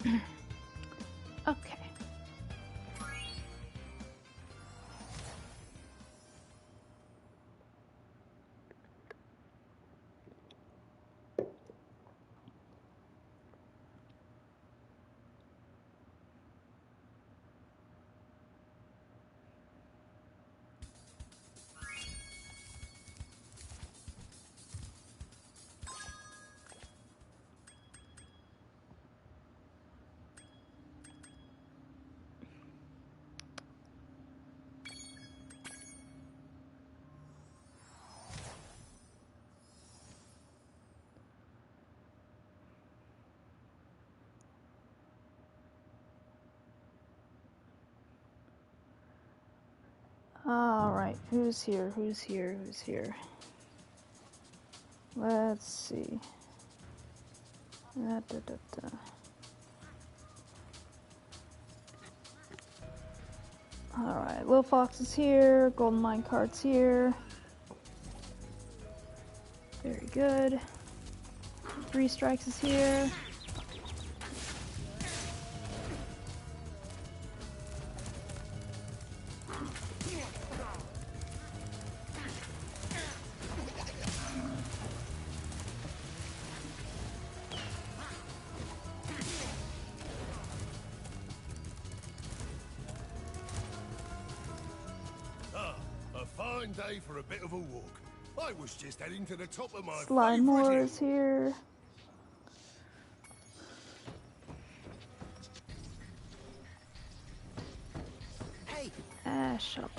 Okay. Alright, who's here? Who's here? Who's here? Let's see. Da, da, da, da. Alright, Lil Fox is here. Golden Mine Cart's here. Very good. Three Strikes is here. Day for a bit of a walk. I was just heading to the top of my Sly Moore is here. Hey. Shut up.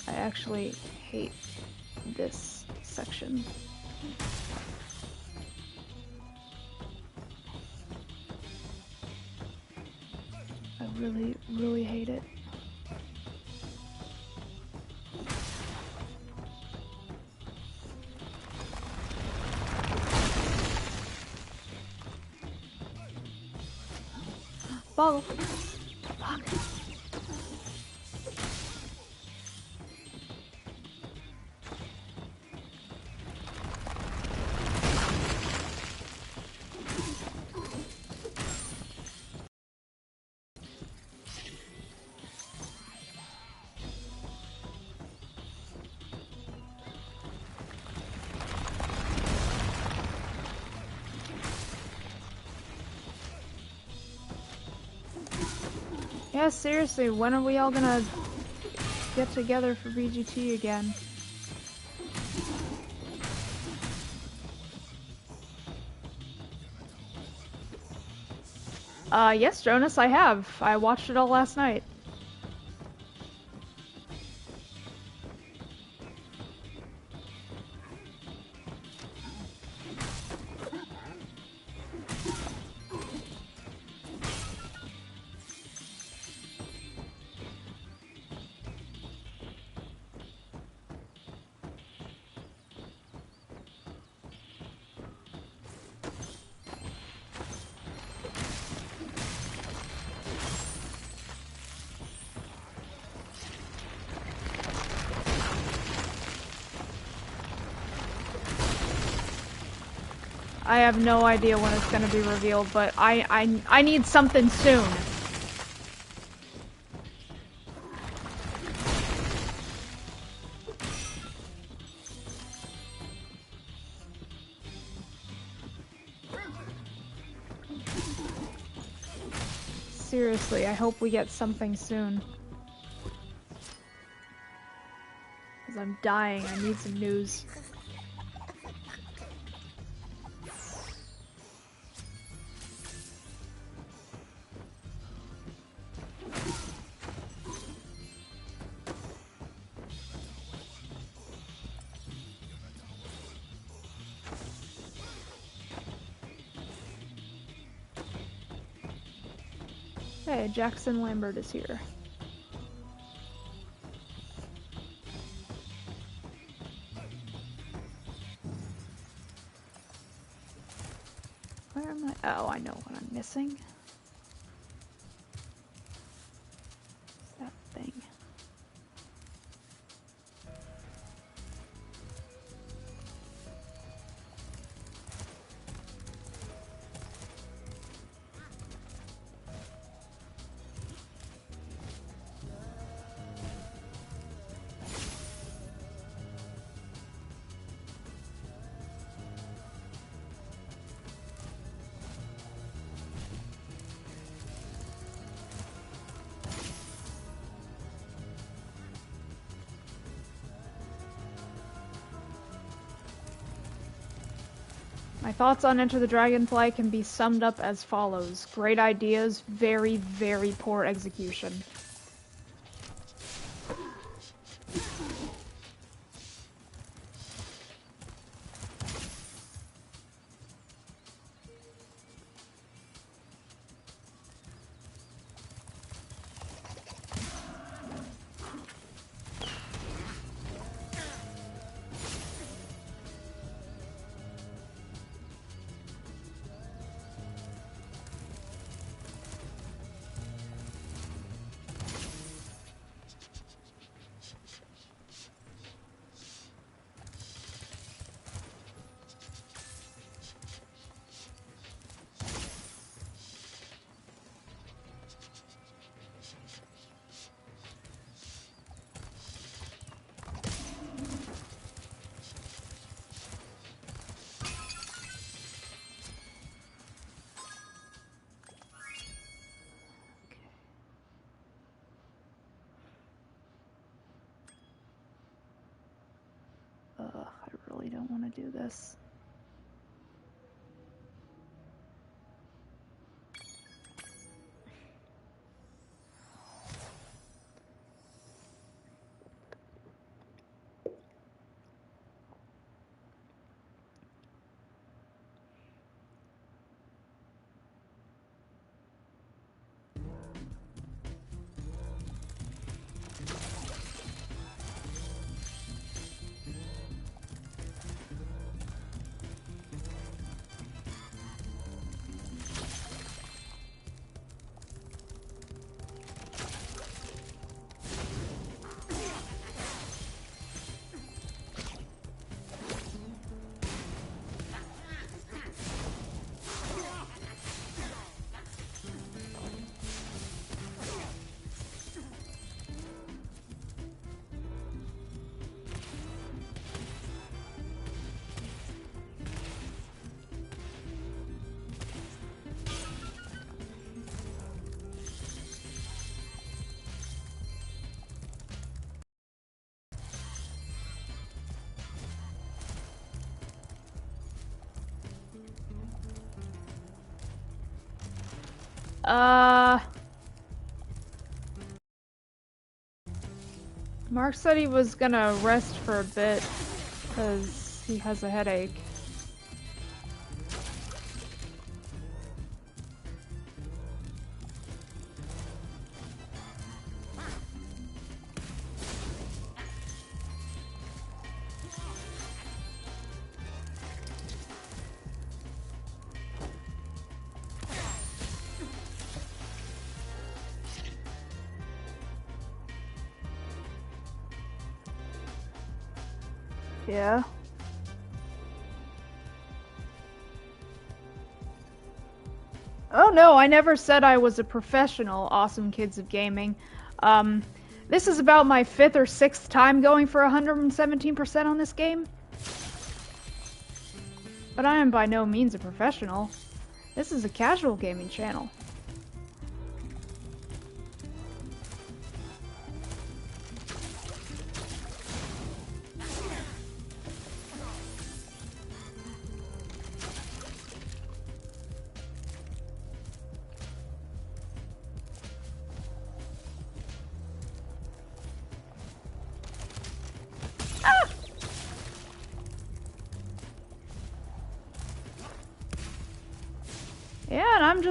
I actually hate this section. I really, really hate it. Boggle. Fuck. Yeah, seriously, when are we all gonna get together for BGT again? Yes, Jonas, I have. I watched it all last night. I have no idea when it's gonna be revealed, but I need something soon. Seriously, I hope we get something soon. Because I'm dying, I need some news. Hey, Jackson Lambert is here. am I? Oh, I know what I'm missing. That thing. My thoughts on Enter the Dragonfly can be summed up as follows. Great ideas, very, very poor execution. I really don't want to do this. Mark said he was gonna rest for a bit because he has a headache. Yeah. Oh no, I never said I was a professional, awesome kids of gaming. This is about my 5th or 6th time going for 117% on this game. But I am by no means a professional. This is a casual gaming channel. Yeah, and I'm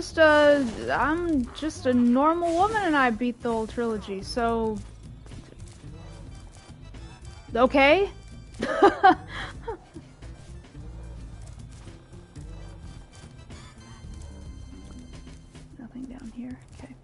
just a normal woman and I beat the whole trilogy, so... Okay? here. Okay.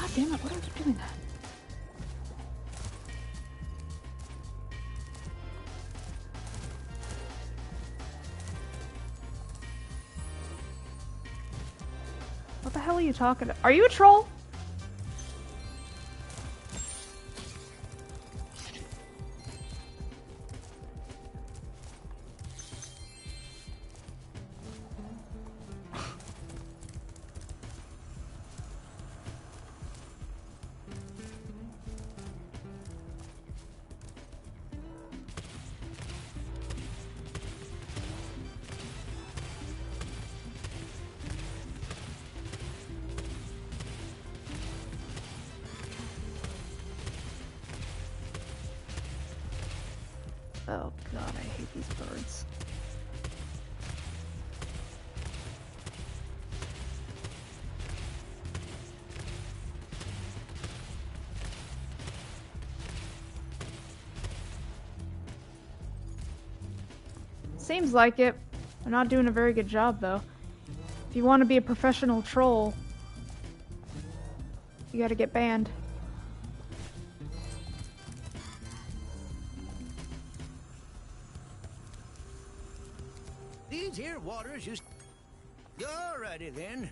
God damn it, what are you doing that? What the hell are you talking about? Are you a troll? Oh god, I hate these birds. Seems like it. They're not doing a very good job, though. If you want to be a professional troll, you gotta get banned. These here waters just... Alrighty then.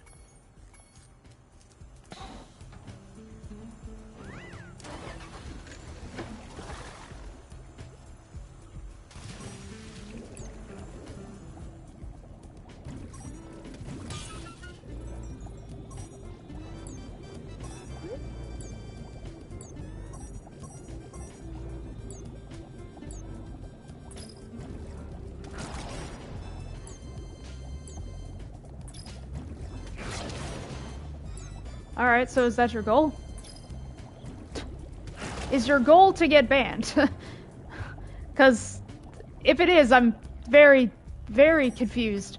Alright, so is that your goal? Is your goal to get banned? Because if it is, I'm very, very confused.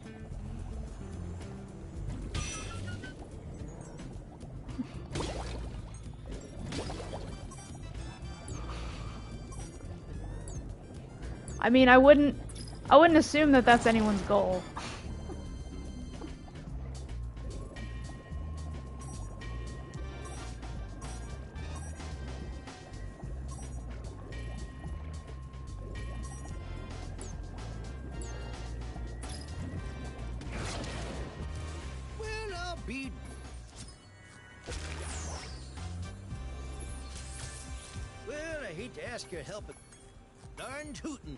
I mean, I wouldn't assume that that's anyone's goal. Well, I hate to ask your help, but darn tootin'.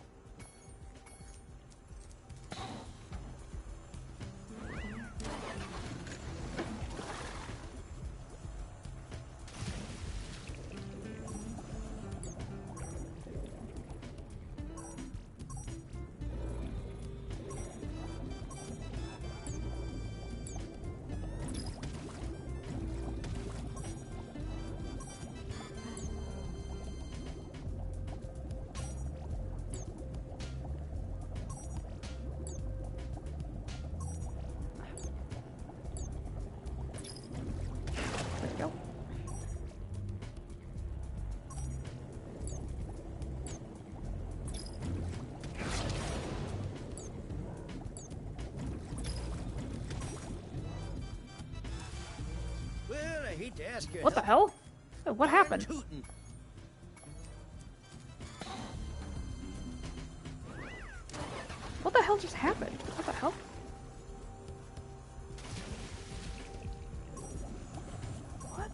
I hate to ask your What the help. hell? What happened? Tootin'. hell just happened? What the hell? What?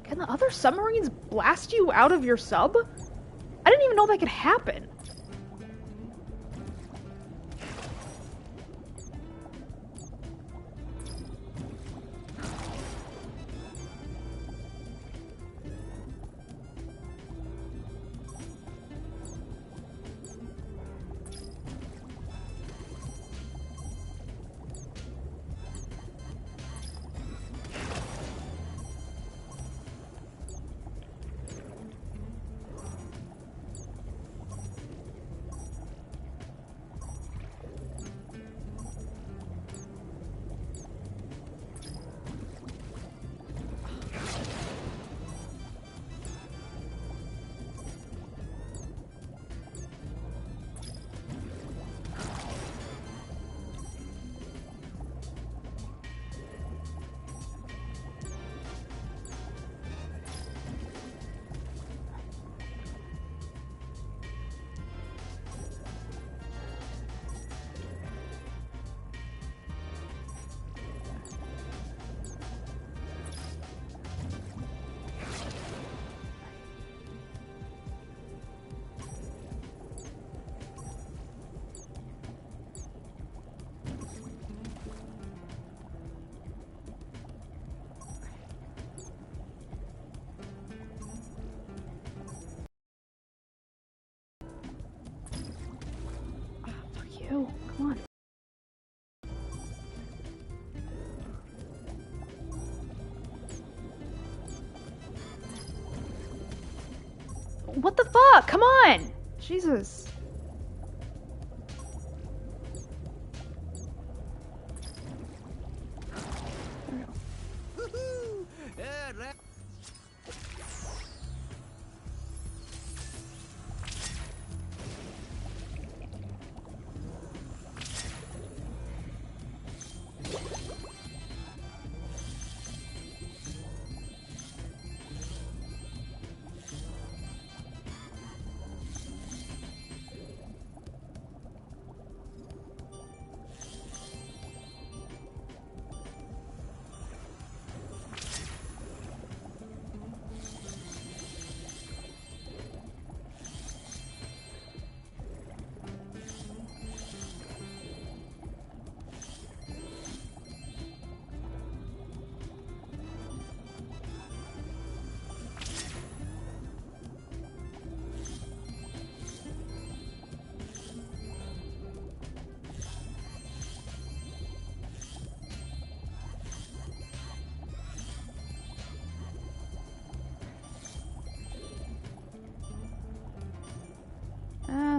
Can the other submarines blast you out of your sub? I didn't even know that could happen. Oh, come on. What the fuck? Come on! Jesus. Woohoo! Yeah, that...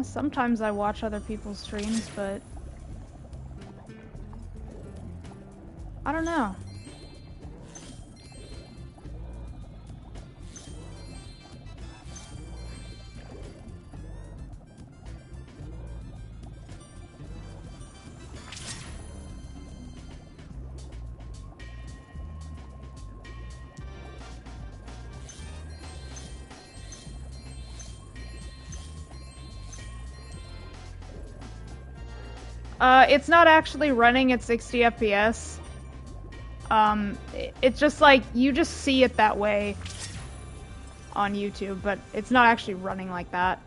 Sometimes I watch other people's streams, but I don't know. It's not actually running at 60 FPS. It's just like, you just see it that way on YouTube, but it's not actually running like that.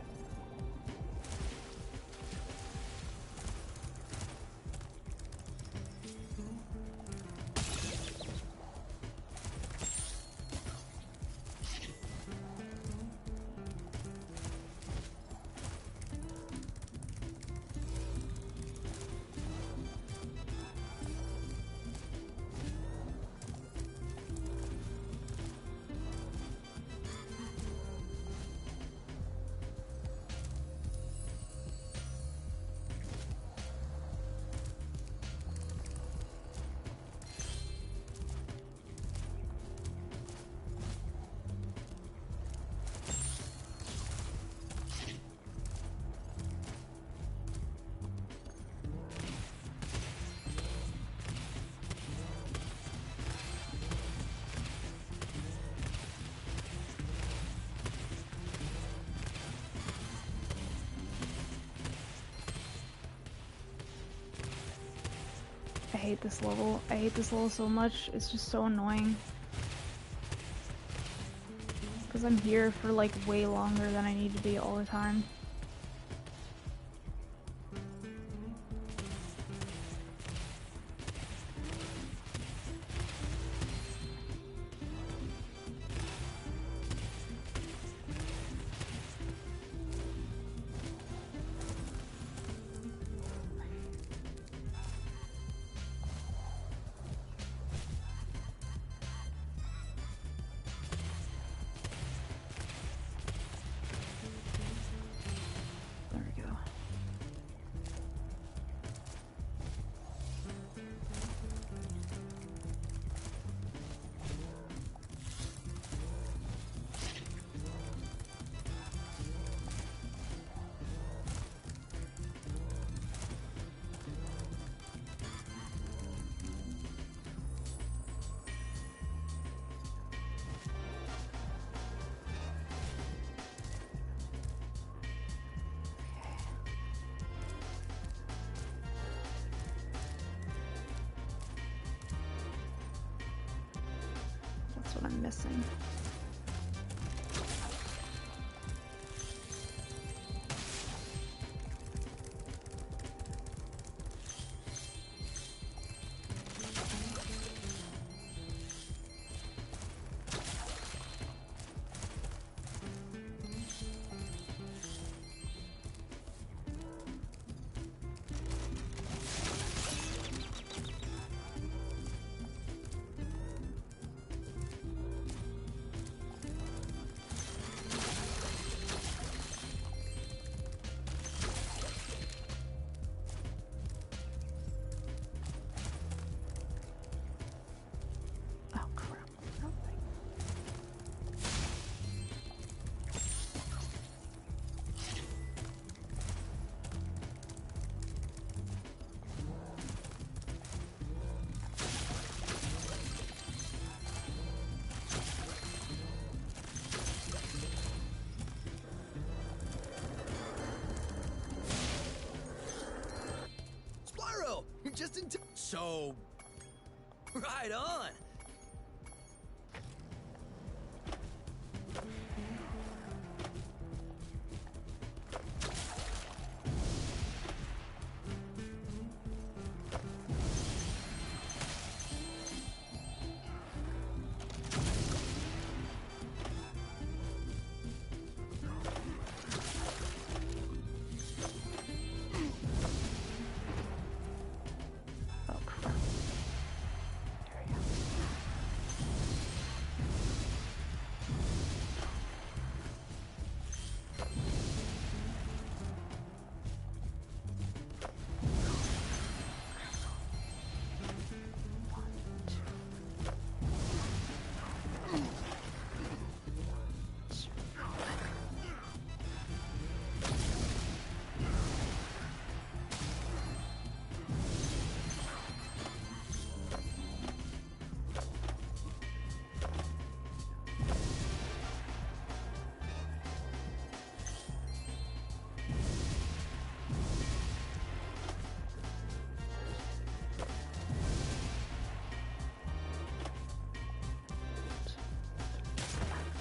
hate this level. I hate this level so much. It's just so annoying. Because I'm here for like way longer than I need to be all the time. That's what I'm missing. Spyro, you're just in time. So, right on.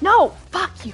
No! Fuck you!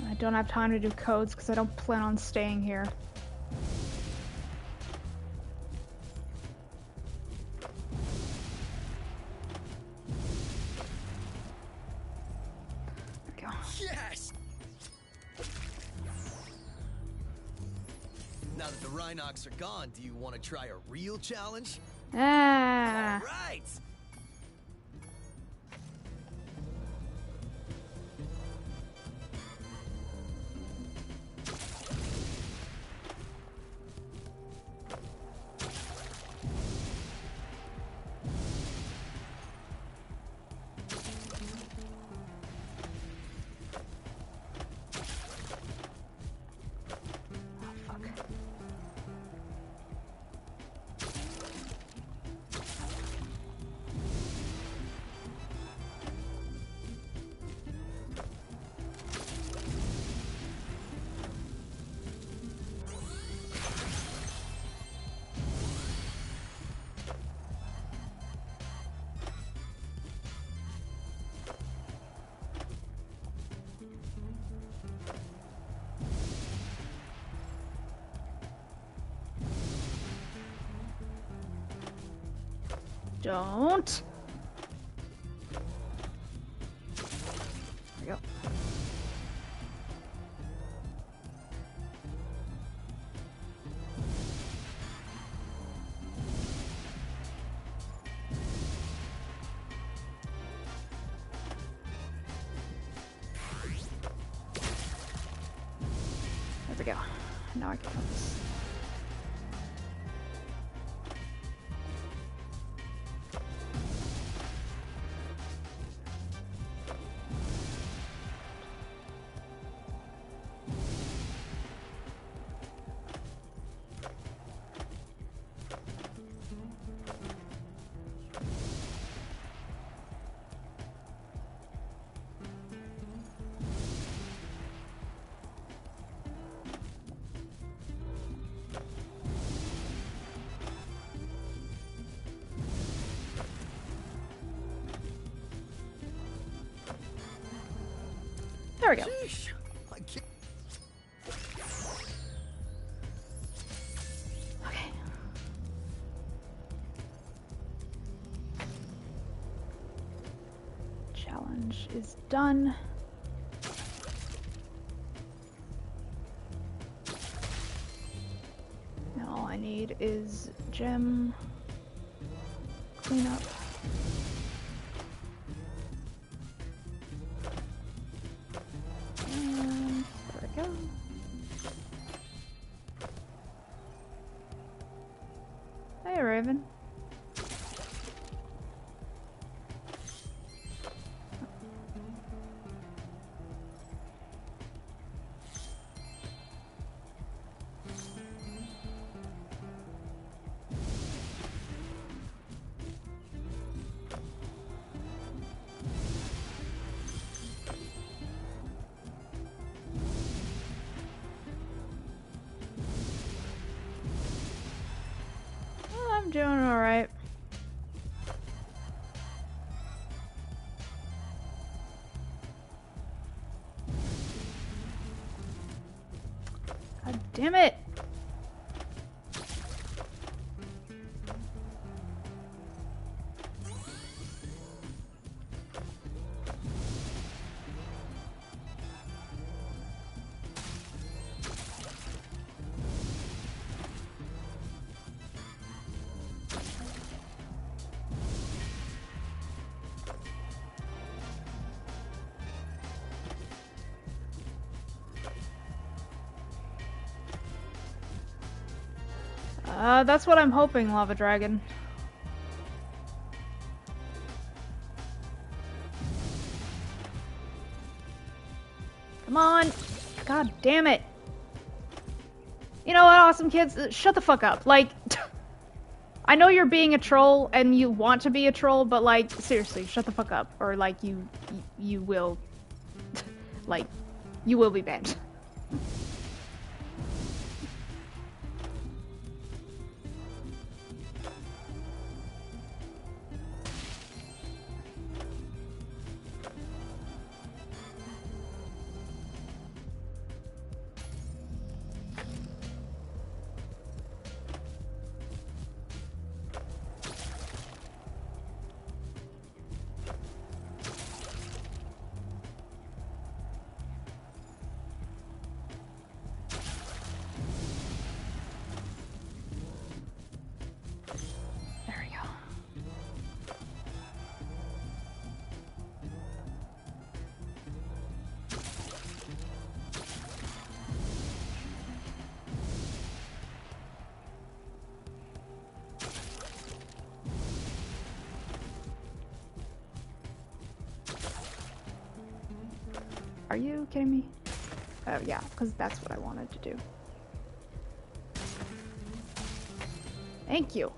I don't have time to do codes because I don't plan on staying here. There we go. Yes! Now that the Rhinox are gone, do you want to try a real challenge? Ah. All right! Don't. There we go. There we go. Now I can focus. There we go. Sheesh. I can't... Okay. Challenge is done. Now all I need is gem cleanup. And there we go. Hey, Raven. I'm doing alright. God damn it! That's what I'm hoping, Lava Dragon. Come on! God damn it! You know what, awesome kids? Shut the fuck up. Like, I know you're being a troll and you want to be a troll, but like, seriously, shut the fuck up. Or like, you will, like, you will be banned. Are you kidding me? Oh yeah, because that's what I wanted to do. Thank you.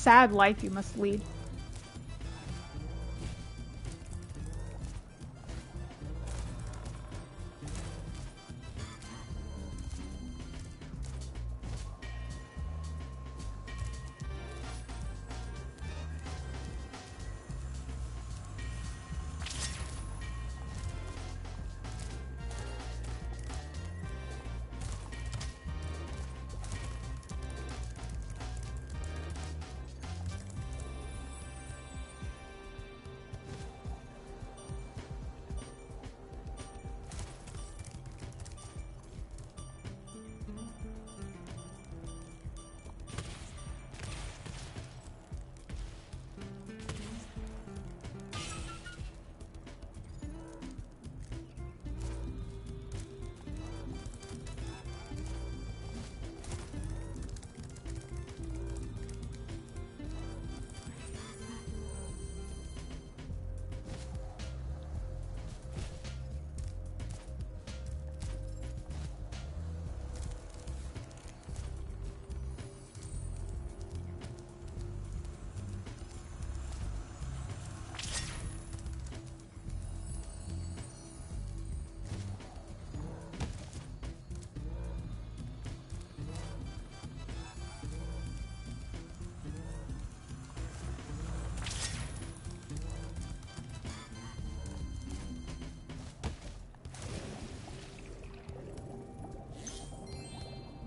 sad life you must lead.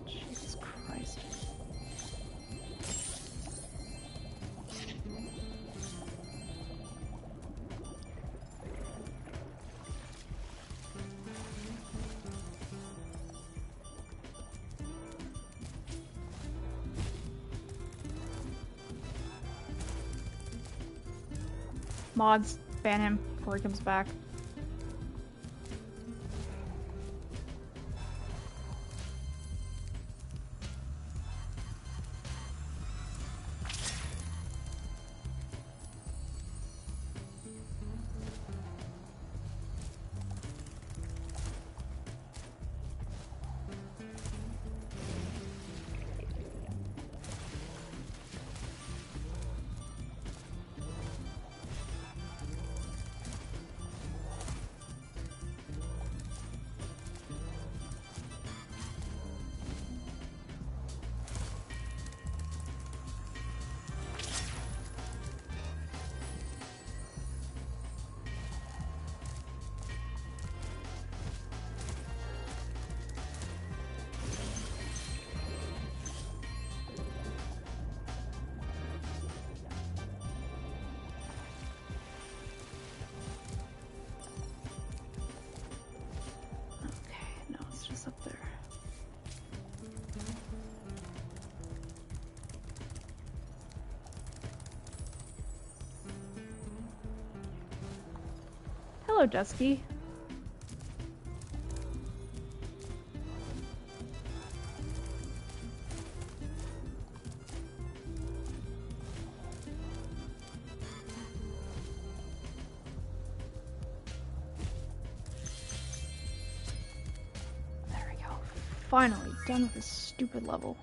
Jesus Christ. Mods, ban him before he comes back. Up there. Hello, Dusky. Finally, done with this stupid level.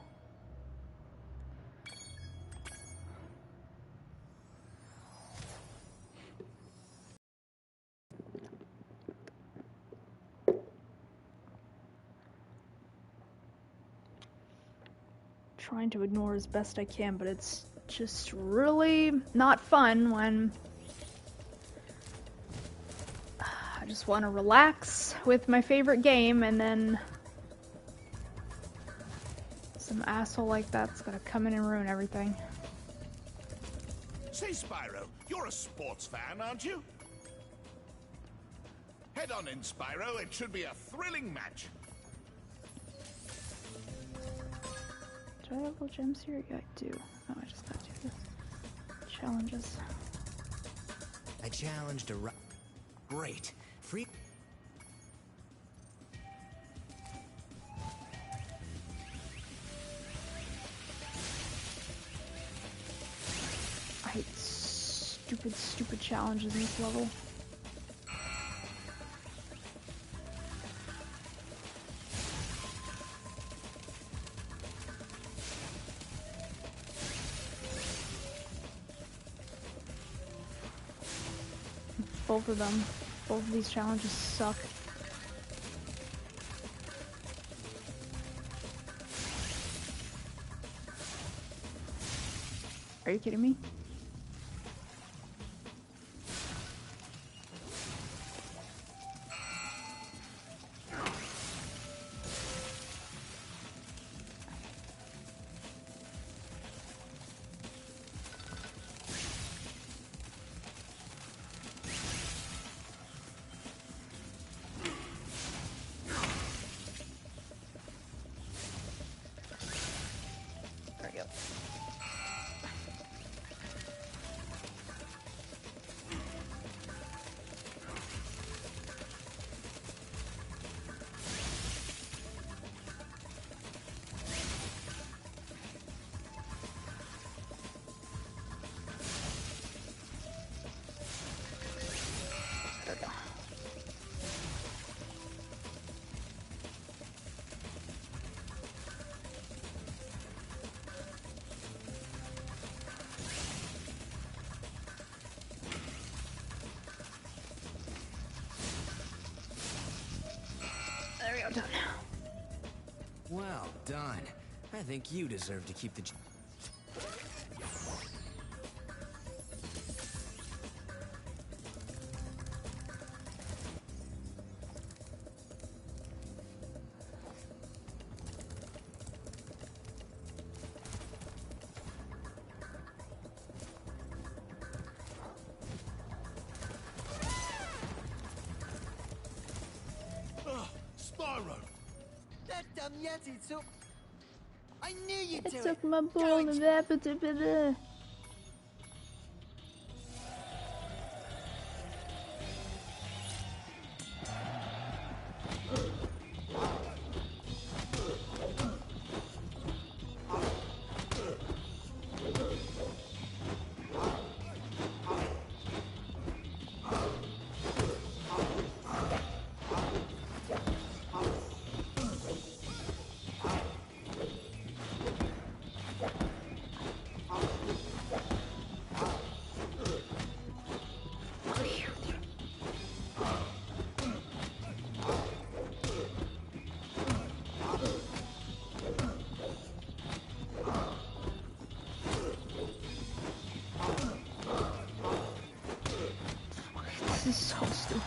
Trying to ignore as best I can, but it's just really not fun when I just want to relax with my favorite game and then some asshole like that's gonna come in and ruin everything. Say, Spyro, you're a sports fan, aren't you? Head on in, Spyro. It should be a thrilling match. Do I have little gems here? Yeah, I do. Oh, I just got two challenges. I challenged a great free. I hate stupid challenges in this level. Both of them. Both of these challenges suck. Are you kidding me? There we go. There we go. There we go, done. Well done. I think you deserve to keep the... Spyro! That dumb Yeti took... I knew you'd I do took it! my Go ball and and that, but this is so stupid.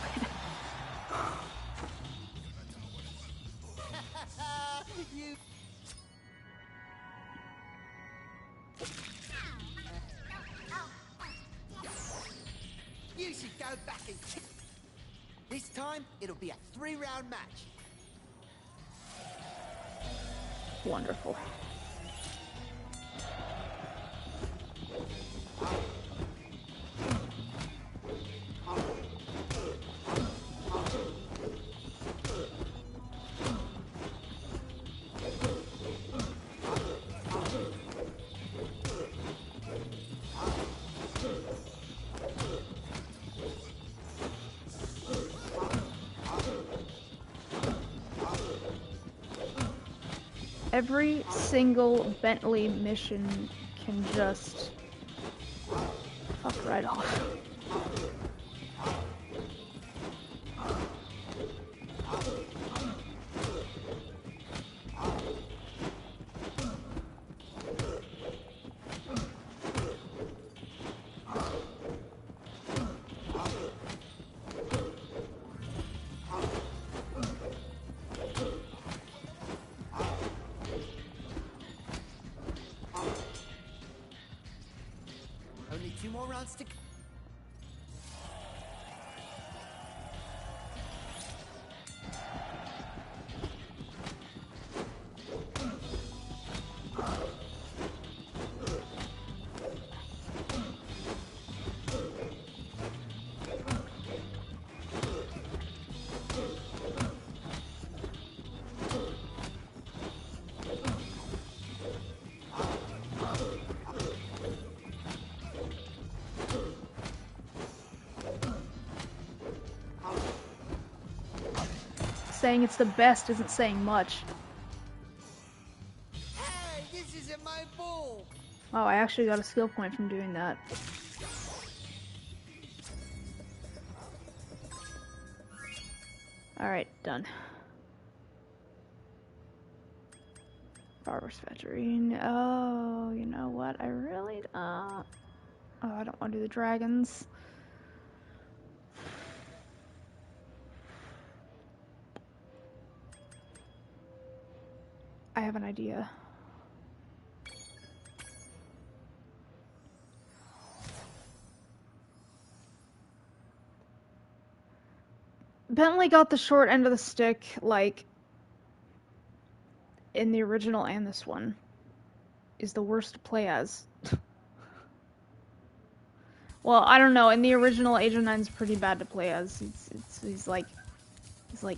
You... You should go back and kick... This time, it'll be a 3-round match. Wonderful. Every single Bentley mission can just fuck right off. Only 2 more rounds to... Saying it's the best isn't saying much. Hey, this isn't my ball! Oh, I actually got a skill point from doing that. Alright, done. Barber's Factory. Oh, you know what? I really don't. Oh, I don't want to do the dragons. I have an idea. Bentley got the short end of the stick, like, in the original and this one. Is the worst to play as. Well, I don't know. In the original, Agent 9's pretty bad to play as. He's like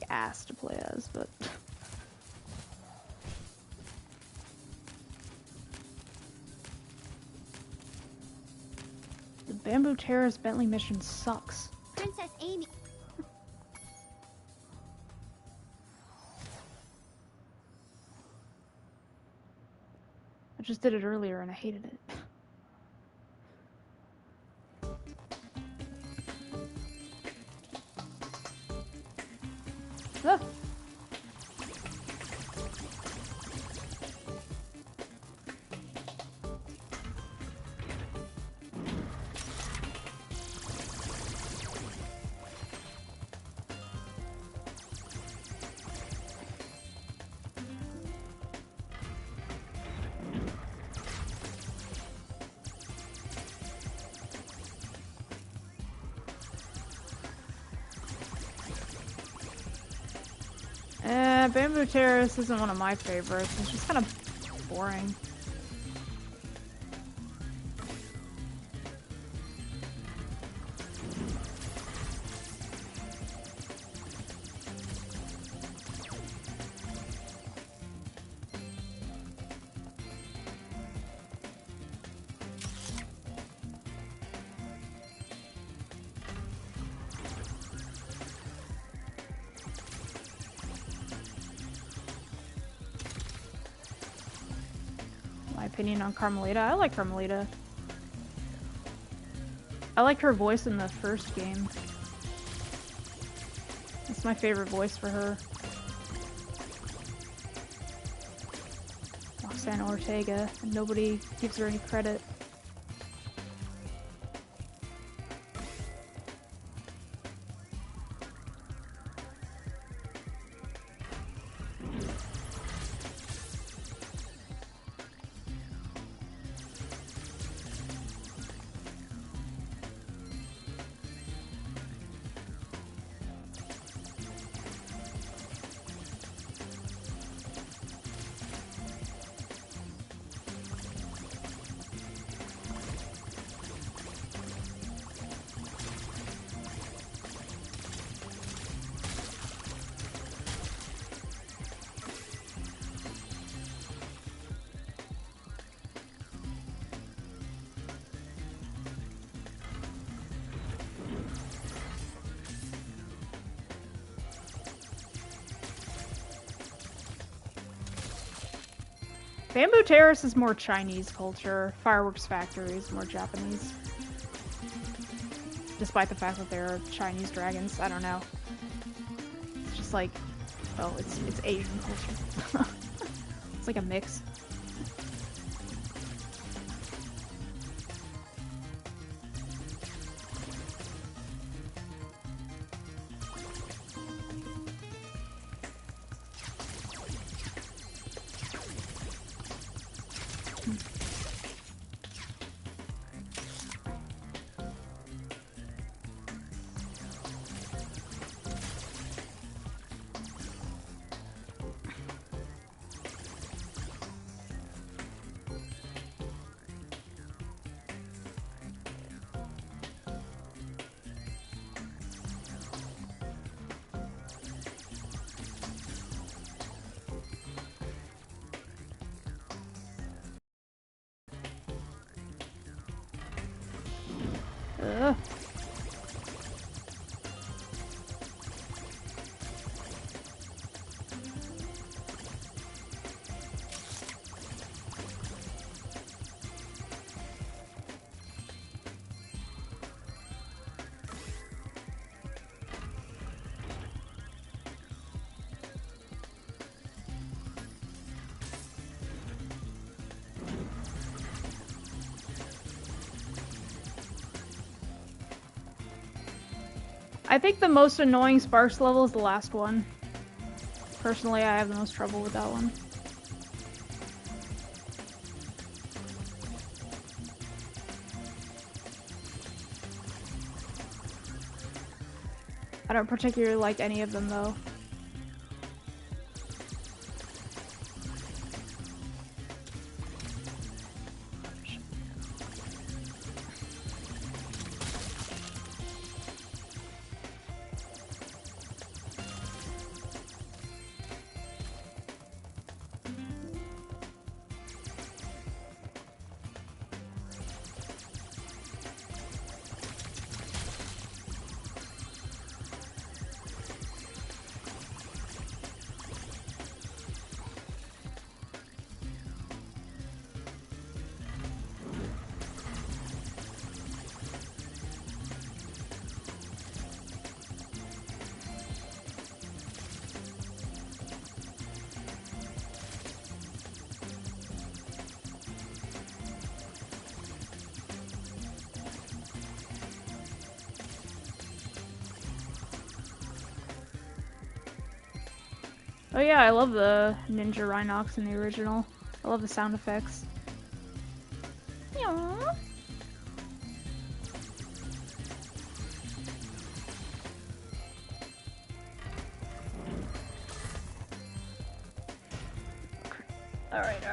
ass to play as, but. The Bamboo Terrace Bentley mission sucks. Princess Amy. I just did it earlier and I hated it. Ah. Bamboo Terrace isn't one of my favorites. It's just kind of boring. Opinion on Carmelita. I like Carmelita. I liked her voice in the first game. That's my favorite voice for her. Roxana Ortega, and nobody gives her any credit. Bamboo Terrace is more Chinese culture. Fireworks Factory is more Japanese. Despite the fact that they're Chinese dragons, I don't know. It's just like, well, it's Asian culture. It's like a mix. Ugh. I think the most annoying Sparks level is the last one. Personally, I have the most trouble with that one. I don't particularly like any of them, though. Oh yeah, I love the Ninja Rhinox in the original. I love the sound effects. Aww. Alright.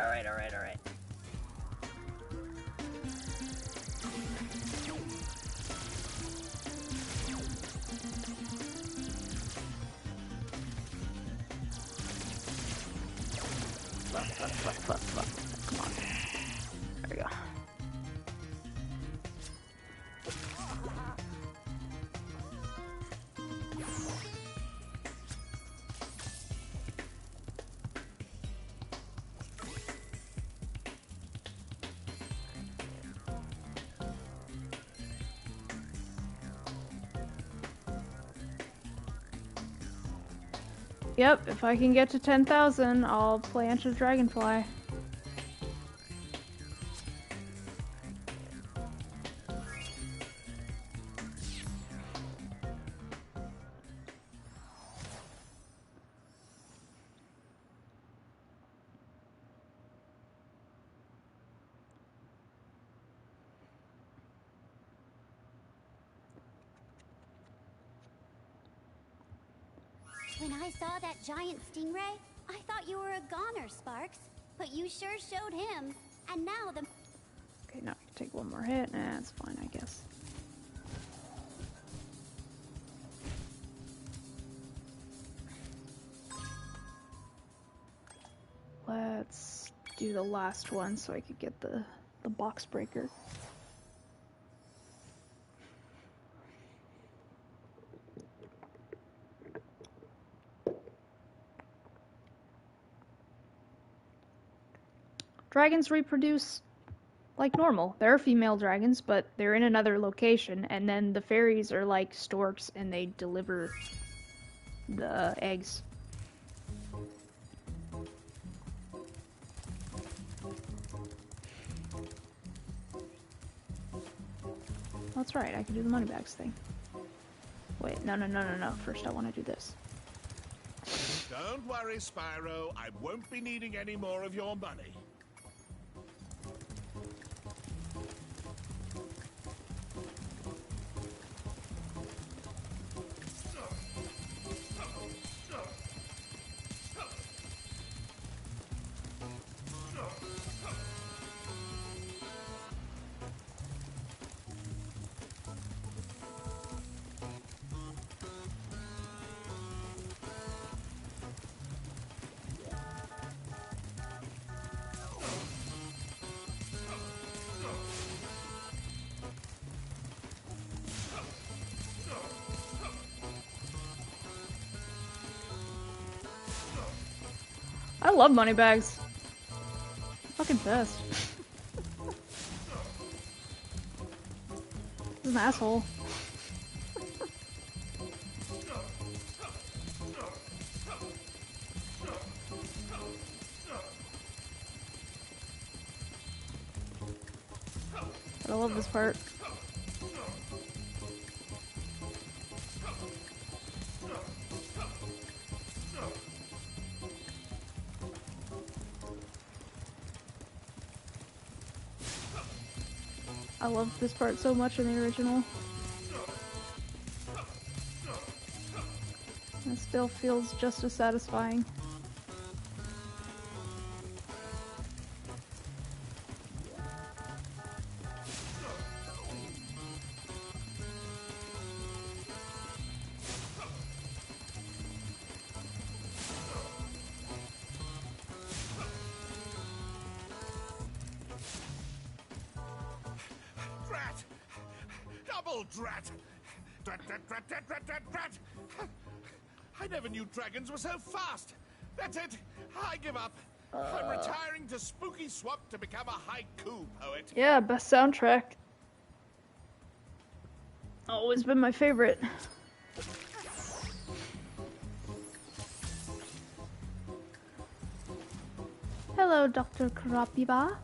Fuck. Come on. There we go. Yep, if I can get to 10,000, I'll play Enter the Dragonfly. When I saw that giant stingray, I thought you were a goner, Sparks. But you sure showed him. And now the... Okay, now I can take one more hit. Nah, that's fine, I guess. Let's do the last one so I could get the box breaker. Dragons reproduce like normal. There are female dragons, but they're in another location, and then the fairies are like storks and they deliver the eggs. That's right, I can do the moneybags thing. Wait, no. First I want to do this. Don't worry, Spyro. I won't be needing any more of your money. I love moneybags. Fucking best. He's an asshole. But I love this part. I love this part so much in the original. It still feels just as satisfying. Drat! Double drat! Drat, drat, drat, drat, drat, drat, drat! I never knew dragons were so fast! That's it! I give up! I'm retiring to Spooky Swamp to become a haiku poet. Yeah, best soundtrack. Always been my favorite. Hello, Dr. Karapiba.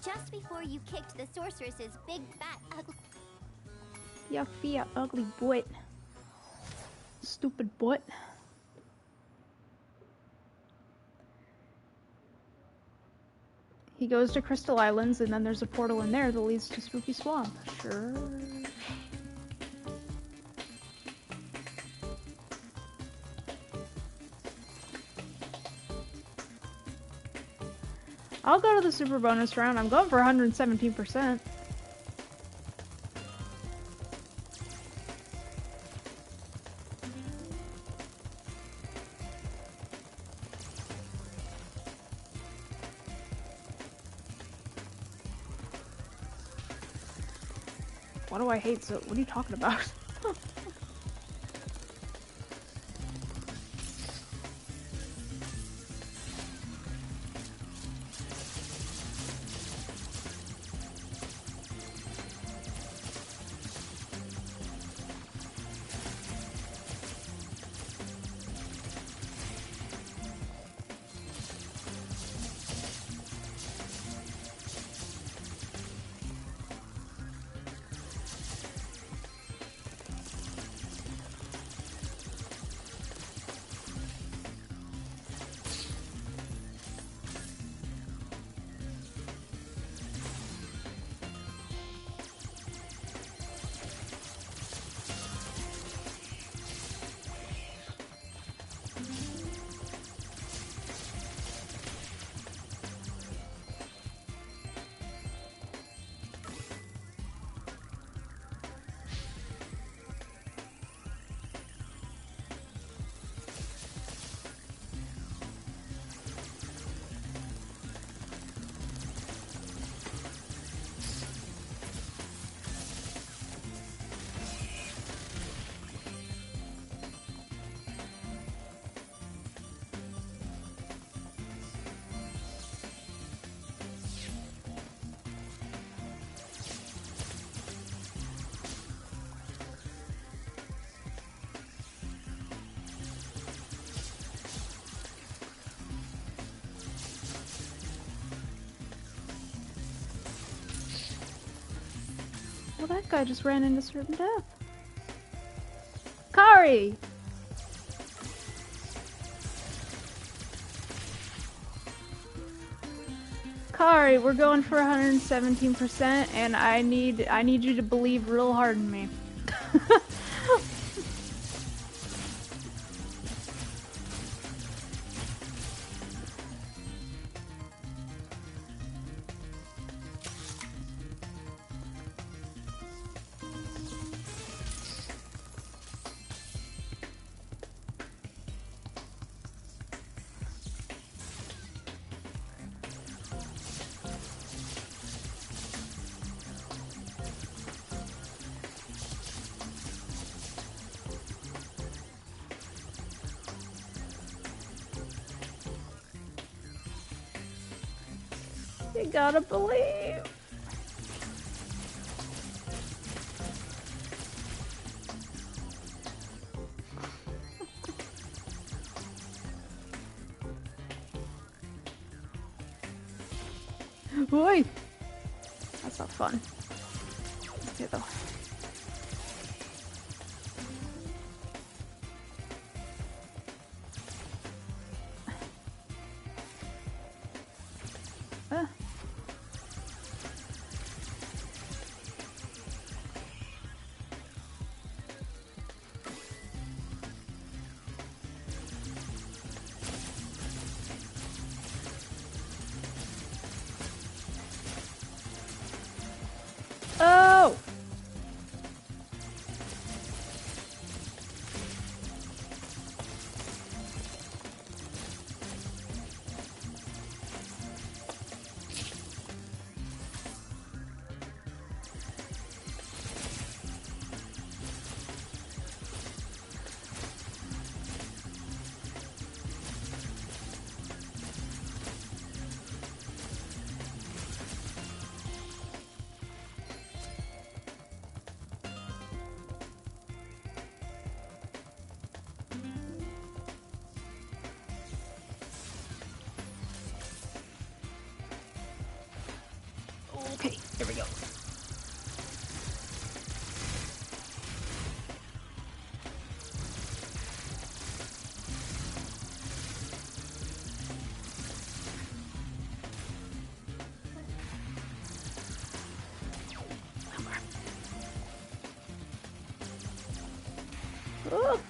Just before you kicked the sorceress's big, fat, ugly... Yuck, fiat, ugly butt. Stupid butt. He goes to Crystal Islands, and then there's a portal in there that leads to Spooky Swamp. Sure. I'll go to the super bonus round. I'm going for 117%. Why do I hate so? What are you talking about? Well, that guy just ran into certain death. Kari! Kari, we're going for 117%, and I need you to believe real hard in me. You gotta believe. Boy! That's not fun. Okay, though. Ah. Oh! Okay, here we go. Oh.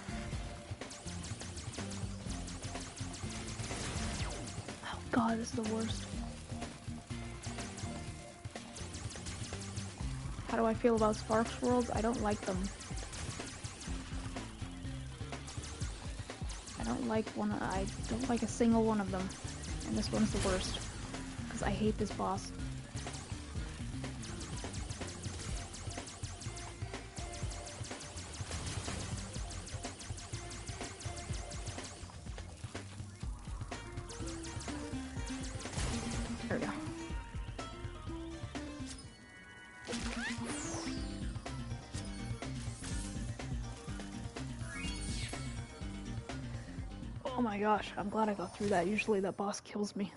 Oh god, this is the worst. How do I feel about Sparks Worlds? I don't like them. I don't like a single one of them. And this one's the worst. Because I hate this boss. There we go. Oh my gosh, I'm glad I got through that. Usually that boss kills me.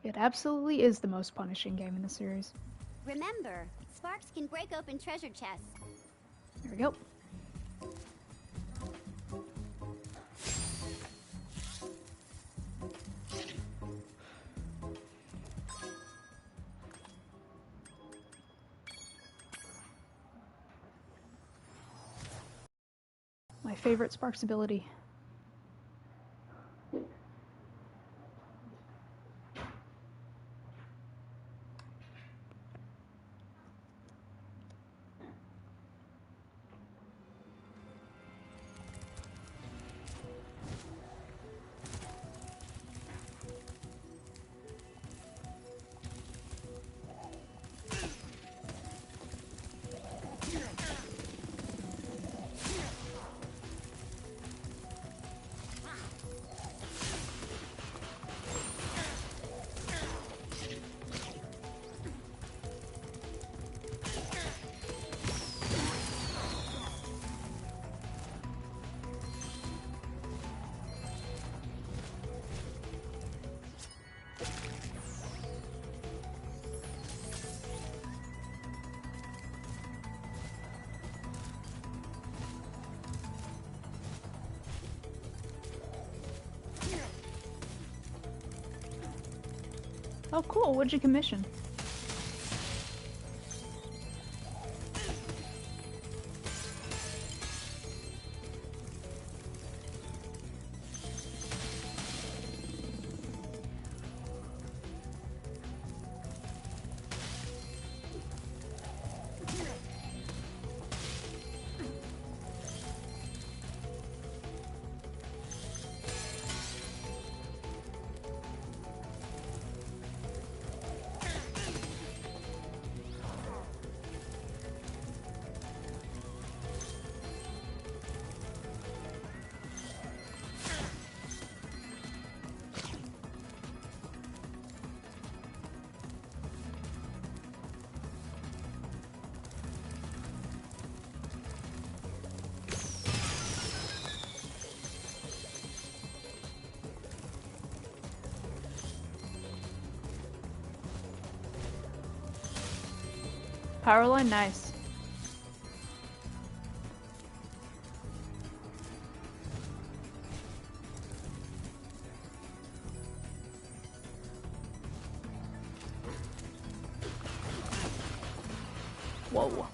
It absolutely is the most punishing game in the series. Remember, Sparks can break open treasure chests. There we go. My favorite Sparks ability. Oh cool, what'd you commission? Power line, nice. Whoa.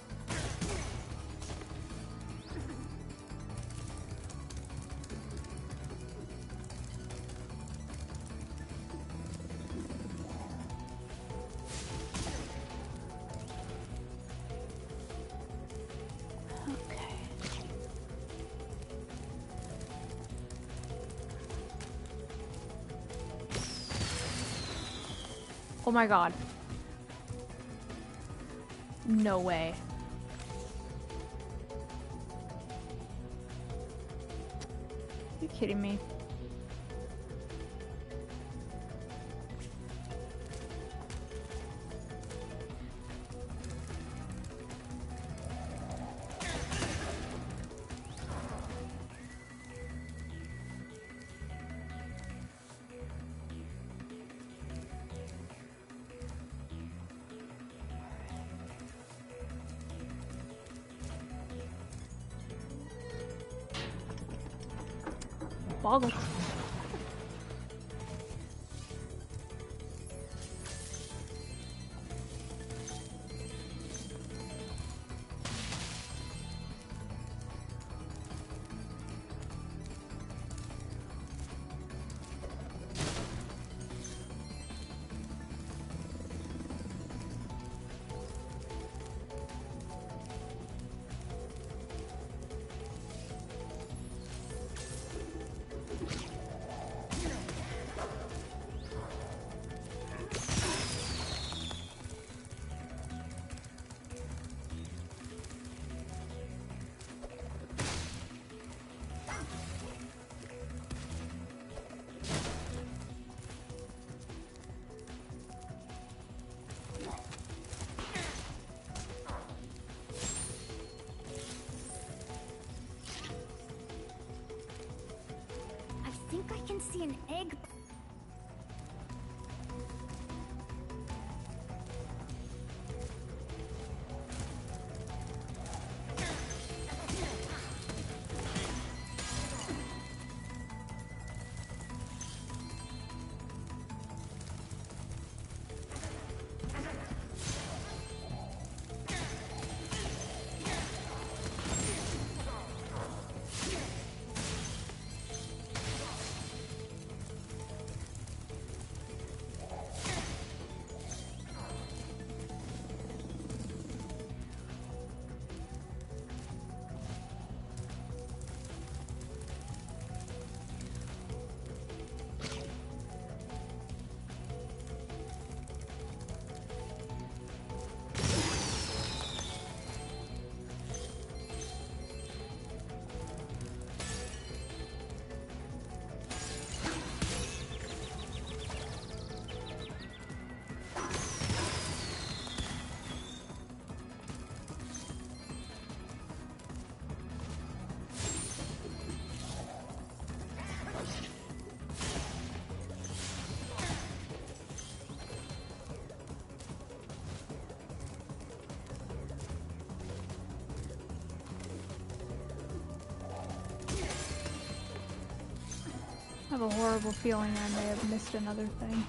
Okay. Oh my god. No way. Are you kidding me? Boggle. I think I can see an egg. I have a horrible feeling I may have missed another thing.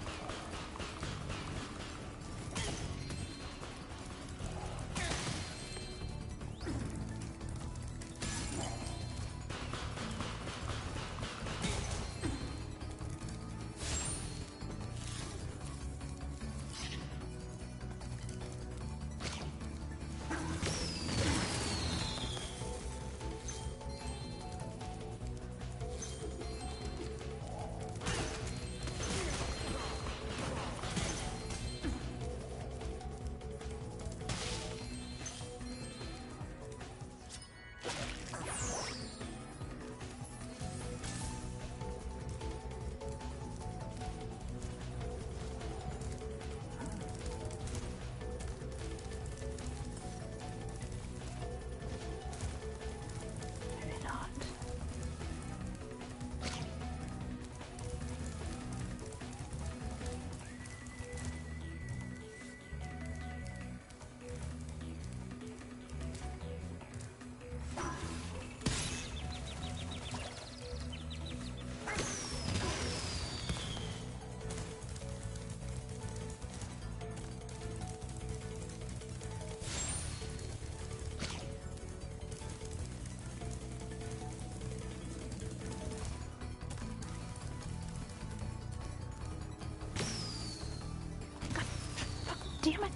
damn it.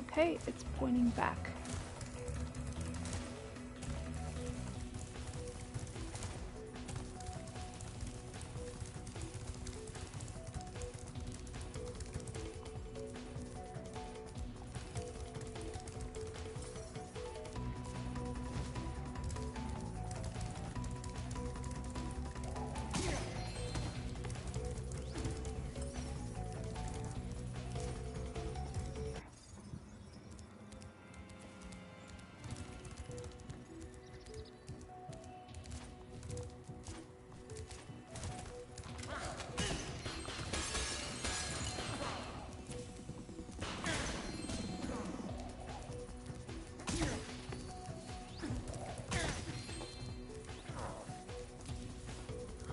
Okay, it's pointing back.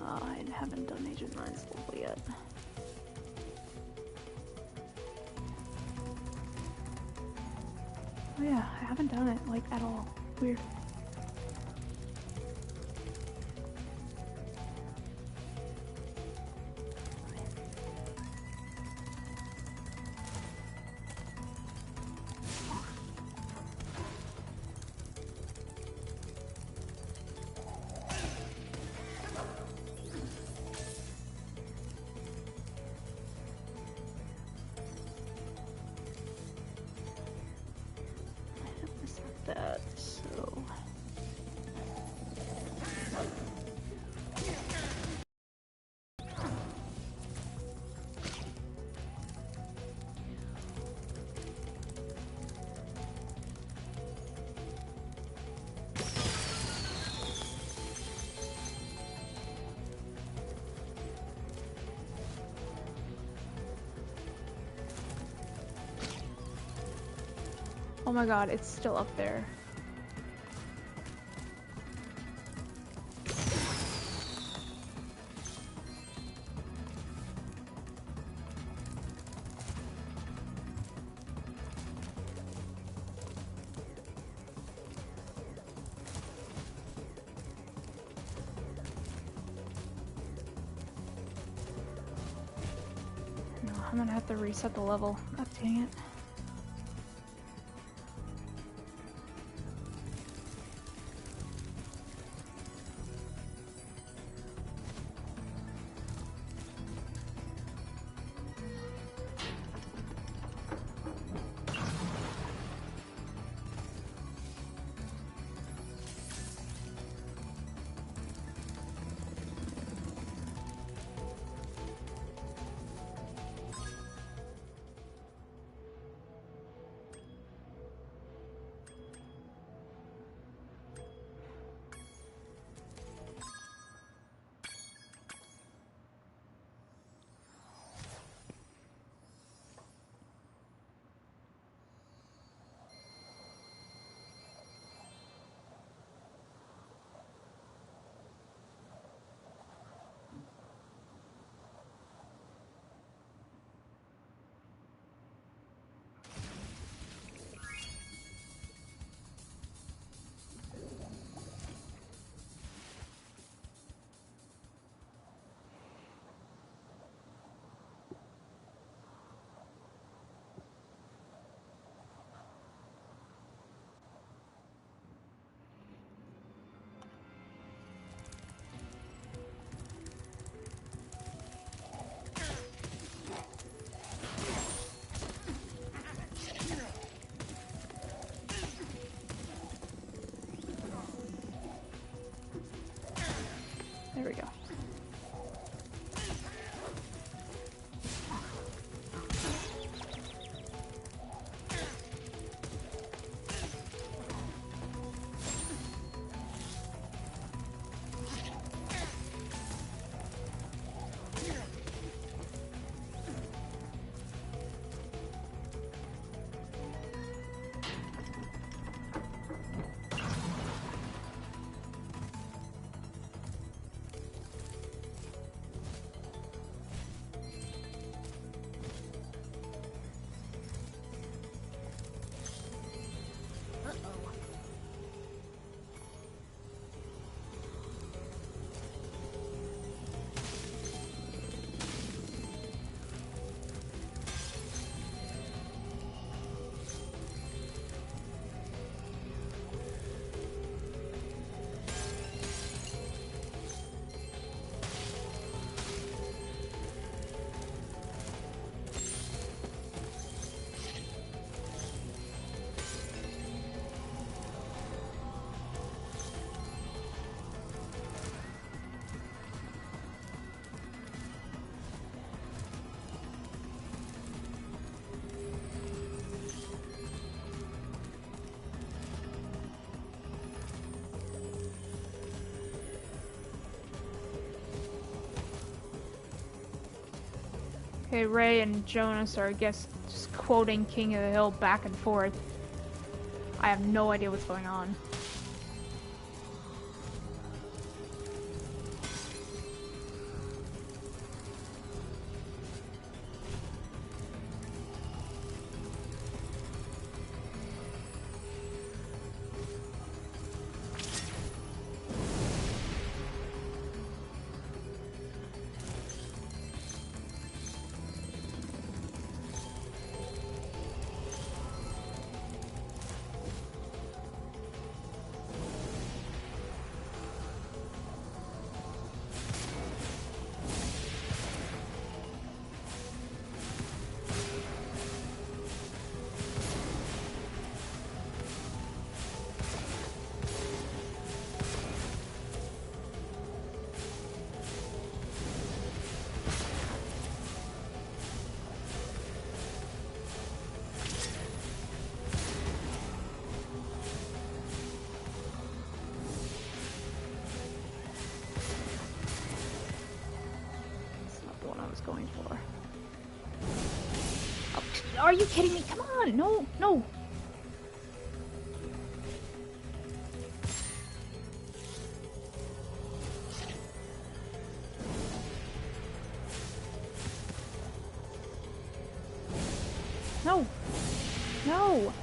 I haven't done Agent 9's level yet. Oh yeah, I haven't done it, like, at all. Weird. That, so... Oh my god, it's still up there. No, I'm gonna have to reset the level. God dang it. Okay, Ray and Jonas are, I guess, just quoting King of the Hill back and forth. I have no idea what's going on. Going for. Oh, are you kidding me? Come on! No, no! No! No!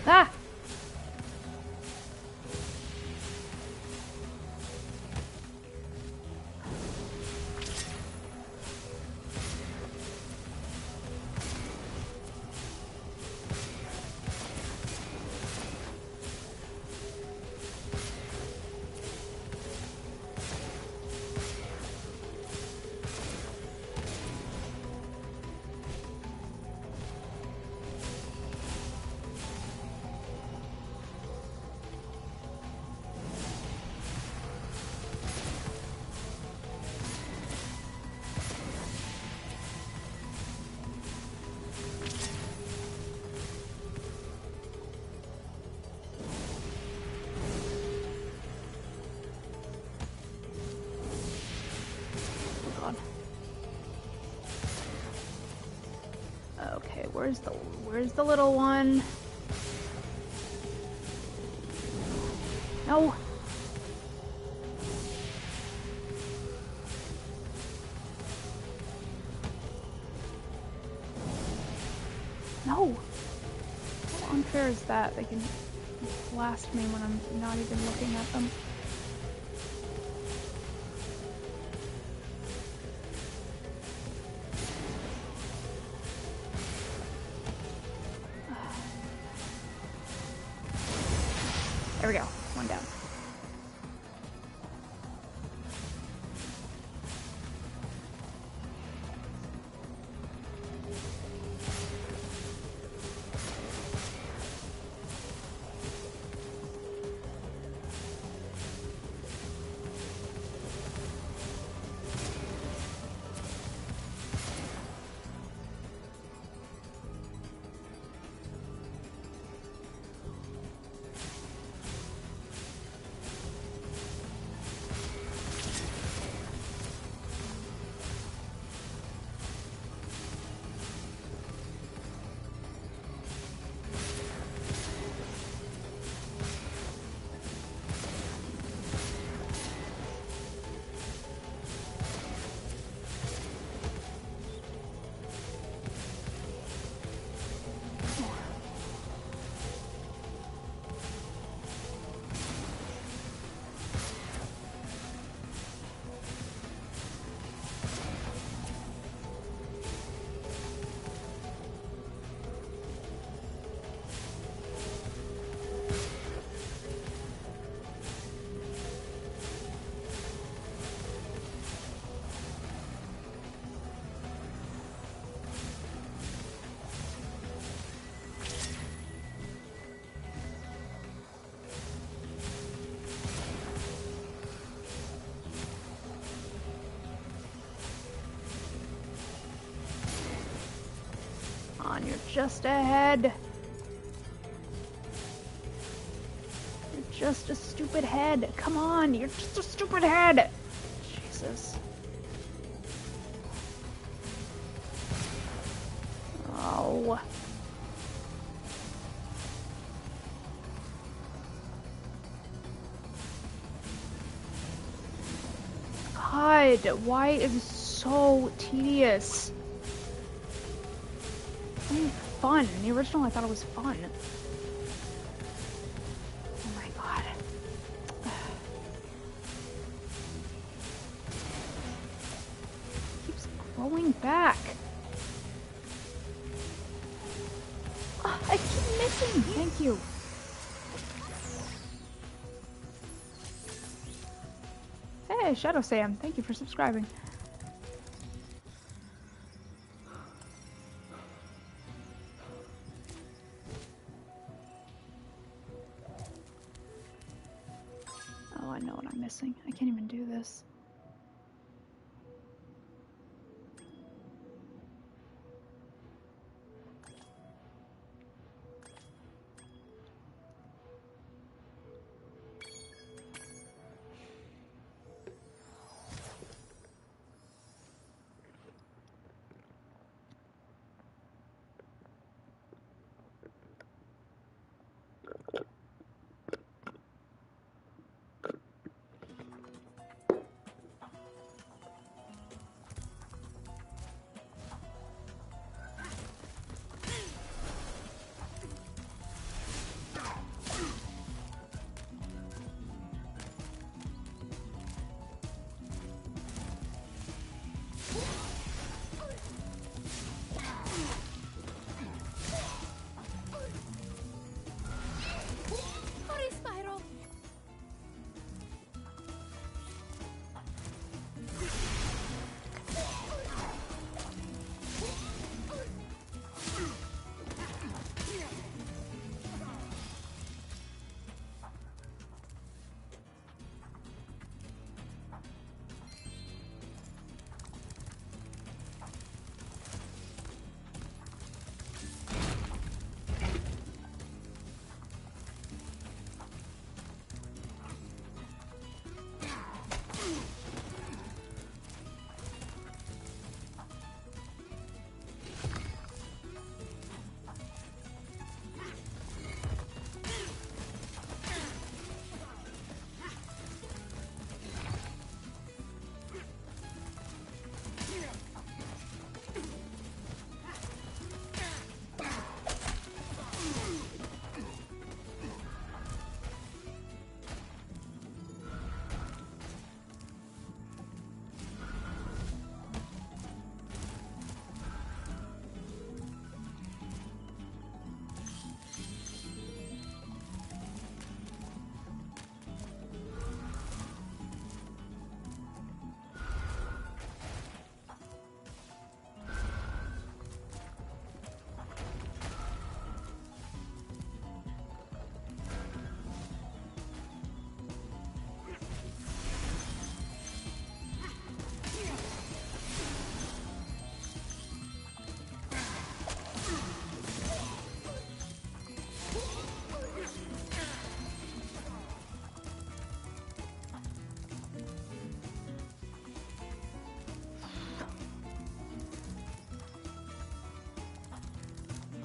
Ah! Okay, where's the little one? No. No. How unfair is that? They can blast me when I'm not even looking at them. There we go. One down. on, you're just ahead. You're just a stupid head. Come on, you're just a stupid head. Jesus. Oh. God, why is this so tedious? I mean, fun. In the original, I thought it was fun. Oh my god. It keeps growing back. I keep missing. Thank you. Hey, Shadow Sam. Thank you for subscribing. Oh, I know what I'm missing. I can't even do this. Hurry, Spyro!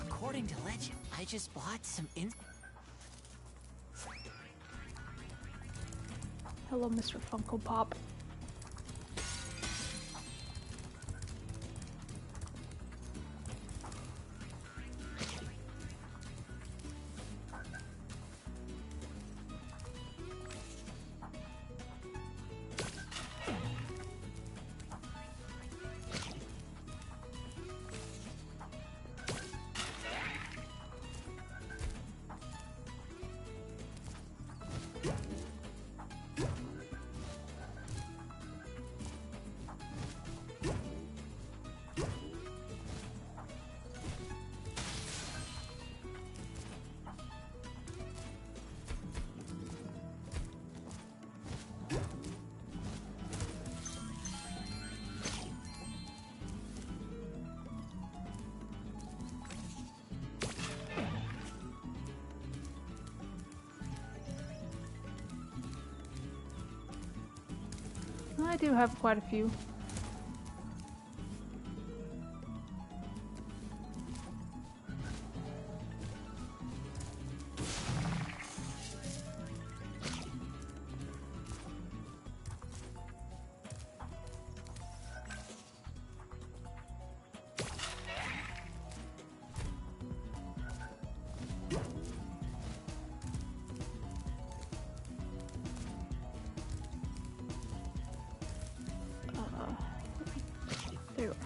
According to legend, I just bought some Hello, Mr. Funko Pop. I do have quite a few. There you are.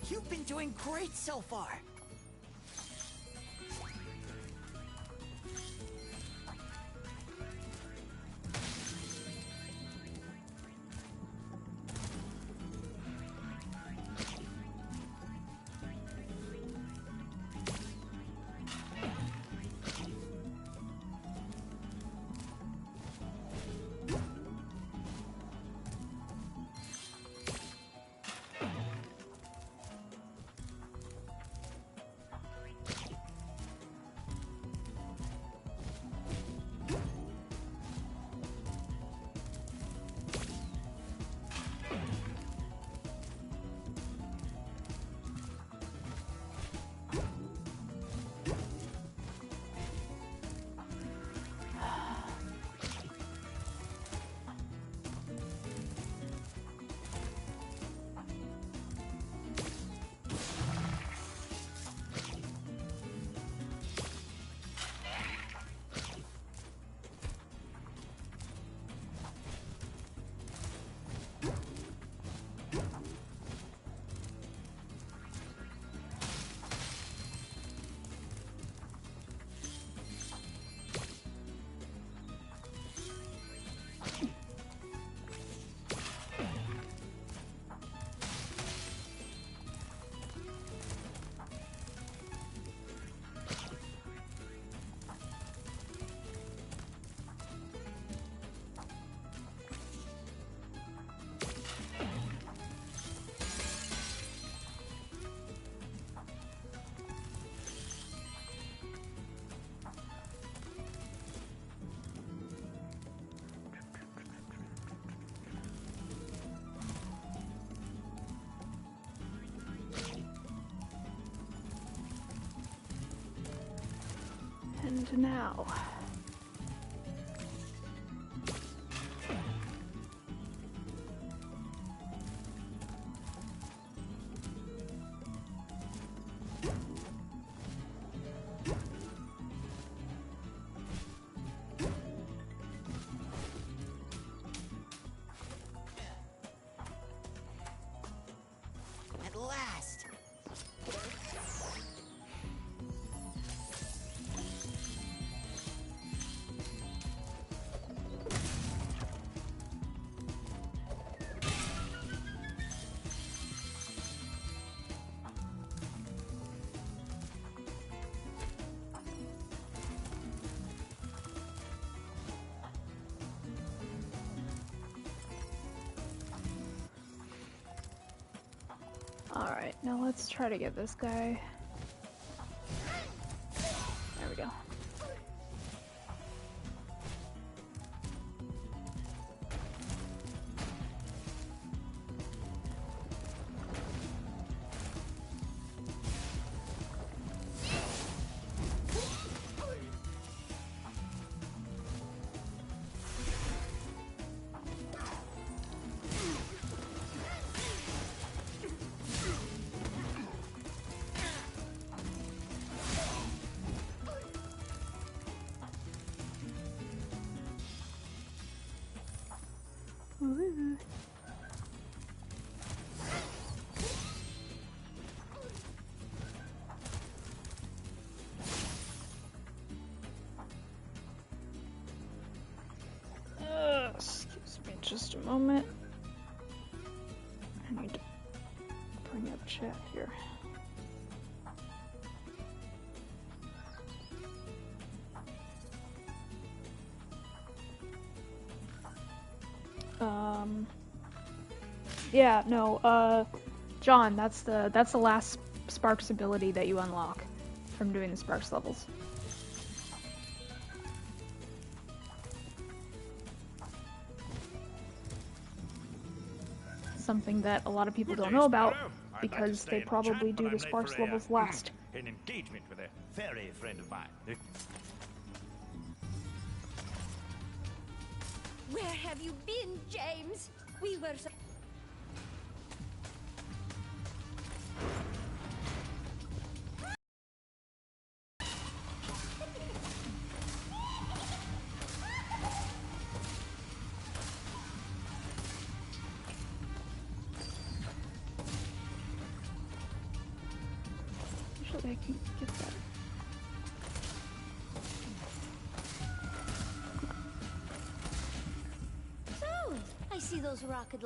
You've been doing great so far. And now... At last. Alright, now let's try to get this guy. There we go. moment. I need to bring up chat here. Yeah, no, John, that's the last Sparks ability that you unlock from doing the Sparks levels. Something that a lot of people don't know about because they probably do the Sparks levels last. An engagement with a fairy friend of mine. Where have you been, James? We were so... Usually I can get that. So, I see those rocket...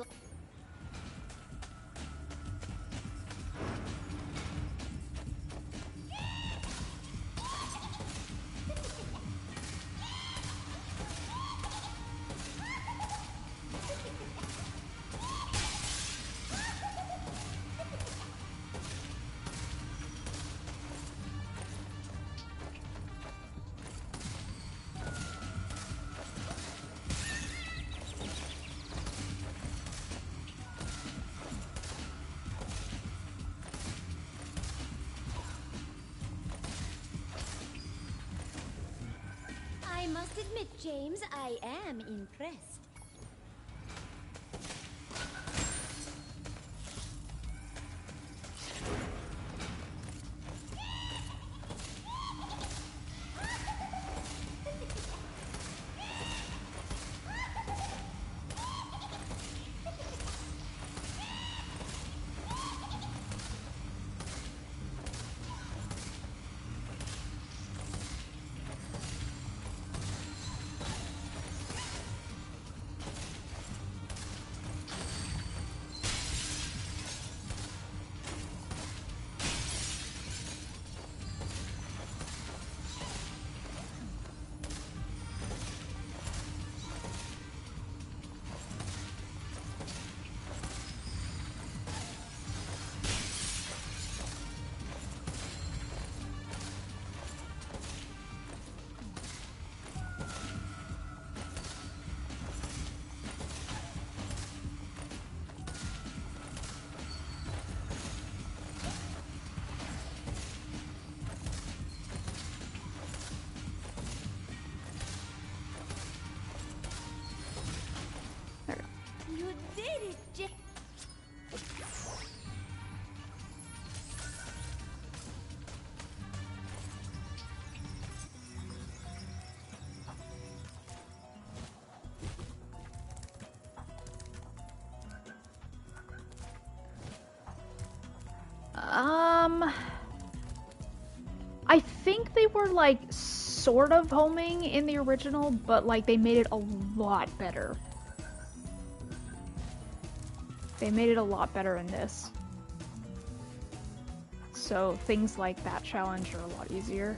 I must admit, James, I am impressed. You did it, James. I think they were like sort of homing in the original, but like they made it a lot better. They made it a lot better in this. So things like that challenge are a lot easier.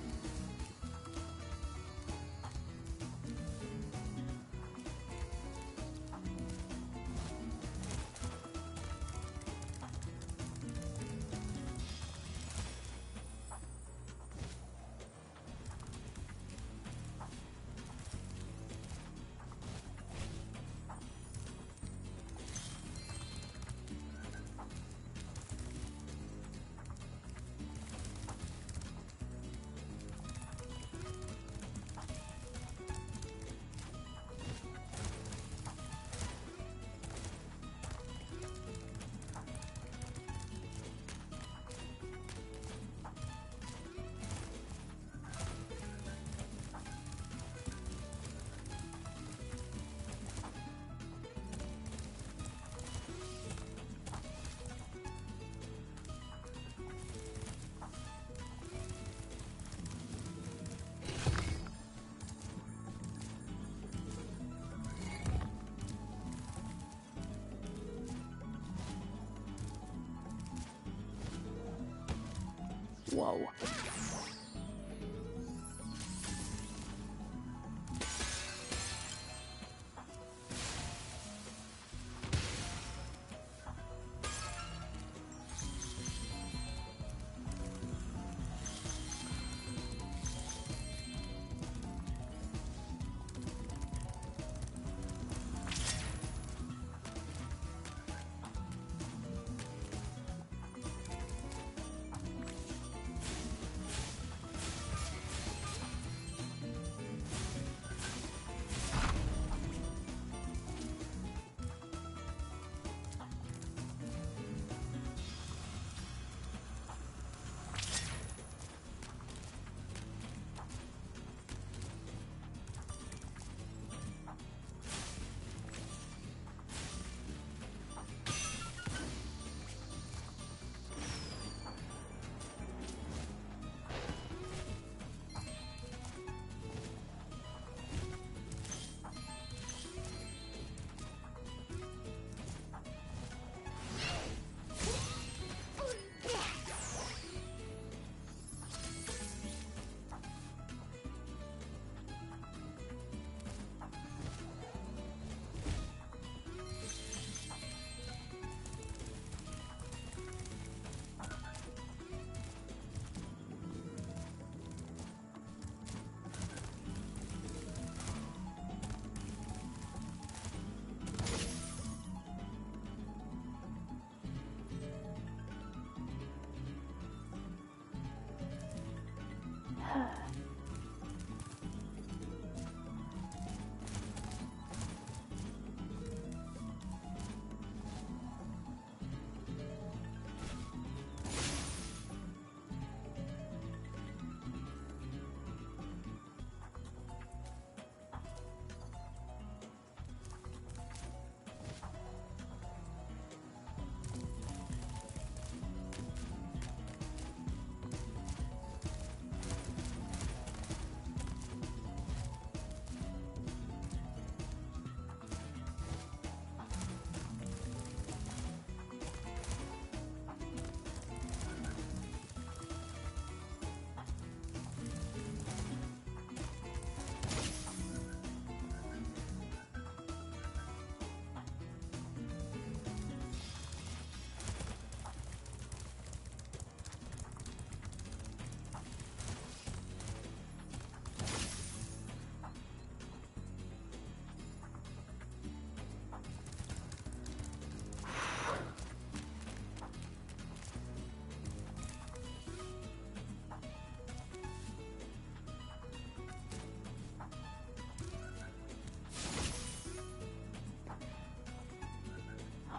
Whoa.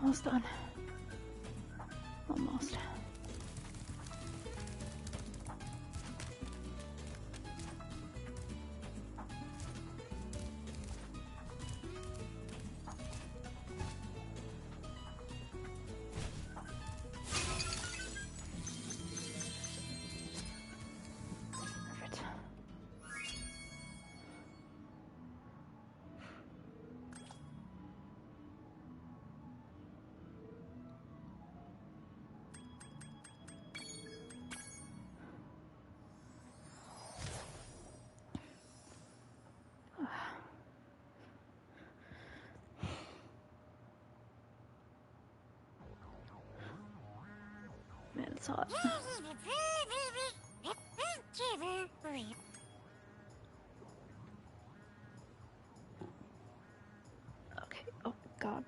Almost done. Almost. Perfect. Man, it's hot. Okay. Oh, God.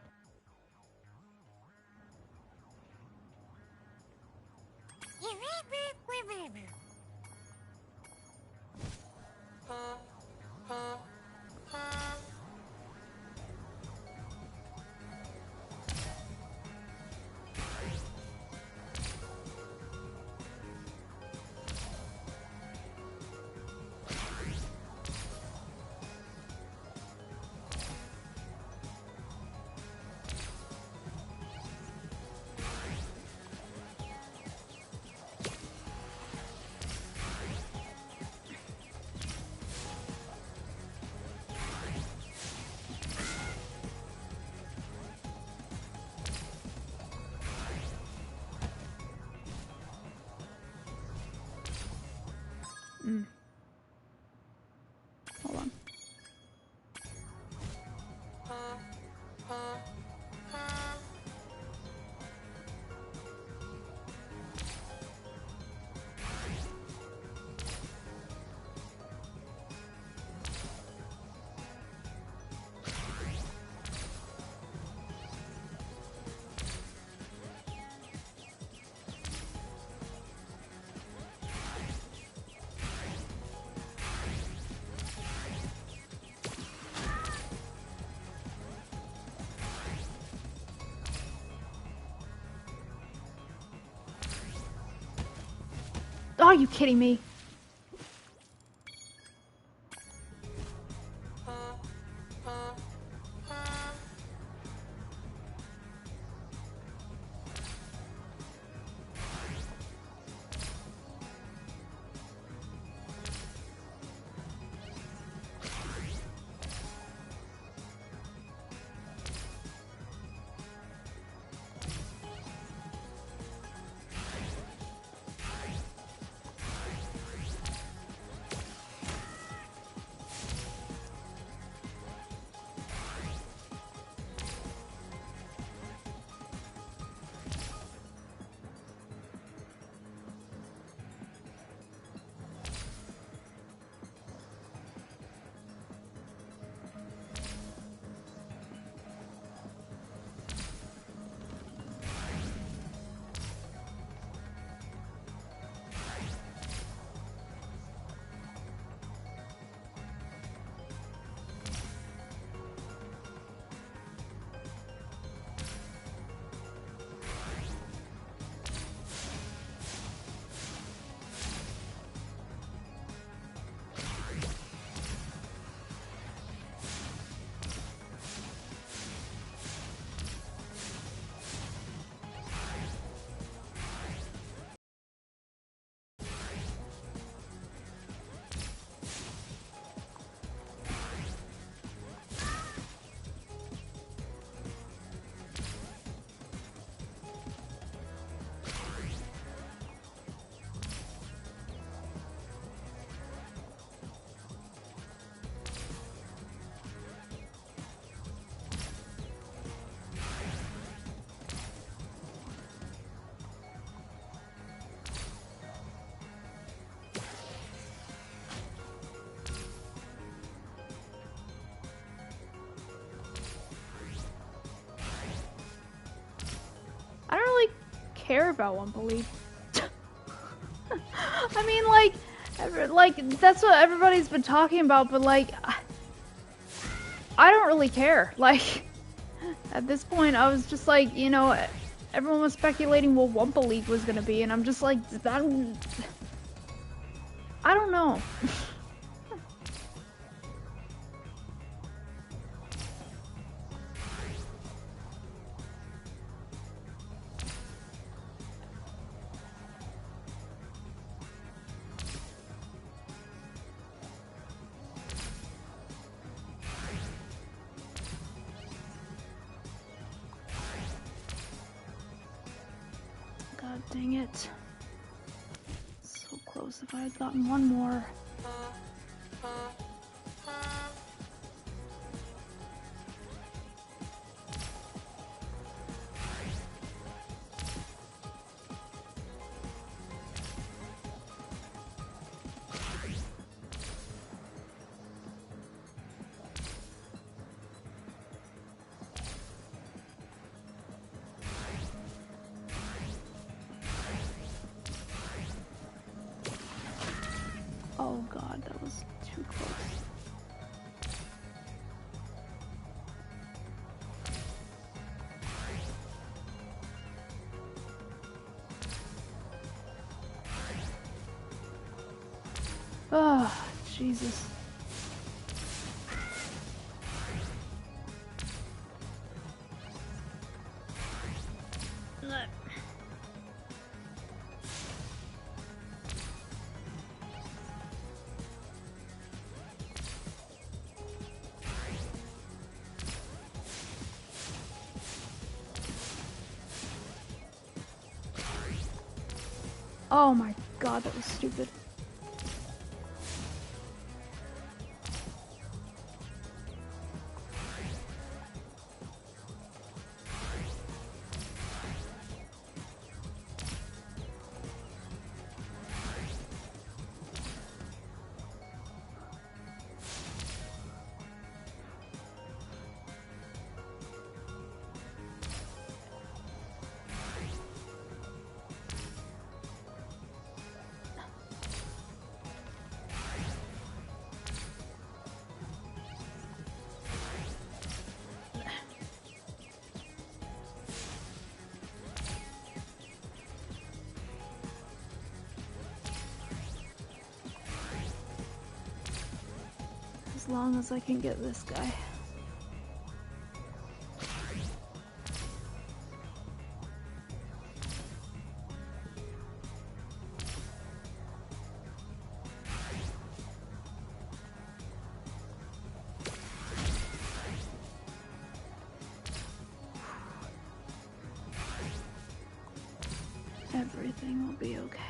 Are you kidding me? I don't really care about Wumpa League. I mean, like that's what everybody's been talking about, but like, I don't really care. Like, at this point, I was just like, you know, everyone was speculating what Wumpa League was gonna be, and I'm just like, I don't know. God dang it. So close if I had gotten one more. Oh god, that was too close. Oh, Jesus. Oh my god, that was stupid. as long as I can get this guy. Everything will be okay.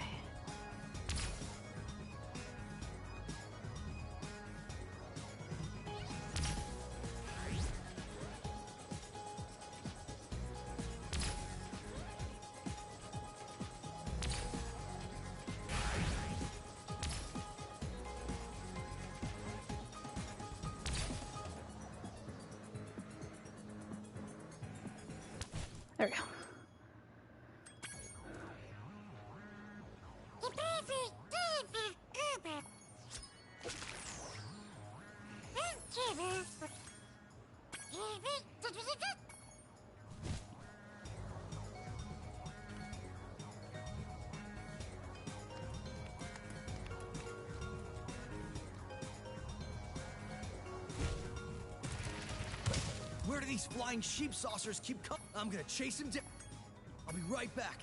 There we go. Where do these flying sheep saucers keep coming? I'm gonna chase him down. I'll be right back.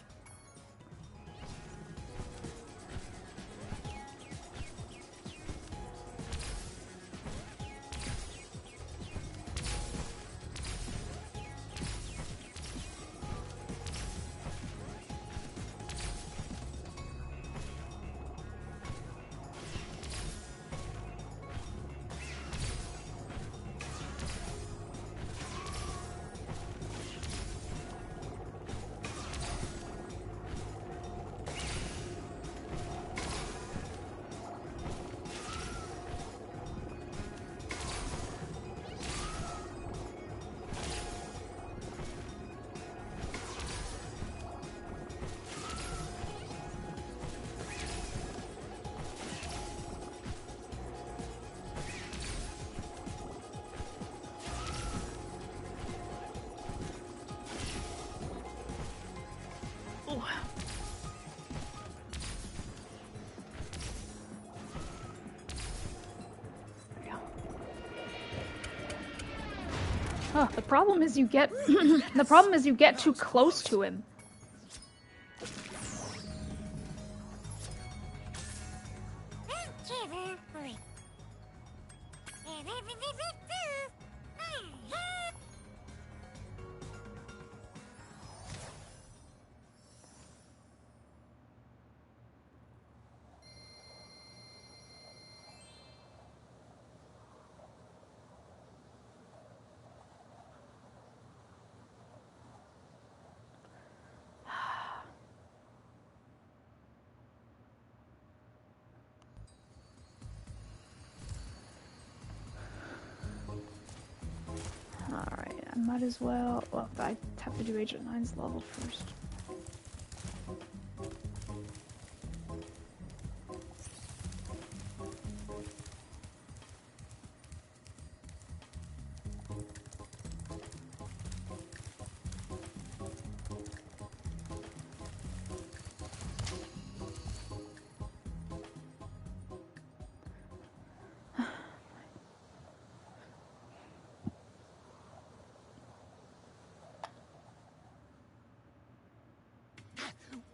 Oh, the problem is you get the problem is you get too close to him. Alright, I might as well... Well, I have to do Agent 9's level first.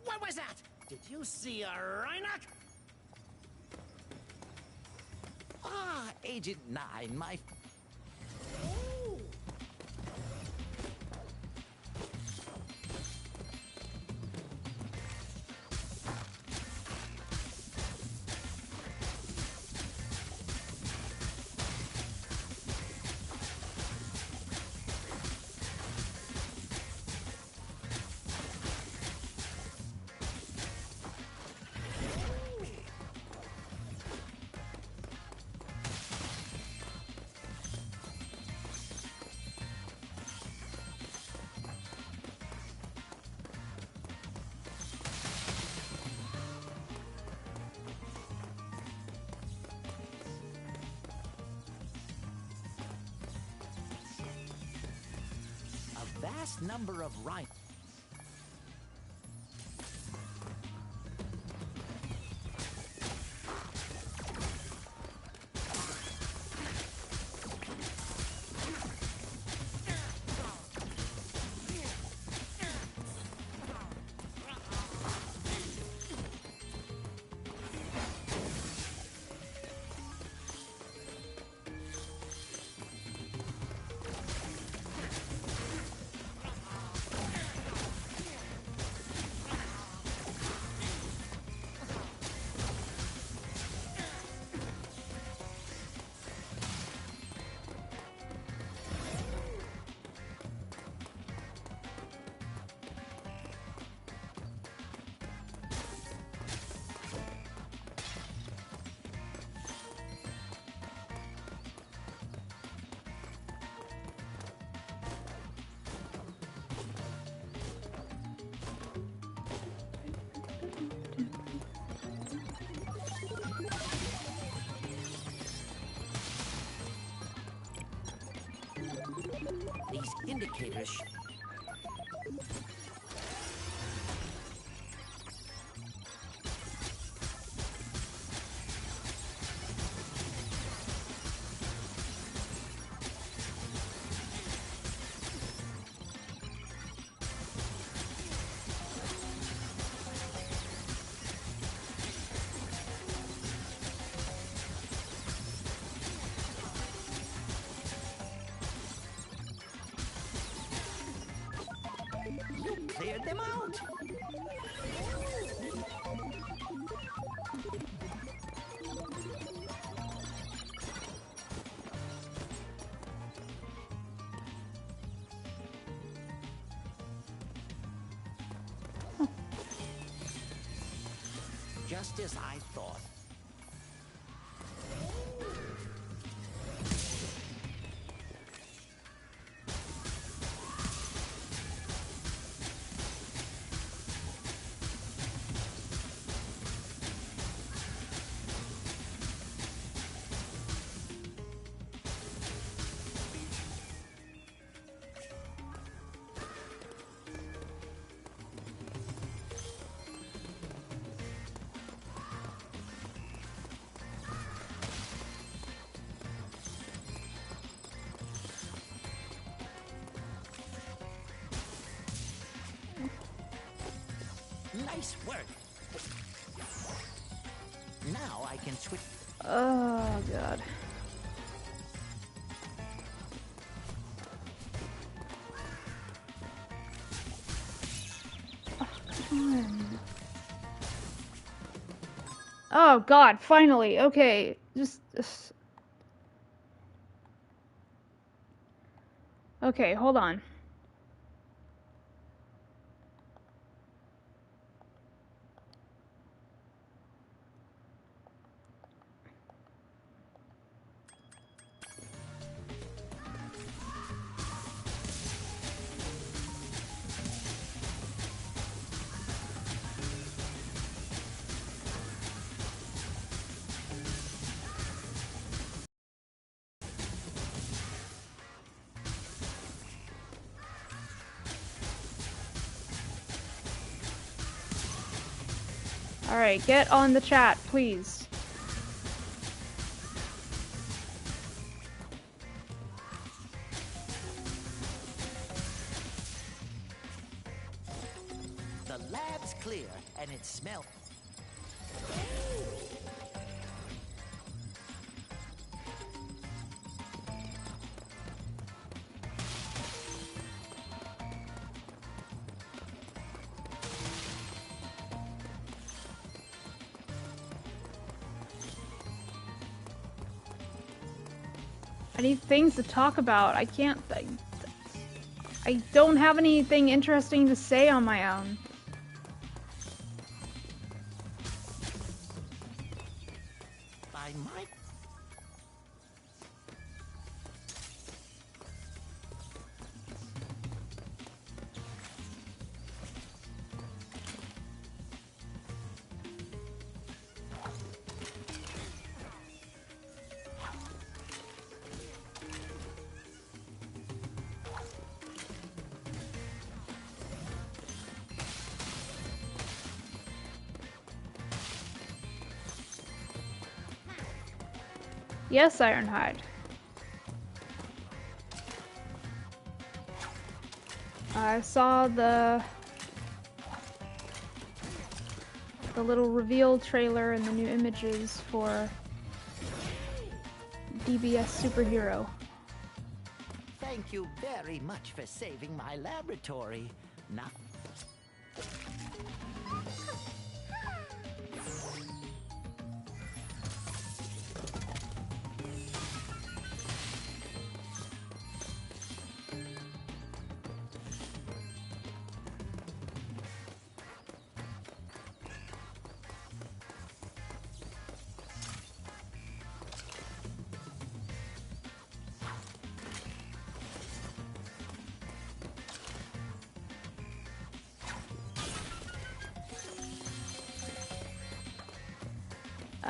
What was that? Did you see a Rhinoc? Ah, Agent 9, my... Vast number of rhinos. These indicators. Cleared them out. Just as I thought. Nice work. Now I can switch. Oh, God. Oh, come on. Oh, God, finally. Okay, just... Okay, hold on. Alright, get on the chat, please. The lab's clear, and it smells. I need things to talk about. I can't... I don't have anything interesting to say on my own. I might. Yes, Ironhide. I saw the little reveal trailer and the new images for DBS Superhero. Thank you very much for saving my laboratory. Now.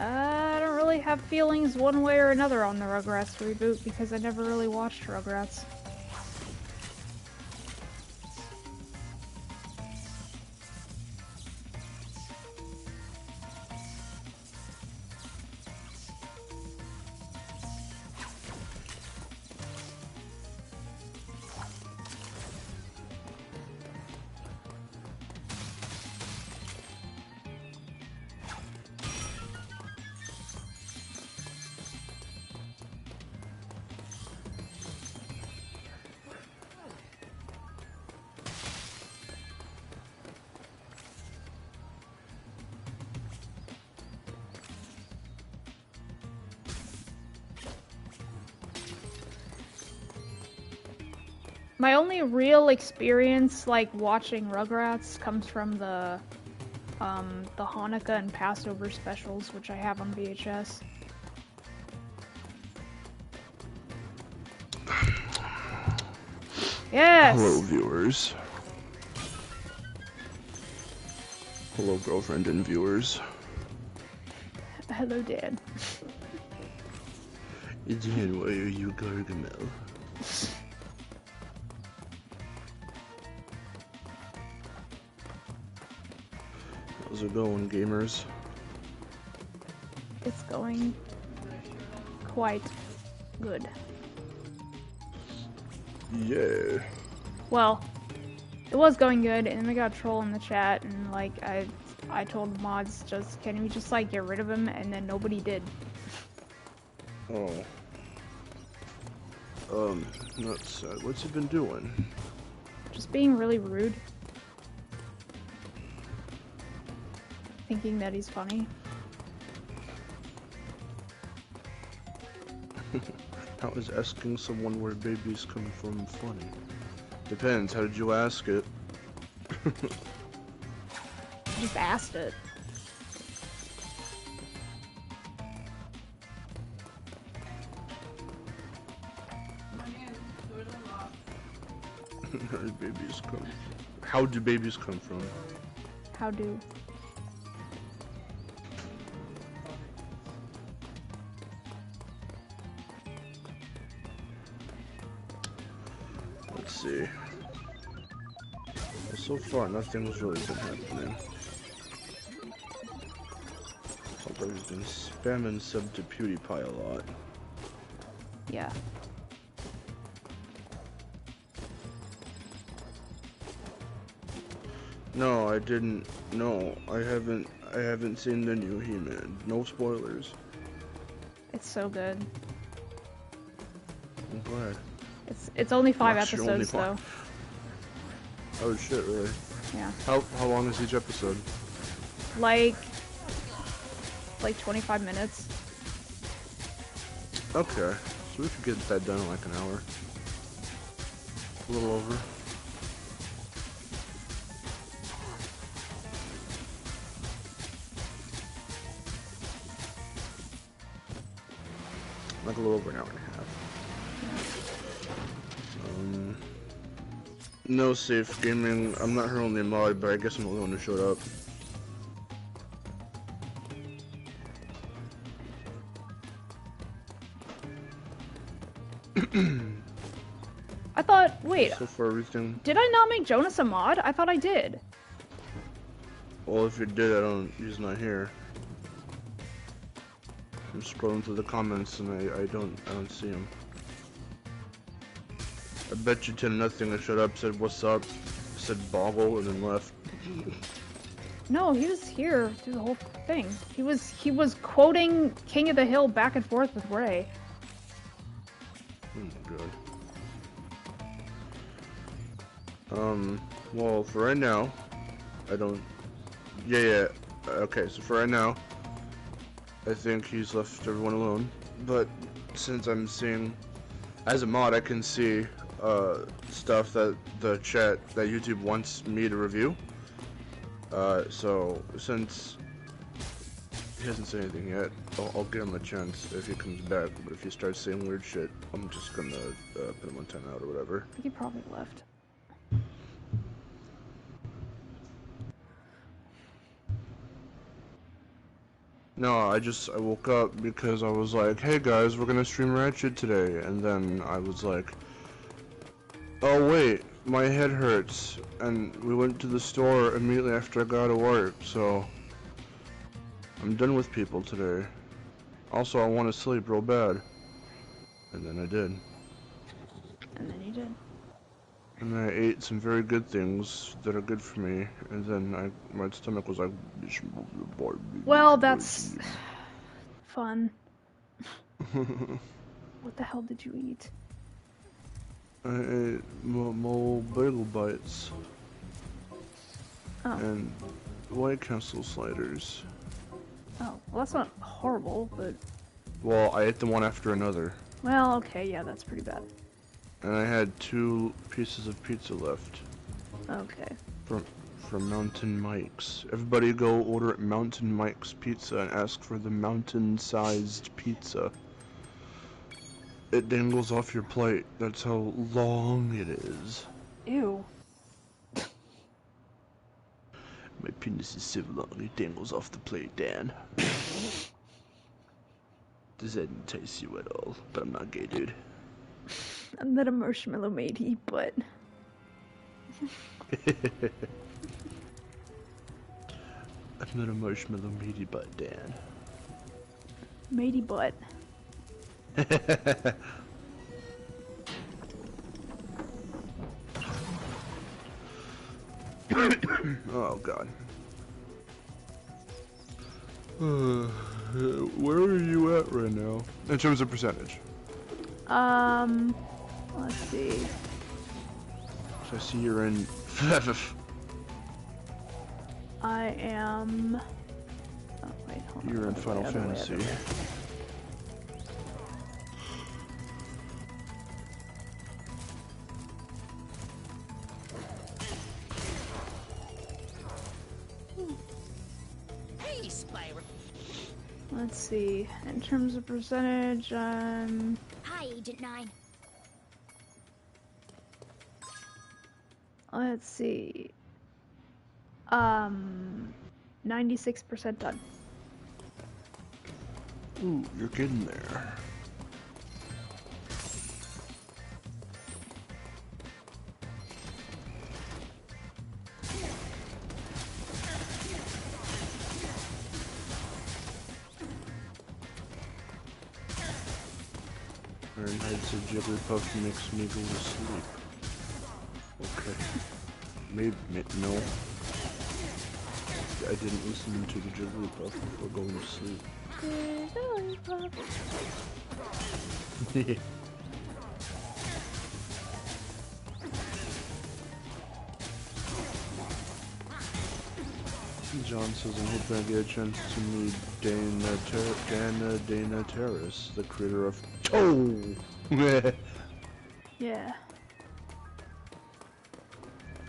I don't really have feelings one way or another on the Rugrats reboot because I never really watched Rugrats. My only real experience, like, watching Rugrats comes from the Hanukkah and Passover specials, which I have on VHS. Yes! Hello, viewers. Hello, girlfriend and viewers. Hello, Dad. Dan, why are you Gargamel? How's it going, gamers? It's going quite good. Yeah. Well, it was going good, and then we got a troll in the chat, and like I told mods, can we just like get rid of him, and then nobody did. Oh. That's sad. What's he been doing? Just being really rude. Thinking that he's funny. How is asking someone where babies come from funny? Depends, how did you ask it? Just asked it. How do babies come? How do babies come from? How do? Let's see. Well, so far, nothing's really been happening. Although he's been spamming sub to PewDiePie a lot. Yeah. No, I didn't. No, I haven't seen the new He-Man. No spoilers. It's so good. I'm glad. It's only 5 Watch your only episodes though. Oh shit, really? Yeah. How long is each episode? Like 25 minutes. Okay, so we could get that done in like an hour. A little over. Like a little over an hour and a half. No safe gaming. I'm not her only mod, but I guess I'm the only one who showed up. I thought, wait, So far, everything. did I not make Jonas a mod? I thought I did. Well, if you did, he's not here. I'm scrolling through the comments and I don't see him. I bet you 10-0 I showed up, said what's up, said boggle, and then left. No, he was here through the whole thing. He was quoting King of the Hill back and forth with Ray. Oh my god. Well, for right now, I don't... Yeah, okay, so for right now, I think he's left everyone alone. But since I'm seeing, as a mod, I can see stuff that the chat, that YouTube wants me to review. So since he hasn't said anything yet, I'll give him a chance if he comes back. But if he starts saying weird shit, I'm just gonna put him on timeout or whatever. I think he probably left. No, I woke up because I was like, hey guys, we're gonna stream Ratchet today, and then I was like, oh wait, my head hurts, and we went to the store immediately after I got out of work, so I'm done with people today. Also, I want to sleep real bad, and then I did. And then he did. And then I ate some very good things that are good for me, and then my stomach was like... Well, that's fun. What the hell did you eat? I ate more bagel bites. Oh. And White Castle sliders. Oh, well that's not horrible, but... Well, I ate them one after another. Well, okay, yeah, that's pretty bad. and I had 2 pieces of pizza left. Okay. From Mountain Mike's. Everybody go order at Mountain Mike's Pizza and ask for the mountain-sized pizza. It dangles off your plate. That's how long it is. Ew. My penis is so long it dangles off the plate, Dan. Does that entice you at all? But I'm not gay, dude. I'm not a marshmallow matey, but... I'm not a marshmallow meaty butt, Dan. Matey butt. Oh god. Where are you at right now? In terms of percentage. Let's see. So I see you're in... I am... Oh, wait, hold on. You're in Final Fantasy. Hey, Spyro. Let's see. In terms of percentage, Hi, Agent 9. let's see. 96% done. Ooh, you're getting there. Fahrenheit said Jigglypuff makes me go to sleep. Okay. Maybe, no. I didn't listen to the Jigglypuff before going to sleep. John says, I'm hoping I get a chance to meet Dana Terrace, the creator of Toe! Yeah.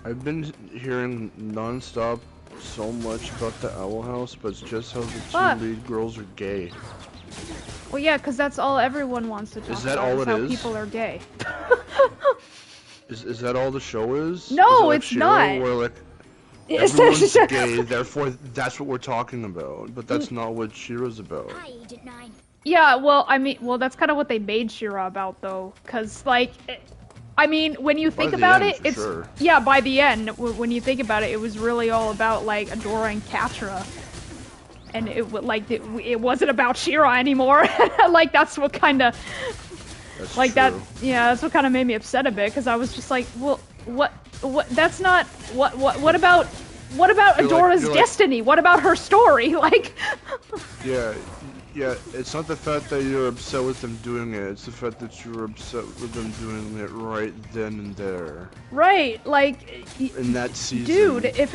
I've been hearing non-stop so much about the Owl House, but it's just how the 2 lead girls are gay. Well, yeah, because that's all everyone wants to talk Is that about, all is it how is? people are gay. Is that all the show is? No, is it like it's Shiro, not. Where like It's everyone's gay, therefore that's what we're talking about. But that's not what Shiro's about. Hi, Agent 9. Yeah, well, I mean, well, that's kind of what they made Shira about, though, because, like, I mean, when you think about it, it's yeah. By the end, when you think about it, it was really all about like Adora and Catra, and it wasn't about Shira anymore. Like that's what kind of like true. that. Yeah, that's what kind of made me upset a bit because I was just like, well, what? That's not what about Adora's destiny? What about her story? Like. Yeah, it's not the fact that you're upset with them doing it, it's the fact that you're upset with them doing it right then and there. Right, like... In that season. Dude, if,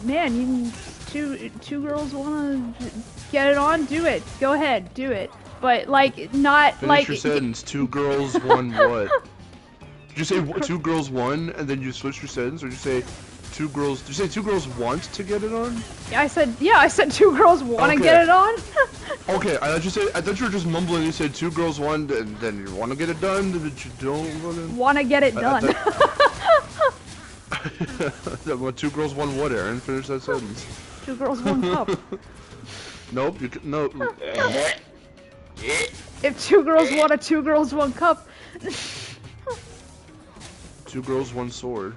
man, you two girls wanna get it on, do it. Go ahead, do it. But, like, not, Finish your sentence, 2 girls, 1 what? Did you say 2 girls, 1, and then you switch your sentence, or did you say... 2 girls. Did you say 2 girls want to get it on? Yeah, I said 2 girls want to get it on. Okay, I thought you were just mumbling. You said 2 girls want, and then you want to get it done, but you don't want to get it done. 2 girls, 1 what, Aaron? Finish that sentence. 2 girls, 1 cup. Nope, you can, no. If 2 girls want a 2 girls, 1 cup. 2 girls, 1 sword.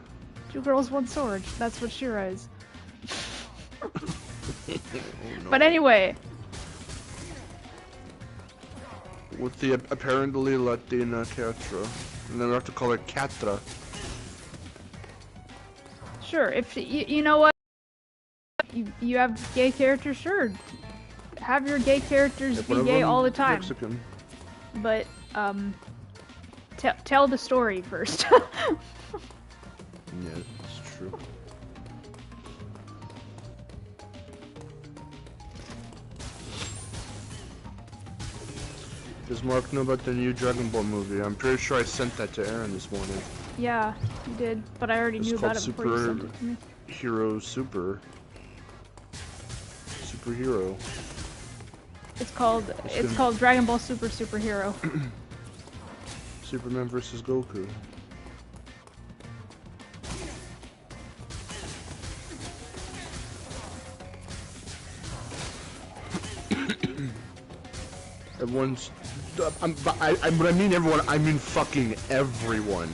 2 girls, 1 sword. That's what Shira is. Oh, no. But anyway. With the apparently Latina Catra. And then we have to call her Catra. Sure, if you know what? You have gay characters, sure. Have your gay characters be gay all the time. Mexican. But, tell the story first. Yeah, it's true. Does Mark know about the new Dragon Ball movie? I'm pretty sure I sent that to Aaron this morning. Yeah, you did, but I already knew about it before you sent it to me. Hero Superhero. It's called Dragon Ball Superhero. Superman versus Goku. Everyone's. When I mean everyone, I mean fucking everyone.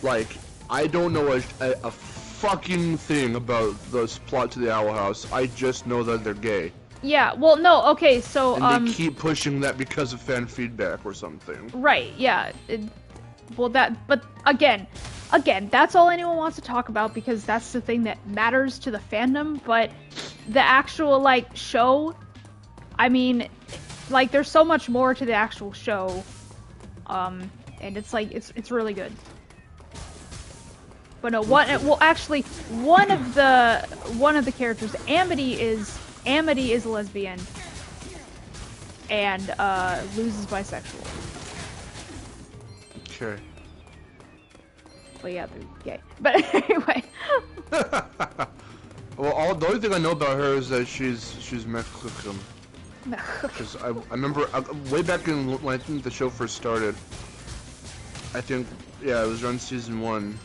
Like, I don't know a fucking thing about this plot to the Owl House. I just know that they're gay. Yeah, well, no, okay, so, and they keep pushing that because of fan feedback or something. Right, yeah. But again, that's all anyone wants to talk about because that's the thing that matters to the fandom, but the actual, like, show, I mean, like, there's so much more to the actual show, and it's, like, it's really good. But no, one of the characters, Amity is a lesbian, and, Luz is bisexual. Okay. Well, yeah, they're gay. But anyway. Well, the only thing I know about her is that she's Mexican. Because I remember way back when I think the show first started. I think, yeah, it was around season 1.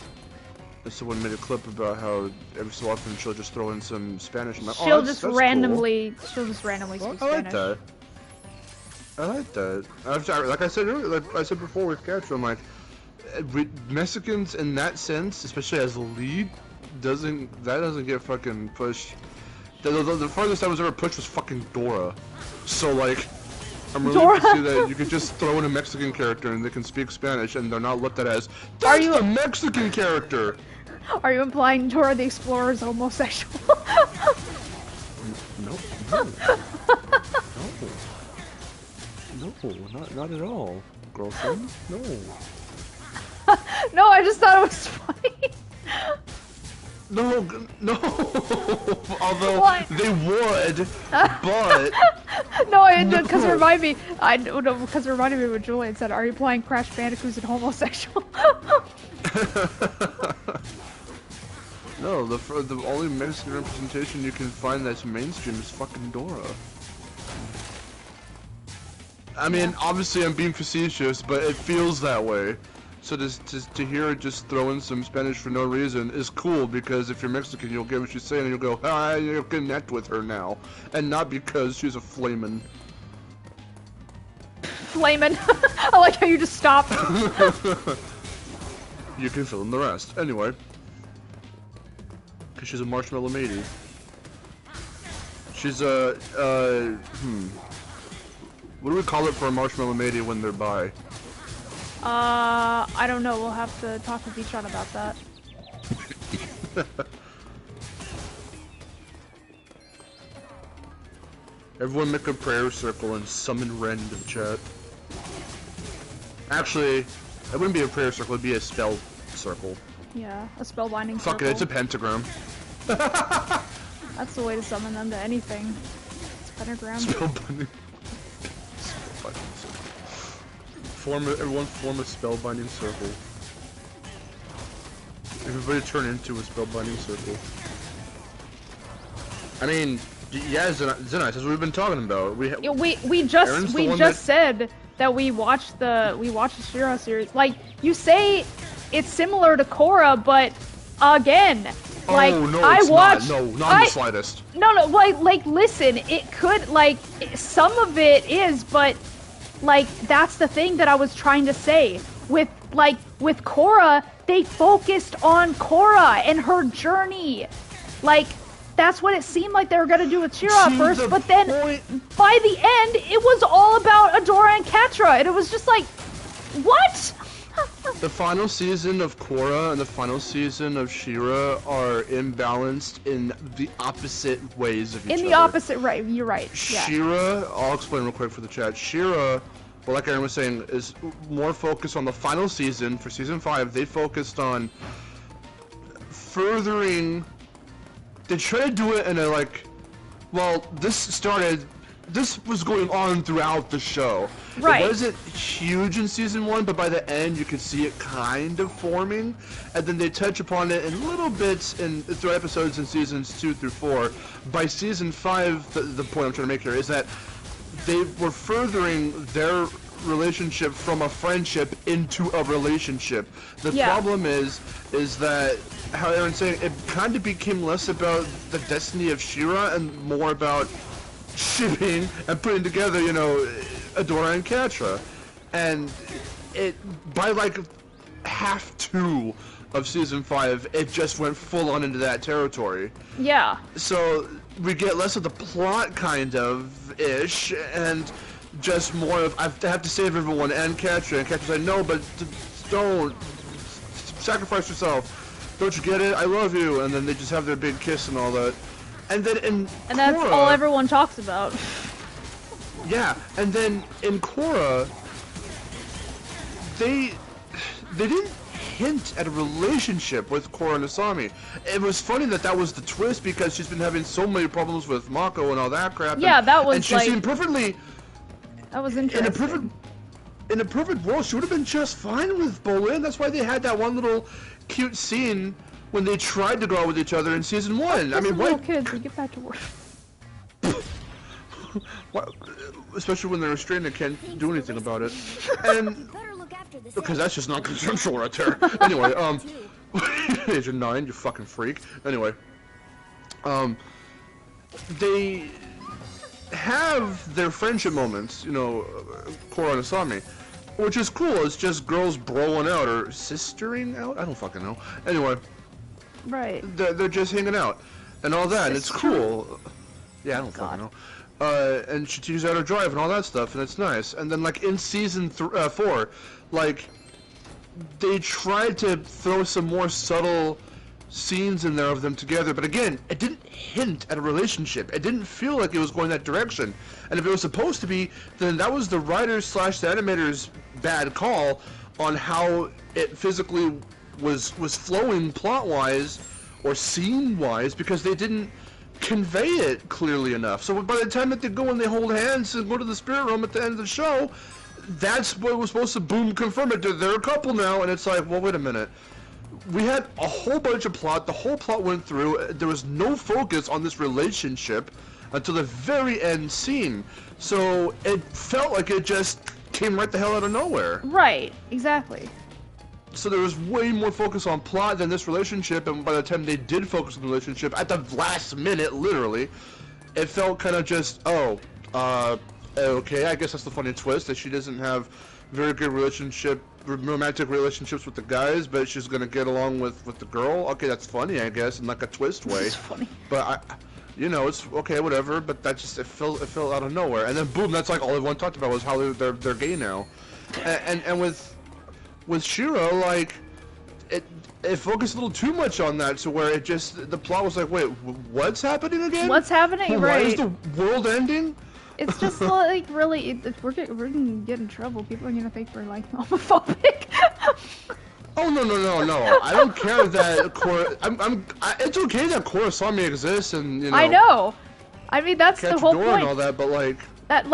Someone made a clip about how every so often she'll just throw in some Spanish. And she'll just randomly speak Spanish. I like that. I like that. Like I said earlier, like I said before with Catcher, I'm like, Mexicans in that sense, especially as the lead, doesn't get fucking pushed. The farthest I was ever pushed was fucking Dora. So like, I'm really to see that you can just throw in a Mexican character and they can speak Spanish and they're not looked at as that's a Mexican character. Are you implying Dora the Explorer is homosexual? No, not at all, girlfriend. No. No, I just thought it was funny. No. Although they would, but no, because reminded me of what Julian said. Are you playing Crash Bandicoot and homosexual? No, the only Mexican representation you can find that's mainstream is fucking Dora. I mean, obviously I'm being facetious, but it feels that way. So to hear her just throw in some Spanish for no reason is cool, because if you're Mexican, you'll get what she's saying and you'll go, ah, you'll connect with her now. And not because she's a flamin'. Flamin'. I like how you just stopped. You can fill in the rest. Anyway. Because she's a marshmallow matey. She's a, what do we call it for a marshmallow matey when they're bi? I don't know. We'll have to talk to Vitron about that. Everyone make a prayer circle and summon Ren into the chat. Actually, it wouldn't be a prayer circle, it'd be a spell circle. Yeah, a spellbinding circle. Fuck it, it's a pentagram. That's the way to summon them to anything. It's pentagram. Spellbinding. Everyone form a spellbinding circle. Everybody turn into a spellbinding circle. I mean, yeah, Zenice, that's what we've been talking about. We just said that we watched the Shiro series. Like, you say it's similar to Korra, but again, like, oh, no, I watched. Not in the slightest. No, like, listen, it could, like, some of it is, but. Like, that's the thing that I was trying to say. With Korra, they focused on Korra and her journey. Like, that's what it seemed like they were gonna do with Shiro at first, but then, by the end, it was all about Adora and Catra, and it was just like, what? The final season of Korra and the final season of She-Ra are imbalanced in the opposite ways of each other. In the opposite, right, you're right. Yeah. She-Ra, I'll explain real quick for the chat. She-Ra, well, like Aaron was saying, is more focused on the final season. For season 5, they focused on furthering. They try to do it in a, like, well, this started this was going on throughout the show. Right. It wasn't huge in season 1, but by the end you could see it kind of forming, and then they touch upon it in little bits through episodes in seasons 2 through 4. By season 5, the point I'm trying to make here is that they were furthering their relationship from a friendship into a relationship. The problem is that, how Aaron's saying, it kind of became less about the destiny of She-Ra and more about shipping and putting together, you know, Adora and Catra. And it, by like half 2 of season 5, it just went full on into that territory. Yeah. So we get less of the plot kind of ish and just more of, I have to save everyone and Catra. And Catra's like, no, but don't sacrifice yourself. Don't you get it? I love you. And then they just have their big kiss and all that. And then in And that's Korra, all everyone talks about. yeah, and then in Korra, they didn't hint at a relationship with Korra and Asami. It was funny that was the twist because she's been having so many problems with Mako and all that crap. Yeah, that was and she like... seemed perfectly... That was interesting. In a perfect world, she would have been just fine with Bolin. That's why they had that one little cute scene when they tried to go out with each other in season 1. I mean, little what? kids, we get back to work. What? Especially when they're restrained and can't do anything about it. And because that's just not consensual right there. Anyway, Agent 9, you fucking freak. Anyway, they have their friendship moments, you know, Korra and Asami, which is cool. It's just girls broing out or sistering out. I don't fucking know. Anyway, right. They're just hanging out and all that. And it's cool. Yeah, I don't fucking know. And she teaches how to drive and all that stuff, and it's nice. And then, like, in season 4, like, they tried to throw some more subtle scenes in there of them together, but again, it didn't hint at a relationship. It didn't feel like it was going that direction. And if it was supposed to be, then that was the writers / the animators' bad call on how it physically was flowing plot-wise or scene-wise, because they didn't convey it clearly enough. So by the time that they go and they hold hands and go to the spirit room at the end of the show, that's what was supposed to boom confirm it. They're a couple now, and it's like, well, wait a minute. We had a whole bunch of plot. The whole plot went through. There was no focus on this relationship until the very end scene. So it felt like it just came right the hell out of nowhere. Right, exactly. So there was way more focus on plot than this relationship, and by the time they did focus on the relationship, at the last minute, literally, it felt kind of just, okay, I guess that's the funny twist, that she doesn't have very good romantic relationships with the guys, but she's gonna get along with the girl. Okay, that's funny, I guess, in like a twist way. It's funny. But you know, it's okay, whatever. But that just it fell out of nowhere, and then boom, that's like all everyone talked about was how they're gay now, and with She-Ra, like it focused a little too much on that, to where it just the plot was like, wait, what's happening again? What's happening? Why Right. is the world ending? It's just like really, we're gonna get in trouble. People are gonna think we're like homophobic. Oh no! I don't care that Korra. It's okay that Korrasami exists, and you know. I know. I mean, that's the whole Door point. and all that, but like. That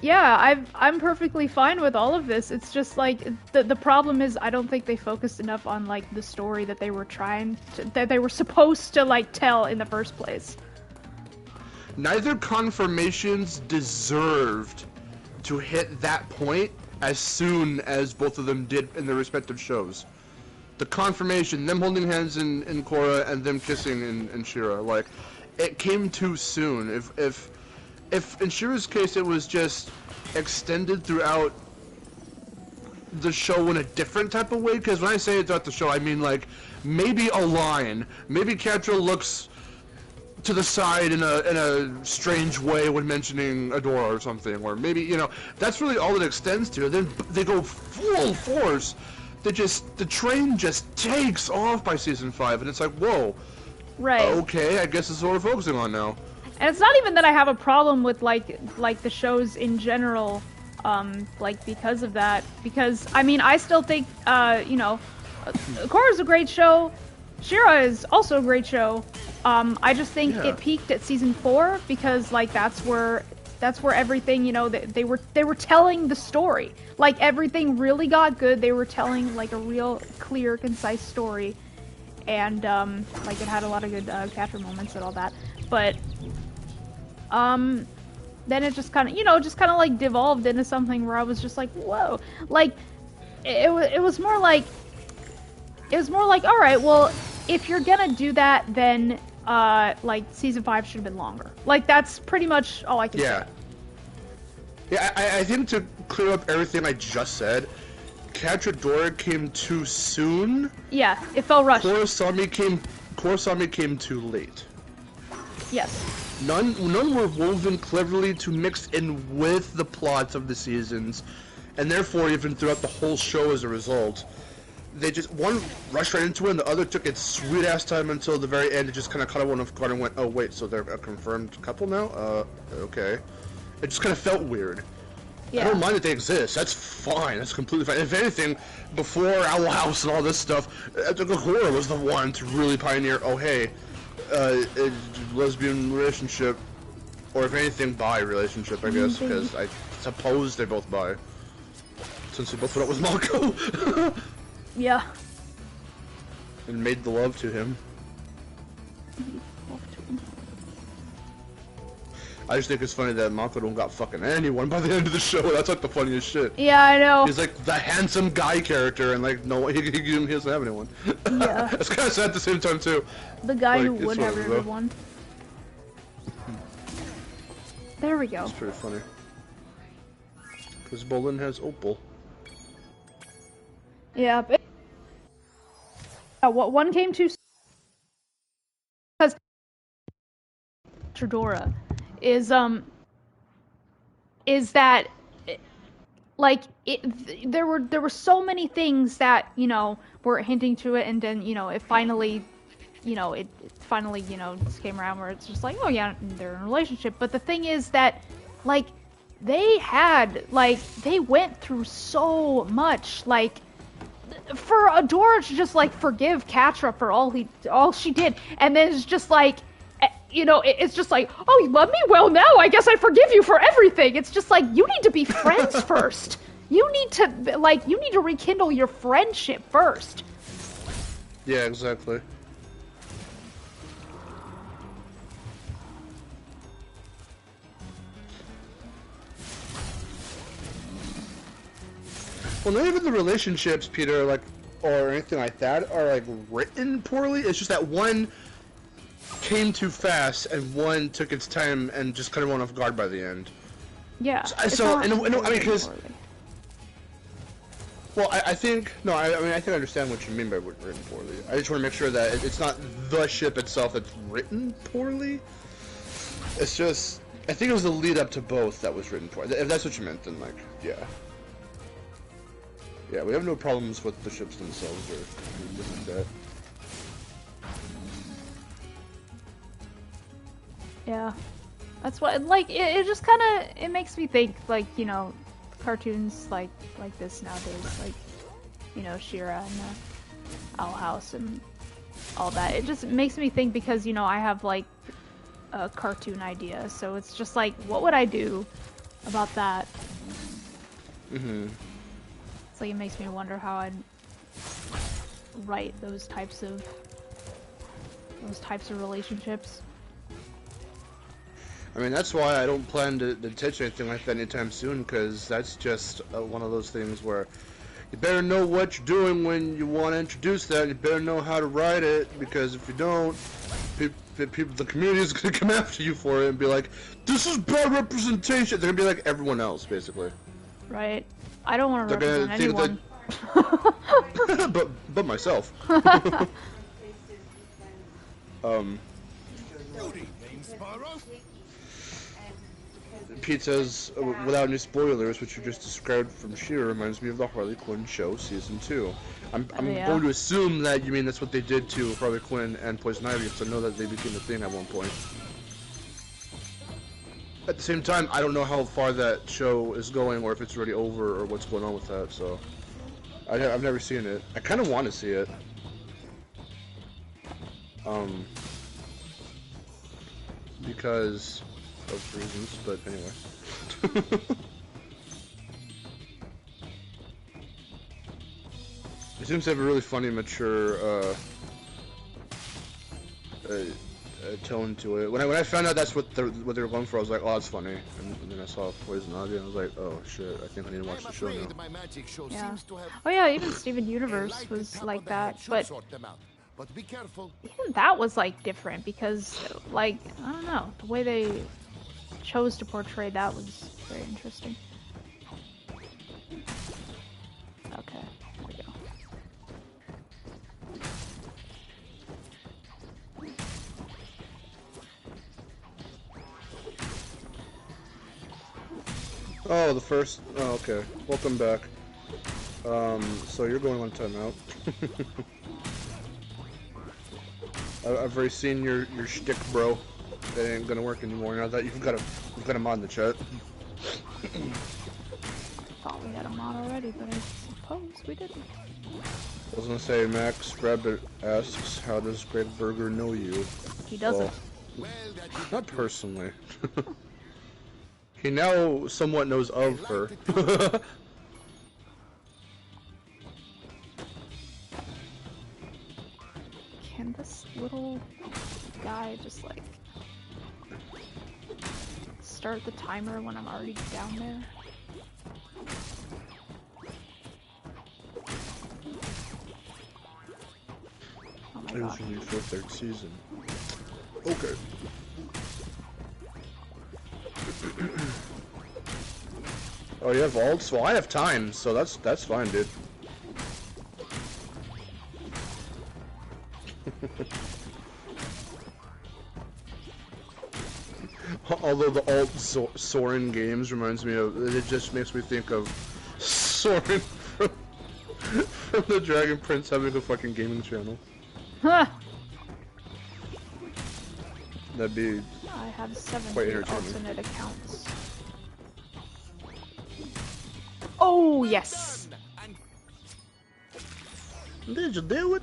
yeah, I'm perfectly fine with all of this. It's just like the problem is I don't think they focused enough on like the story that they were that they were supposed to like tell in the first place. Neither confirmations deserved to hit that point as soon as both of them did in their respective shows. The confirmation, them holding hands in Korra and them kissing in She-Ra, like, it came too soon. If in She-Ra's case it was just extended throughout the show in a different type of way, because when I say it throughout the show, I mean like maybe a line, maybe Catra looks to the side in a strange way when mentioning Adora or something, or maybe, you know, that's really all it extends to. Then they go full force. The train just takes off by season 5, and it's like, whoa, right? Okay, I guess this is what we're focusing on now. And it's not even that I have a problem with like the shows in general, like because of that. Because I mean, I still think, you know, Korra's a great show. She-Ra is also a great show. I just think Yeah. it peaked at season 4 because like that's where everything, you know, they were telling the story. Like everything really got good. They were telling like a real clear, concise story, and like it had a lot of good capture moments and all that. But then it just kind of, you know, like devolved into something where I was just like, whoa, like it was more like all right, well, if you're gonna do that, then like season 5 should have been longer. Like that's pretty much all I can say. Yeah, I think to clear up everything I just said, Cachadora came too soon. Yeah, it felt rushed. Korosami came too late. Yes. None were woven cleverly to mix in with the plots of the seasons, and therefore even throughout the whole show as a result. They just, one rushed right into it, and the other took its sweet ass time until the very end. It just kind of caught one off guard and went, oh wait, so they're a confirmed couple now? Okay. It just kind of felt weird. Yeah. I don't mind that they exist. That's fine. That's completely fine. If anything, before Owl House and all this stuff, Gahora was the one to really pioneer, oh hey, a lesbian relationship, or if anything, bi relationship, I guess, because I suppose they're both bi. Since they both put up with Mako. Yeah. And made the love to him. I just think it's funny that Mako don't got fucking anyone by the end of the show. That's like the funniest shit. Yeah, I know. He's like the handsome guy character, and like no, he doesn't have anyone. Yeah. It's kind of sad at the same time too. The guy like, who would have whatever, everyone. There we go. It's pretty funny. Because Bolin has Opal. Yeah, but what one came too because Chidora is that like there were so many things that, you know, were hinting to it, and then, you know, it finally just came around where it's just like, oh yeah, they're in a relationship. But the thing is that like they went through so much, like for Adora to just like forgive Catra for all she did, and then it's just like, you know, it's just like, oh, you love me? Well, now I guess I forgive you for everything. It's just like, you need to be friends first. You need to rekindle your friendship first. Yeah, exactly. Well, not even the relationships, Peter, like, or anything like that, are like written poorly. It's just that one came too fast and one took its time and just kind of went off guard by the end. Yeah. I mean, because, well, I think I think I understand what you mean by written poorly. I just want to make sure that it's not the ship itself that's written poorly. It's just, I think it was the lead up to both that was written poorly. If that's what you meant, then like, yeah. Yeah, we have no problems with the ships themselves or anything like that. Yeah. That's what, like, it just kind of, it makes me think, like, you know, cartoons like this nowadays, like, you know, She-Ra and Owl House and all that. It just makes me think because, you know, I have, like, a cartoon idea, so it's just like, what would I do about that? Mm-hmm. It's like, it makes me wonder how I'd write those types of relationships. I mean, that's why I don't plan to touch anything like that anytime soon, because that's just one of those things where you better know what you're doing when you want to introduce that. You better know how to write it, because if you don't, the community is going to come after you for it and be like, this is bad representation. They're going to be like everyone else, basically. Right. I don't want to represent anyone. but myself. Pete says, without any spoilers, which you just described from She-Ra reminds me of the Harley Quinn show season 2. I'm going to assume that you mean that's what they did to Harley Quinn and Poison Ivy, because I know that they became a thing at one point. At the same time, I don't know how far that show is going, or if it's already over, or what's going on with that, so... I've never seen it. I kind of want to see it. because of reasons, but anyway. It seems to have a really funny, mature, tone to it. When I found out that's what they were going for, I was like, oh, that's funny. And then I saw Poison Ivy, and I was like, oh shit, I think I need to watch the show now. My magic show Yeah. seems to have Oh yeah, even Steven a Universe light was top like of the head that, should but sort them out. But be careful. even that was like different because, like, I don't know, the way they chose to portray that was very interesting. Okay, there we go. Oh, the first. Oh, okay. Welcome back. So you're going on timeout. I've already seen your shtick, bro. That ain't gonna work anymore now that you've got a mod in the chat. Thought we had a mod already, but I suppose we didn't. I was gonna say, Max Rabbit asks, how does Greg Berger know you? He doesn't. Well, Not personally. He now somewhat knows of her. Can this little guy just like start the timer when I'm already down there? Oh my It was god. renewed for a third season. Okay. Oh, you have alts? Well, I have time, so that's fine, dude. Although the alt Soren games reminds me of, it just makes me think of Soren from the Dragon Prince having a fucking gaming channel. Huh! That'd be I have quite 70 entertaining. alternate accounts. Oh, yes! Did you do it?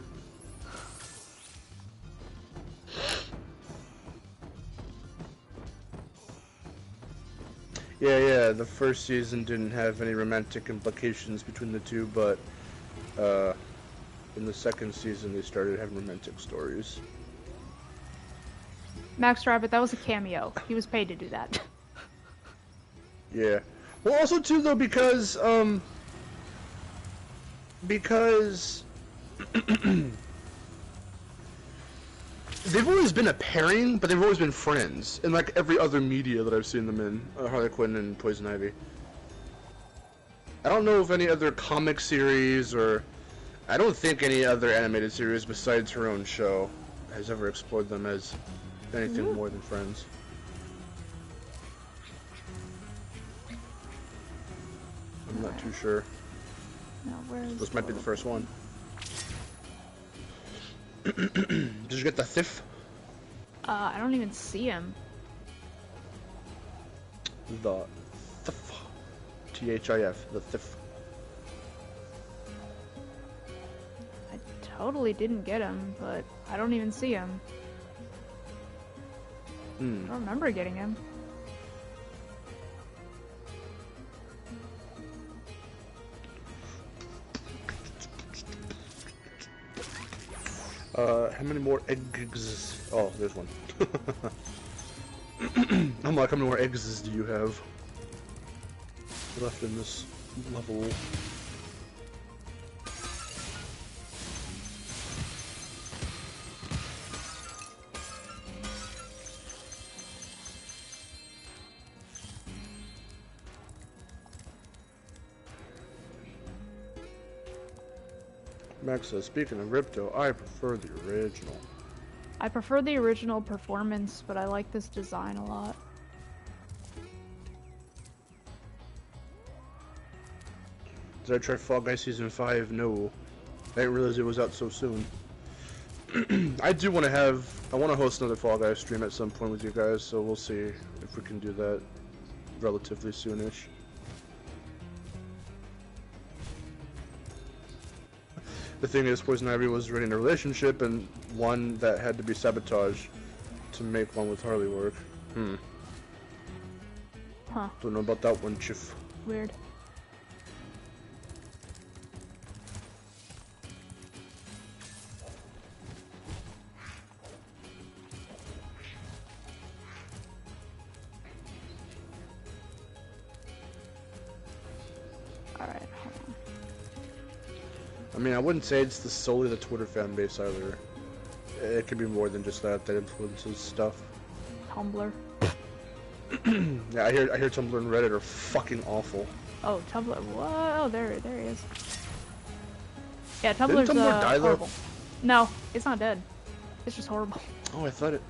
Yeah, the first season didn't have any romantic implications between the two, but in the second season they started having romantic stories. Max Rabbit, that was a cameo. He was paid to do that. Yeah. Well, also too though because they've always been a pairing, but they've always been friends in like every other media that I've seen them in. Harley Quinn and Poison Ivy. I don't know of any other comic series or I don't think any other animated series besides her own show has ever explored them as anything more than friends. I'm not too sure. Now, where is This might be the first one. Did you get the thief? I don't even see him. The thief. T-H-I-F. The thief. I totally didn't get him, but I don't even see him. I don't remember getting him. How many more eggs? Oh, there's one. I'm like, how many more eggs do you have left in this level? Max says, speaking of Ripto, I prefer the original. I prefer the original performance, but I like this design a lot. Did I try Fall Guys Season 5? No. I didn't realize it was out so soon. I want to host another Fall Guys stream at some point with you guys, so we'll see if we can do that relatively soonish. the thing is, Poison Ivy was already in a relationship, and one that had to be sabotaged to make one with Harley work. Huh. Don't know about that one, Chief. Weird. Alright, hold on. I mean, I wouldn't say it's solely the Twitter fan base either. It could be more than just that influences stuff. Tumblr. Yeah, I hear Tumblr and Reddit are fucking awful. Oh, Tumblr. Whoa, there he is. Yeah, Tumblr's Didn't Tumblr die, though? horrible. No, it's not dead. It's just horrible. Oh, I thought it.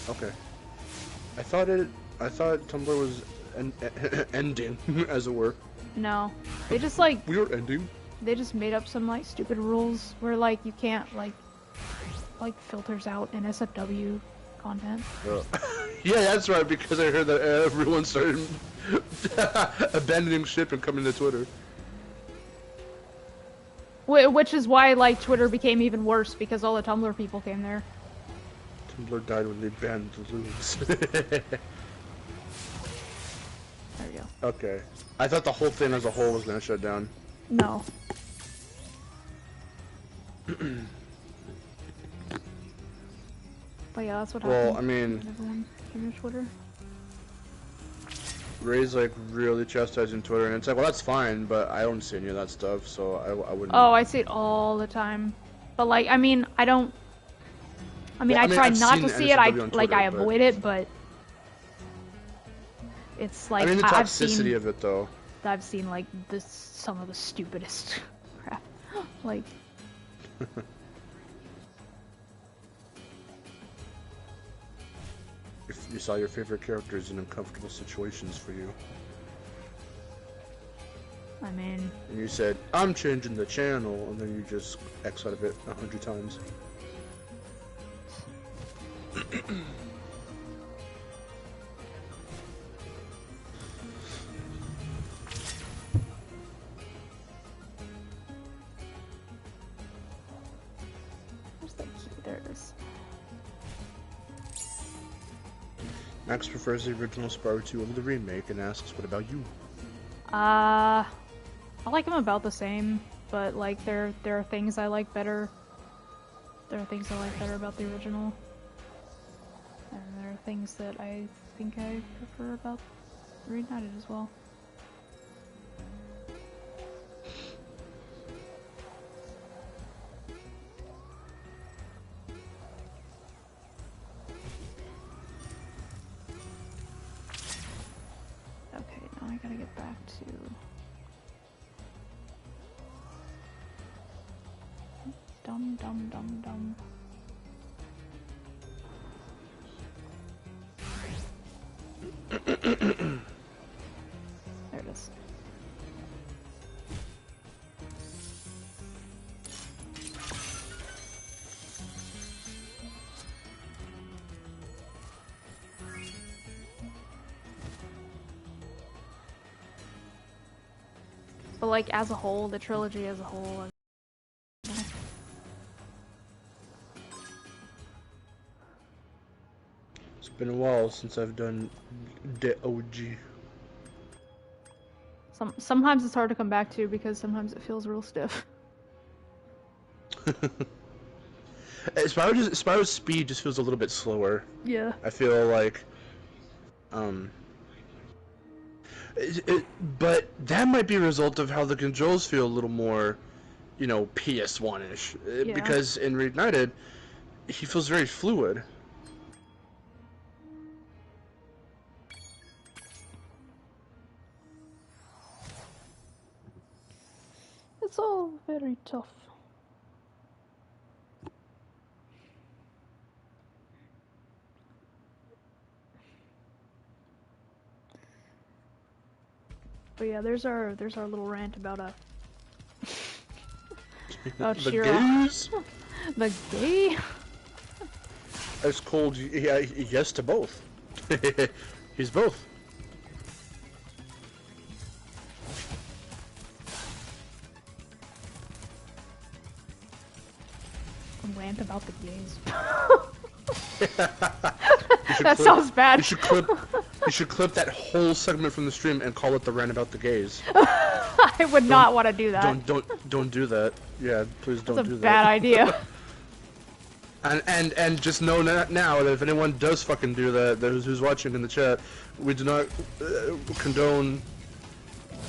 Okay. I thought Tumblr was ending, as it were. No, they just like We are ending. they just made up some like stupid rules where like you can't like filters out NSFW content. Yeah, that's right, because I heard that everyone started abandoning ship and coming to Twitter. Which is why like Twitter became even worse because all the Tumblr people came there. Tumblr died when they banned the loons. There we go. Okay. I thought the whole thing as a whole was gonna shut down. No. But yeah, that's what happened. Well, I mean, Everyone came to Twitter. Ray's like really chastising Twitter, and it's like, well, that's fine, but I don't see any of that stuff, so I wouldn't. Oh, I see it all the time. But like, I mean, I don't. I mean, Well, I try I've not seen to see it. I NSFW on like Twitter, I avoid it, but it's like I mean, the I've toxicity seen. of it, though. I've seen like some of the stupidest crap. Like. If you saw your favorite characters in uncomfortable situations for you, I mean. and you said, I'm changing the channel, and then you just X out of it 100 times. Where's that key? There it is. Max prefers the original Spyro 2 over the remake and asks, what about you? I like them about the same, but like there are things I like better. There are things I like better about the original, and there are things that I think I prefer about Reignited as well. Okay, now I gotta get back to. Dum dum dum dum. There it is. But like as a whole, the trilogy as a whole. It's been a while since I've done the OG. Sometimes it's hard to come back to because sometimes it feels real stiff. Spyro's speed just feels a little bit slower. Yeah. I feel like, but that might be a result of how the controls feel a little more, you know, PS1-ish. Yeah. Because in Reignited, he feels very fluid. It's all very tough. But yeah, there's our little rant about about The Shira. gays? The gay? It's called yes to both. He's both. Rant about the gays. That sounds bad. You should clip that whole segment from the stream and call it the rant about the gays. I would not want to do that. Don't do that. Yeah, please don't That's do a that. bad idea. And just know now that if anyone does fucking do that, who's watching in the chat, we do not condone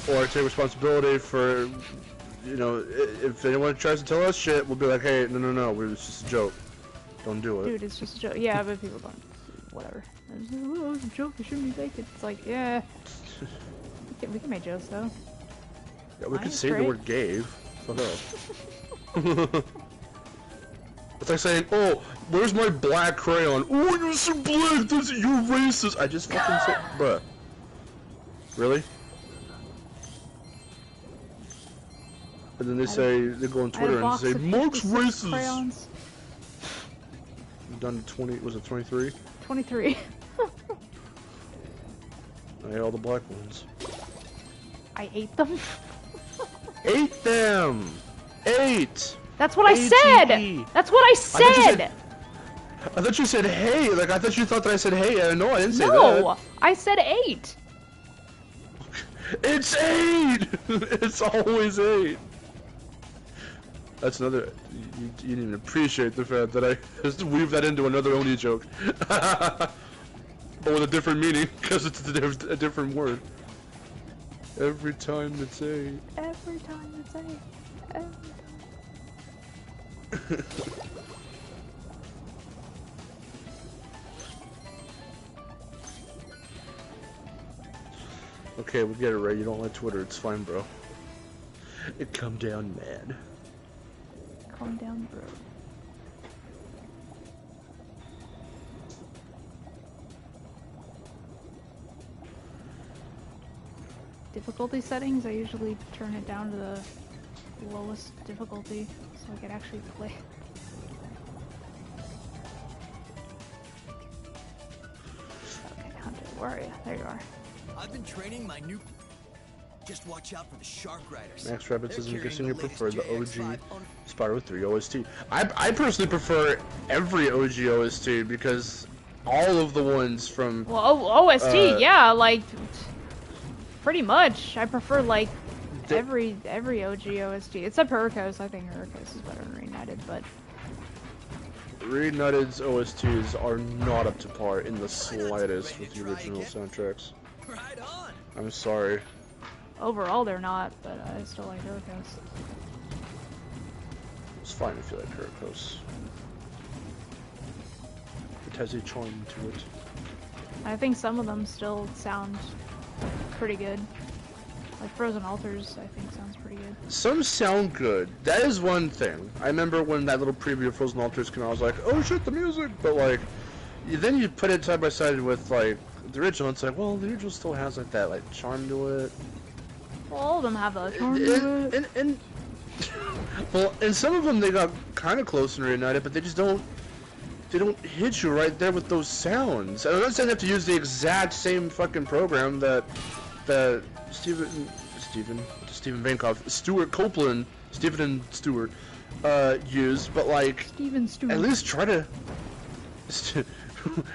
or take responsibility for, you know, if anyone tries to tell us shit, we'll be like, hey, no, it's just a joke. Don't do it. Dude, it's just a joke. Yeah, but people don't. Whatever. Oh, it's a joke. You shouldn't be making. It's like, yeah. We can make jokes though. Yeah, we could say great. the word gay. Fuck up. It's like saying, oh, where's my black crayon? Oh, you're so black, you're racist. I just fucking said, bruh. Really? And then they go on Twitter and say, Mark's racist. Crayons. I'm done to 20, was it 23? 23. I ate all the black ones. I ate them? Ate them! Ate! That's what I said! That's what I said! I thought you said hey, like I thought you thought that I said hey, no I didn't say that. No! I said 8! It's 8! It's always 8! That's another, you didn't even appreciate the fact that I just weave that into another Oni joke. But with a different meaning, because it's a different word. Every time it's 8. Every time it's 8. Every time. Okay, we get it right. You don't like Twitter. It's fine, bro. Calm down, man. Calm down, bro. Difficulty settings, I usually turn it down to the lowest difficulty so I can actually play. Okay, Hunter, where are you? There you are. I've been training my new. Just watch out for the shark riders. Max Rabbit says, I'm guessing you prefer the OG on... Spyro 3 OST. I personally prefer every OG OST because all of the ones from... Well, OST, yeah, like... Pretty much. I prefer, like, every OG OST. Except Hurricos. I think Hurricos is better than Reignited, but... Reignited's OSTs are not up to par in the slightest with the original soundtracks. Right on. I'm sorry. Overall, they're not, but I still like Hurricos. It's fine if you like Hurricos. It has a charm to it. I think some of them still sound pretty good. Like Frozen Altars, I think sounds pretty good. Some sound good. That is one thing. I remember when that little preview of Frozen Altars came out, I was like, oh shit, the music! But like, then you put it side by side with like the original, it's like, well, the original still has like that like charm to it. Well, all of them have a charm to it. And well, and some of them they got kind of close in Reignited, but they just don't. They don't hit you right there with those sounds. I'm not saying they have to use the exact same fucking program that Stephen Vankov, Stuart Copeland, Stephen and Stuart used, but like Steven Stewart. at least try to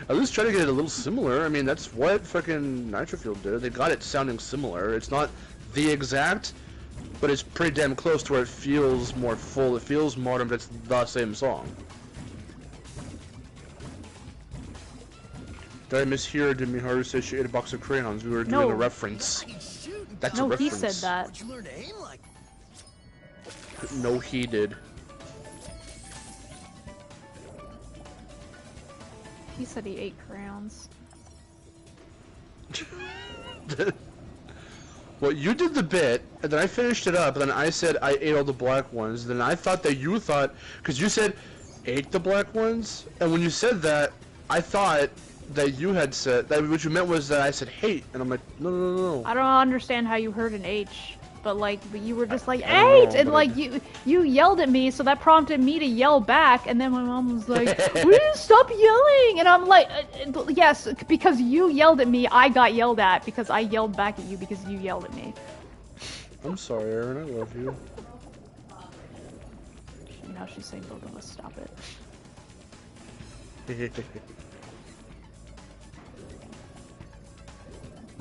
at least try to get it a little similar. I mean, that's what fucking Nitrofield did. They got it sounding similar. It's not the exact, but it's pretty damn close to where it feels more full. It feels modern, but it's the same song. Did I mishear? Did Miharu say she ate a box of crayons? We were doing a reference. That's a reference. No, he said that. Where'd you learn to aim like? No, he did. He said he ate crayons. Well, you did the bit, and then I finished it up, and then I said I ate all the black ones. Then I thought that you thought, because you said, ate the black ones? And when you said that, I thought that you had said, that what you meant was that I said hate, and I'm like, no. I don't understand how you heard an H, but like, you were just like, I don't H! know, And but like, you yelled at me, so that prompted me to yell back, and then my mom was like, will you stop yelling? And I'm like, yes, because you yelled at me, I got yelled at, because I yelled back at you because you yelled at me. I'm sorry, Aaron, I love you. Now she's saying both of us stop it.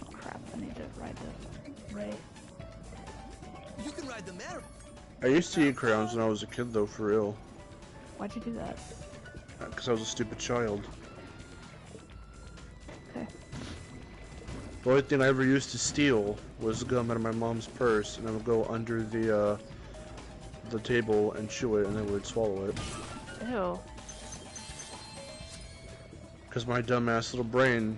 Oh crap, I need to ride the Ray. You can ride the mare. I used to eat crayons when I was a kid, though, for real. Why'd you do that? Because I was a stupid child. Okay. The only thing I ever used to steal was gum out of my mom's purse, and I would go under the table and chew it, and then would swallow it. Ew. Because my dumbass little brain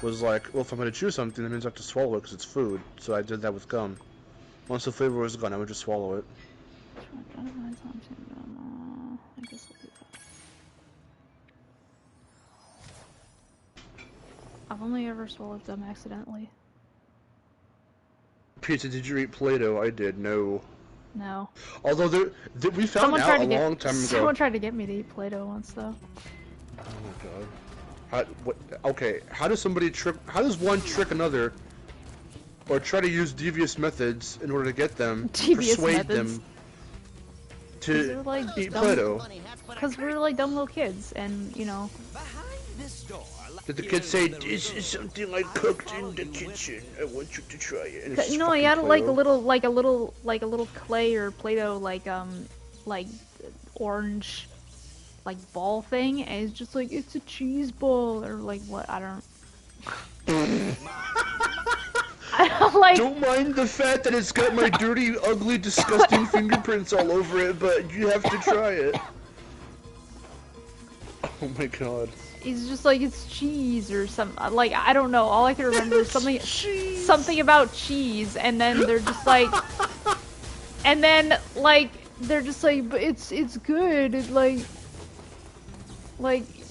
was like, well, if I'm gonna chew something, that means I have to swallow it because it's food. So I did that with gum. Once the flavor was gone, I would just swallow it. I guess I'll do that. I've only ever swallowed gum accidentally. Pizza, did you eat Play-Doh? I did. No. No. Although we found out a long time ago. Someone tried to get me to eat Play-Doh once, though. Oh my god. Okay, how does somebody trick? How does one trick another, or try to use devious methods in order to get them, persuade them to eat Play-Doh? Because we're like dumb little kids, and you know. Did the kid say, "This is something I cooked in the kitchen. I want you to try it"? And it's No, he fucking had like a Play-Doh? little clay or Play-Doh like orange like ball thing, and it's just like it's a cheese ball or like what I don't. I don't like. Don't mind the fact that it's got my dirty, ugly, disgusting fingerprints all over it, but you have to try it. Oh my god. He's just like it's cheese or something. Like I don't know. All I can remember is something about cheese, and then they're just like, and then like they're just like, but it's good. It like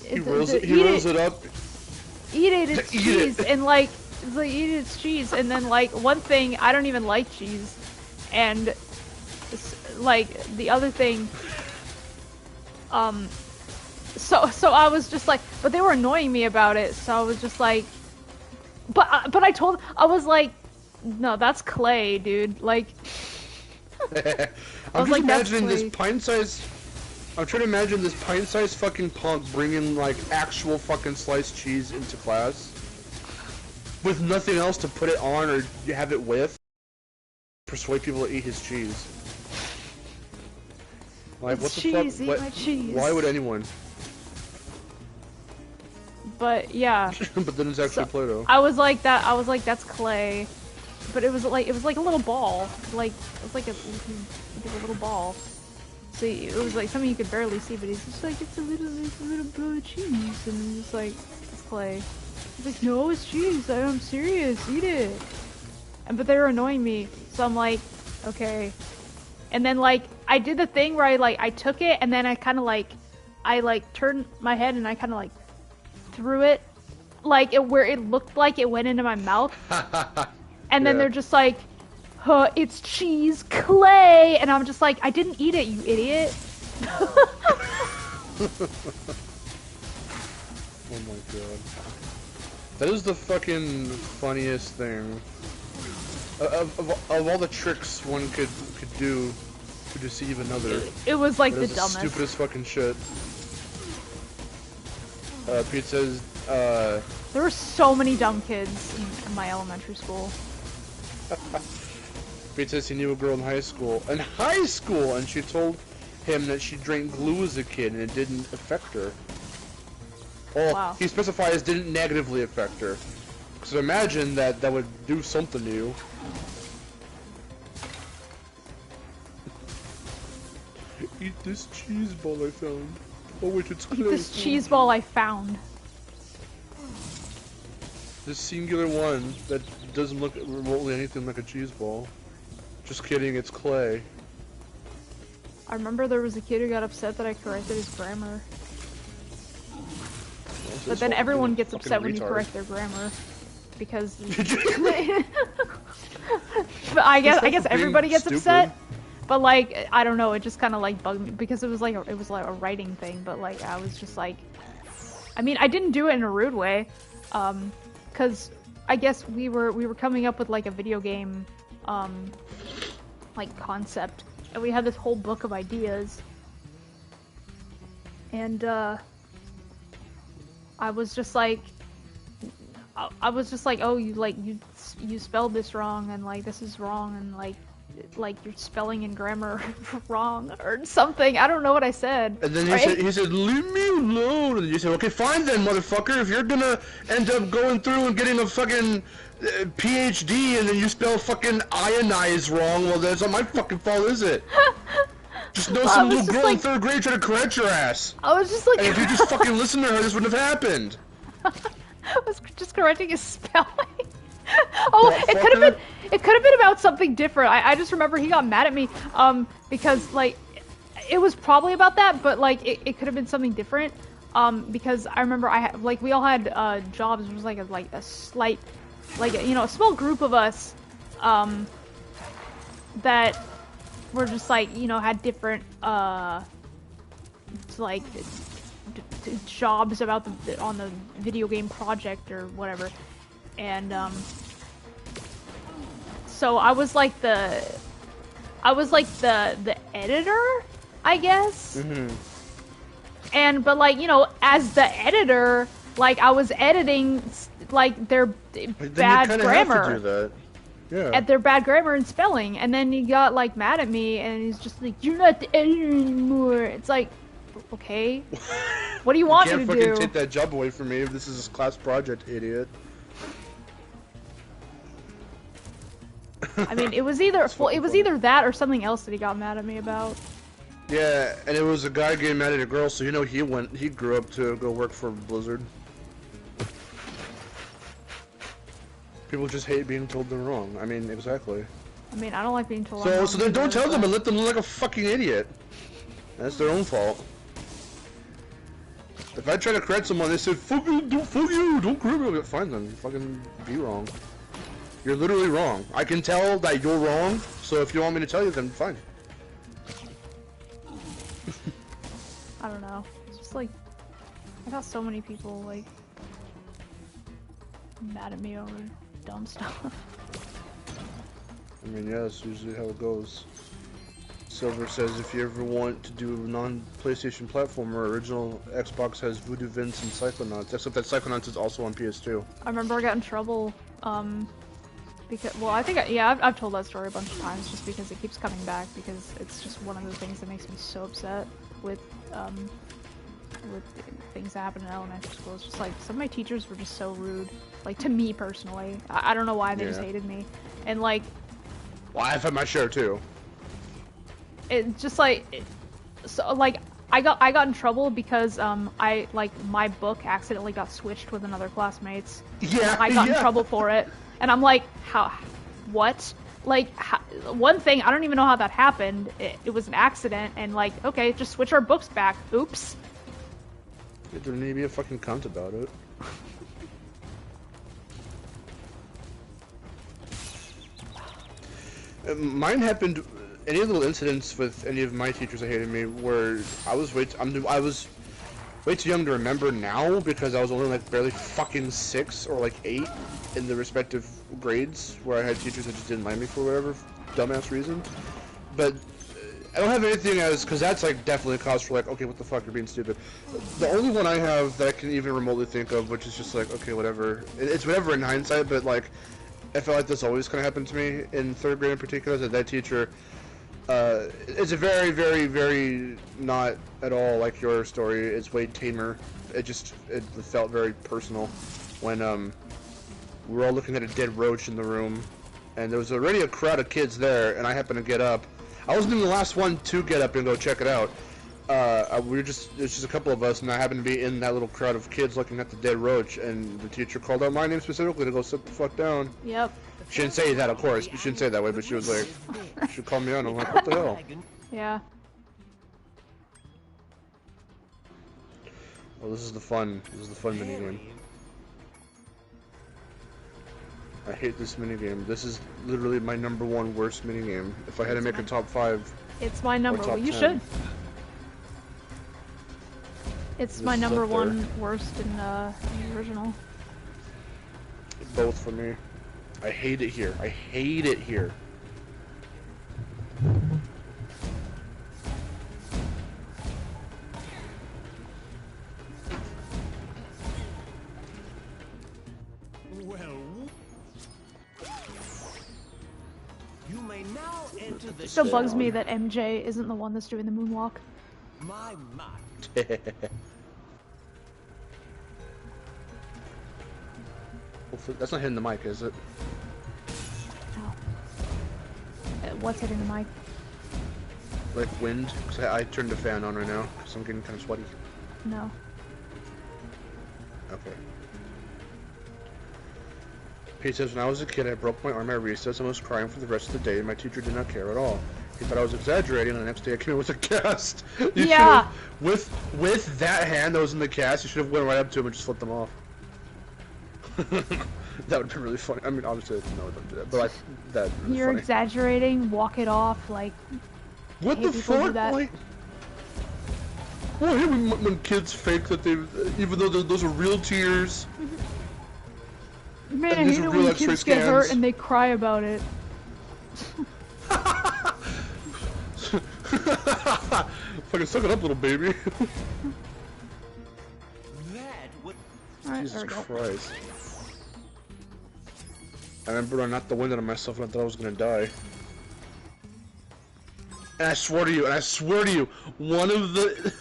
He rolls it up. Eat it. It's cheese, and like it's like eat it. It's cheese, and then like one thing I don't even like cheese, and like the other thing, So I was just like, but they were annoying me about it, so I was just like, but I was like, no, that's clay, dude, like, I'm just imagining this pint-sized, I'm trying to imagine this pint-sized fucking punk bringing, like, actual fucking sliced cheese into class, with nothing else to put it on or have it with, persuade people to eat his cheese. Like, what the cheese, fuck? eat my cheese. Why would anyone? But yeah. But then it's actually Play-Doh. I was like that's clay, but it was like a little ball, like it was like a little ball. So it was like something you could barely see, but it's just like it's a little bit of cheese, and it's like it's clay. He's like, no, it's cheese. I'm serious. Eat it. But they were annoying me, so I'm like, okay. And then like I did the thing where I took it, and then I kind of like turned my head and I kind of like threw it like where it looked like it went into my mouth. And then they're just like, huh, it's cheese clay, and I'm just like, I didn't eat it, you idiot. Oh my god. That is the fucking funniest thing. Of all the tricks one could do to deceive another. It was like the dumbest. Stupidest fucking shit. Pete says, there were so many dumb kids in my elementary school. Pete says he knew a girl in high school. And she told him that she drank glue as a kid and it didn't affect her. Well, wow. He specifies didn't negatively affect her. So imagine that would do something to you. Eat this cheese ball I found. Oh wait, it's clay. This cheese ball I found. This singular one that doesn't look remotely anything like a cheese ball. Just kidding, it's clay. I remember there was a kid who got upset that I corrected his grammar. But then everyone gets upset when you correct their grammar. Because but I guess everybody gets upset. But like I don't know, it just kind of like bugged me because it was like a writing thing. But like I was just like, I mean I didn't do it in a rude way, because I guess we were coming up with like a video game, like concept, and we had this whole book of ideas, And I was just like, oh, you spelled this wrong, and like this is wrong, and like your spelling and grammar wrong or something. I don't know what I said. And then he said, leave me alone. And you said, okay, fine then, motherfucker. If you're gonna end up going through and getting a fucking PhD and then you spell fucking ionize wrong, well, that's not my fucking fault, is it? Just know some little girl in 3rd grade trying to correct your ass. I was just like... And if you just fucking listened to her, this wouldn't have happened. I was just correcting his spelling. Oh, it could have been about something different. I just remember he got mad at me, because, like, it was probably about that, but, like, it could have been something different, because I remember we all had, jobs. It was, like, a slight, like, you know, a small group of us, that were just, like, you know, had different, like, jobs about on the video game project or whatever. And, so I was like the editor, I guess. Mm-hmm. But like, you know, as the editor, like I was editing like their bad grammar. Have to do that. Yeah. At their bad grammar and spelling, and then he got like mad at me, and he's just like, "You're not the editor anymore." It's like, okay, what do you want me to do? You can't fucking take that job away from me if this is a class project, idiot. I mean, it was either that or something else that he got mad at me about. Yeah, and it was a guy getting mad at a girl, so you know he grew up to go work for Blizzard. People just hate being told they're wrong. I mean, exactly. I mean, I don't like being told. So then don't tell them and let them look like a fucking idiot. That's their own fault. If I try to correct someone, they said, fuck you, don't correct me. Fine then, fucking be wrong. You're literally wrong. I can tell that you're wrong, so if you want me to tell you, then fine. I don't know. It's just like, I got so many people, like, mad at me over dumb stuff. I mean, yeah, that's usually how it goes. Silver says, if you ever want to do a non-PlayStation platformer, original Xbox has Voodoo Vince and Psychonauts, except that Psychonauts is also on PS2. I remember I got in trouble, because, well, I think, I've told that story a bunch of times just because it keeps coming back, because it's just one of the things that makes me so upset with things that happen in elementary school. It's just like, some of my teachers were just so rude, like, to me personally. I don't know why, they just hated me. And, like... Well, I've had my share, too. It's just like... So, like, I got in trouble because, my book accidentally got switched with another classmate's. Yeah, I got in trouble for it. And I'm like, what? Like, one thing, I don't even know how that happened. It was an accident, and like, okay, just switch our books back. Oops. There didn't need to be a fucking cunt about it. Mine happened, any little incidents with any of my teachers that hated me where I was way too young to remember now, because I was only like barely fucking 6 or like 8 in the respective grades where I had teachers that just didn't like me for whatever dumbass reason. But I don't have anything because that's like definitely a cause for like, okay, what the fuck, you're being stupid. The only one I have that I can even remotely think of, which is just like, okay, whatever. It's whatever in hindsight, but like, I felt like this always kind of happened to me in 3rd grade in particular, that teacher, it's a very, very, very not at all like your story. It's way tamer. It felt very personal when we were all looking at a dead roach in the room, and there was already a crowd of kids there, and I happened to get up. I wasn't even the last one to get up and go check it out. There's just a couple of us, and I happened to be in that little crowd of kids looking at the dead roach, and the teacher called out my name specifically to go sit the fuck down. Yep. She didn't say that, of course. She didn't say it that way, but she was like, she called me out, and I'm like, what the hell? Yeah. Well, this is the fun minigame. I hate this minigame. This is literally my #1 worst minigame. If I had to make a top 5... It's my number... Well, you 10. should. It's my #1 worst in the original. Both for me. I hate it here. I hate it here. It still bugs me that MJ isn't the one that's doing the moonwalk. My. Hopefully, that's not hitting the mic, is it? Oh. What's hitting the mic? Like wind? Because I turned the fan on right now, because I'm getting kind of sweaty. No. Okay. He says, when I was a kid, I broke my arm at recess and was crying for the rest of the day, and my teacher did not care at all. He thought I was exaggerating, and the next day I came in with a cast. Yeah. With that hand that was in the cast, you should have went right up to him and just flipped them off. That would be really funny. I mean, obviously, no, don't do that, but that. Really You're funny. exaggerating. Walk it off. Like. What the fuck? Like. Well, I hate when kids fake that they, even though those are real tears. Man, I hate it when kids get hurt and they cry about it. Fucking suck it up, little baby. Alright, Jesus there we go. Christ. I remember I knocked the wind out of myself and I thought I was gonna die. And I swear to you, one of the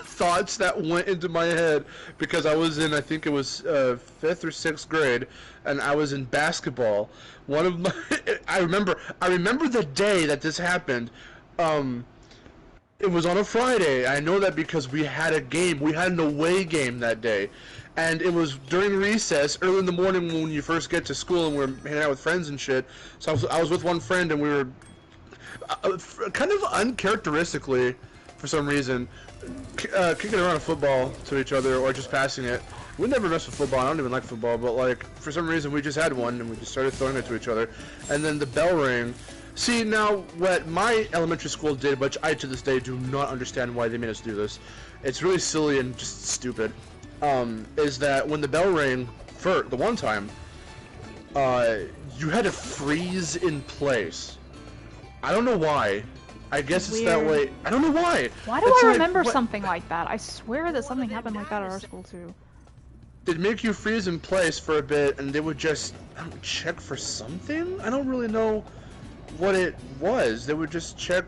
thoughts that went into my head, because I was in, I think it was 5th or 6th grade, and I was in basketball. One of my, I remember the day that this happened. It was on a Friday. I know that because we had a game. We had an away game that day. And it was during recess, early in the morning when you first get to school and we're hanging out with friends and shit. So I was with one friend and we were kind of uncharacteristically, for some reason, kicking around a football to each other or just passing it. We never mess with football. I don't even like football, but like for some reason we just had one and we just started throwing it to each other. And then the bell rang. See, now what my elementary school did, which I to this day do not understand why they made us do this. It's really silly and just stupid. Is that when the bell rang for the one time, you had to freeze in place. I don't know why. I guess it's that way. I don't know why. Why do I remember something like that? I swear that something happened like that at our school too. They'd make you freeze in place for a bit, and they would just check for something? I don't really know what it was. They would just check.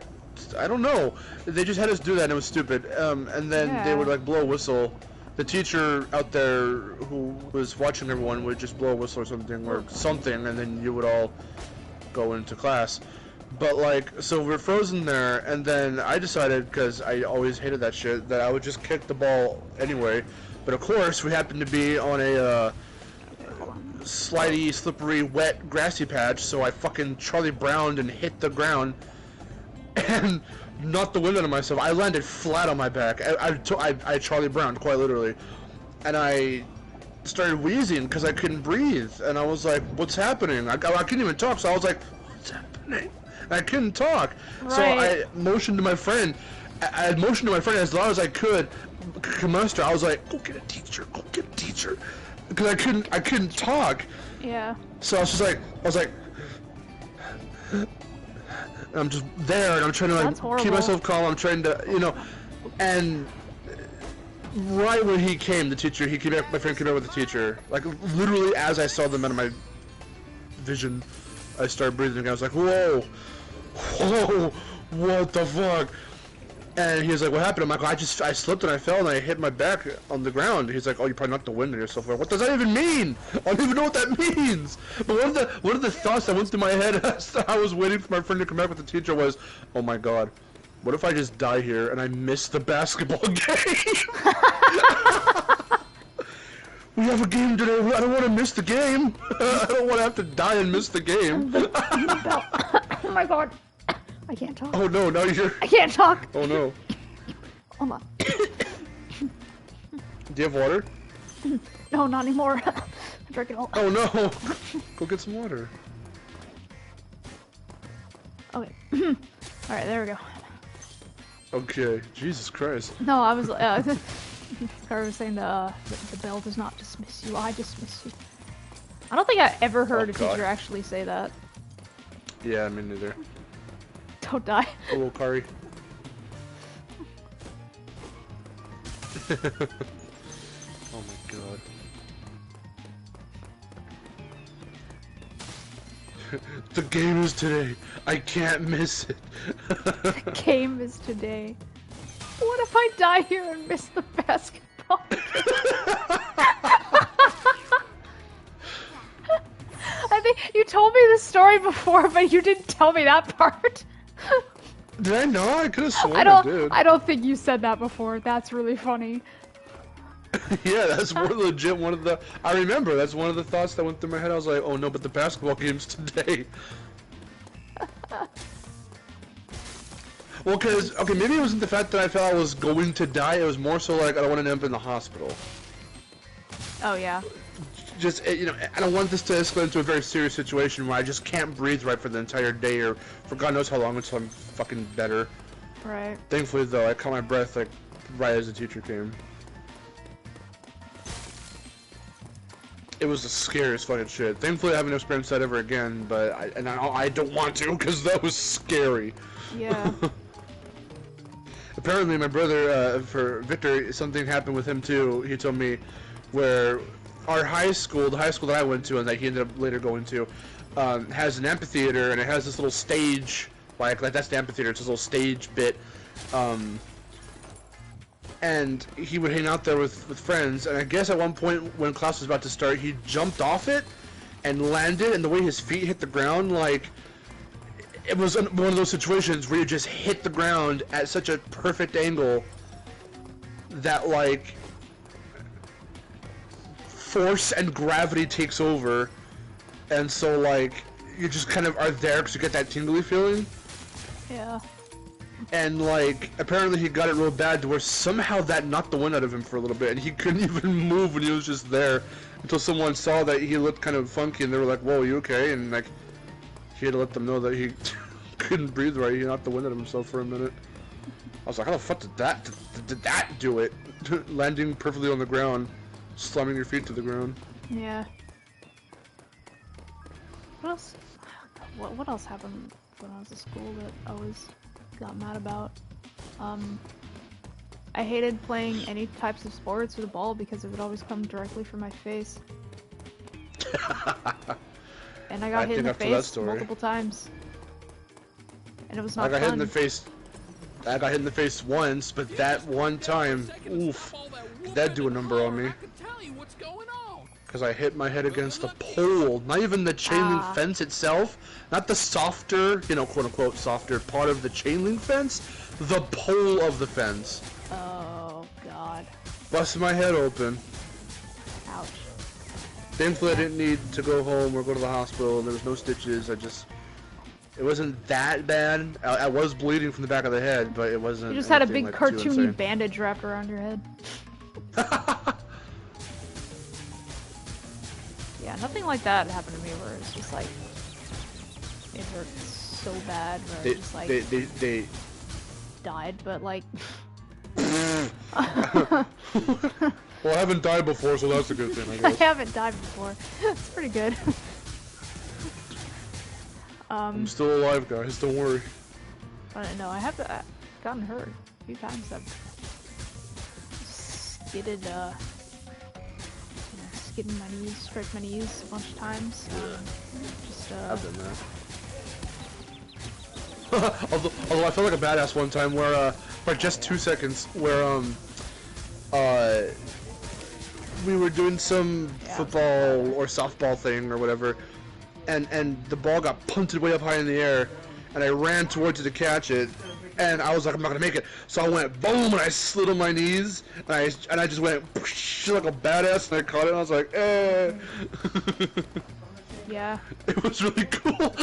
I don't know. They just had us do that, and it was stupid. And then they would like blow a whistle. The teacher out there who was watching everyone would just blow a whistle or something, and then you would all go into class. But like, so we're frozen there, and then I decided, because I always hated that shit, that I would just kick the ball anyway. But of course, we happened to be on a slidey, slippery, wet, grassy patch, so I fucking Charlie Browned and hit the ground, and knocked the wind out of myself. I landed flat on my back. I Charlie Browned, quite literally. And I started wheezing because I couldn't breathe. And I was like, what's happening? I couldn't even talk, so I was like, what's happening? And I couldn't talk. Right. So I motioned to my friend. I motioned to my friend as loud as I could muster. I was like, go get a teacher, go get a teacher. Because I couldn't talk. Yeah. So I was like, I'm just there, and I'm trying to like keep myself calm. I'm trying to, and right when he came, the teacher, my friend came out with the teacher. Like literally, as I saw them out of my vision, I started breathing. I was like, whoa, what the fuck? And he was like, what happened? I'm like, I slipped and I fell and I hit my back on the ground. He's like, oh, you probably knocked the wind out of yourself. Like, what does that even mean? I don't even know what that means. But one of the thoughts that went through my head as I was waiting for my friend to come back with the teacher was, oh my god, what if I just die here and I miss the basketball game? We have a game today. I don't want to miss the game. I don't want to have to die and miss the game. Oh my god. I can't talk. Oh no, now you're... I can't talk. Oh no. Hold on. Do you have water? No, not anymore. I'm drinking all. Oh no. Go get some water. Okay. Alright, there we go. Okay. Jesus Christ. No, I was, Carter was saying the bell does not dismiss you, I dismiss you. I don't think I ever heard a teacher actually say that. Yeah, me neither. Don't die. Hello, Kari. Oh my god. The game is today. I can't miss it. Game is today. What if I die here and miss the basketball? I think you told me this story before, but you didn't tell me that part. Did I know? I could have sworn I did. I don't think you said that before. That's really funny. Yeah, that's more legit one of the... I remember, that's one of the thoughts that went through my head. I was like, oh no, but the basketball game's today. Well, because, okay, maybe it wasn't the fact that I felt I was going to die. It was more so like, I don't want to end up in the hospital. Oh, yeah. Just, you know, I don't want this to escalate into a very serious situation where I just can't breathe right for the entire day or for God knows how long until I'm fucking better. Right. Thankfully, though, I caught my breath, like, right as the teacher came. It was the scariest fucking shit. Thankfully, I haven't experienced that ever again, but I don't want to, because that was scary. Yeah. Apparently, my brother, for Victor, something happened with him too. He told me where our high school, the high school that I went to and that he ended up later going to, has an amphitheater, and it has this little stage, like that's the amphitheater, it's this little stage bit, and he would hang out there with friends, and I guess at one point when class was about to start, he jumped off it and landed, and the way his feet hit the ground, like, it was one of those situations where you just hit the ground at such a perfect angle that, like, force and gravity takes over, and so, like, you just kind of are there because you get that tingly feeling. Yeah. And, like, apparently he got it real bad to where somehow that knocked the wind out of him for a little bit, and he couldn't even move when he was just there until someone saw that he looked kind of funky, and they were like, whoa, you okay? And, like, he had to let them know that he couldn't breathe right. He knocked the wind out of himself for a minute. I was like, how the fuck did that do it? Landing perfectly on the ground, slamming your feet to the ground. Yeah. What else? What else happened when I was at school that I always got mad about? I hated playing any types of sports with a ball because it would always come directly from my face. And I got hit in the face multiple times. And it was not fun. I got hit in the face once, but that one time, oof, that'd do a number on me. Because I hit my head against the pole, not even the chain link fence itself, not the softer, you know, quote-unquote softer part of the chain link fence, the pole of the fence. Oh, God. Busted my head open. Ouch. Thankfully, I didn't need to go home or go to the hospital. There was no stitches. It wasn't that bad. I was bleeding from the back of the head, but it wasn't. You just had a big cartoony bandage wrapped around your head. Yeah, nothing like that happened to me where it's just like it hurt so bad where they died, but like. Well, I haven't died before, so that's a good thing, I guess. I haven't died before. It's pretty good. I'm still alive, guys. Don't worry. No, I have gotten hurt a few times. I've skidded, skidding my knees, scraped my knees a bunch of times. I've done that. Although I felt like a badass one time where, for just 2 seconds, where, we were doing some football or softball thing or whatever, and the ball got punted way up high in the air, and I ran towards it to catch it, and I was like, I'm not gonna make it. So I went boom, and I slid on my knees, and I just went like a badass, and I caught it, and I was like, eh. Yeah. It was really cool.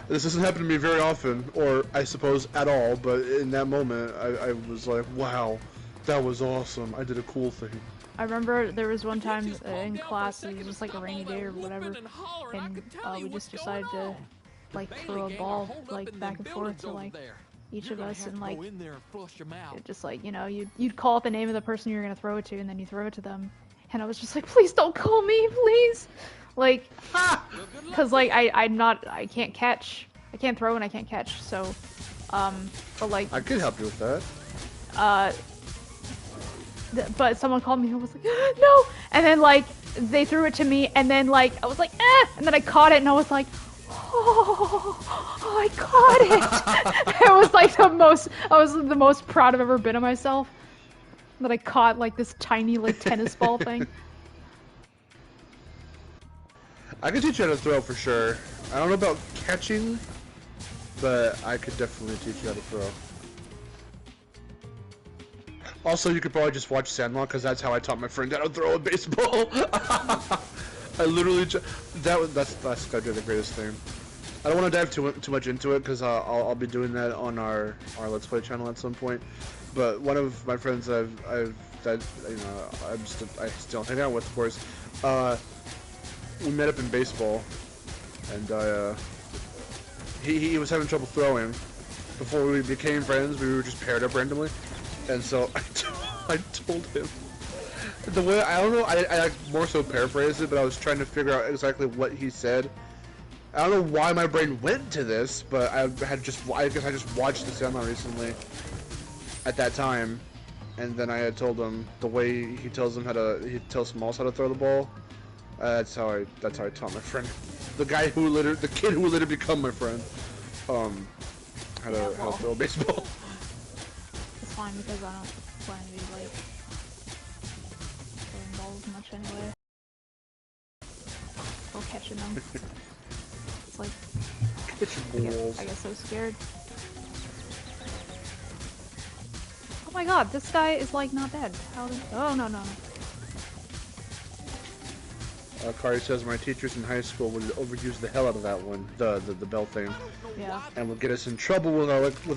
This doesn't happen to me very often, or I suppose at all, but in that moment, I was like, wow, that was awesome. I did a cool thing. I remember there was one time in class, it was just like a rainy day or whatever, and we just decided to like throw a ball like back and forth to like each of us, and like it just like, you know, you'd call out the name of the person you're gonna throw it to, and then you throw it to them, and I was just like, please don't call me, please, like, cause like I can't catch, I can't throw and I can't catch, so but like I could help you with that. But someone called me and was like, no! And then, like, they threw it to me, and then like I was like, eh, and then I caught it, and I was like, oh, I caught it. It was like I was the most proud I've ever been of myself. That I caught like this tiny like tennis ball thing. I can teach you how to throw for sure. I don't know about catching, but I could definitely teach you how to throw. Also, you could probably just watch Sandlot, because that's how I taught my friend how to throw a baseball. I literally that's gotta be the greatest thing. I don't want to dive too much into it, because I'll be doing that on our Let's Play channel at some point. But one of my friends I still hang out with, of course. We met up in baseball, and he was having trouble throwing. Before we became friends, we were just paired up randomly, and so I told him the way, I don't know, I more so paraphrased it, but I was trying to figure out exactly what he said. I don't know why my brain went to this, but I guess I just watched the Sandlot recently at that time, and then I had told him the way he tells Smalls how to throw the ball. That's how I taught my friend, the kid who literally become my friend, how to throw a baseball. It's fine because I don't plan to be like throwing balls much anyway. Or catching them. It's like I get so scared. Oh my god, this guy is like not dead. How did? Oh no. Kari says my teachers in high school would overuse the hell out of that one, the bell thing. Yeah. And would get us in trouble with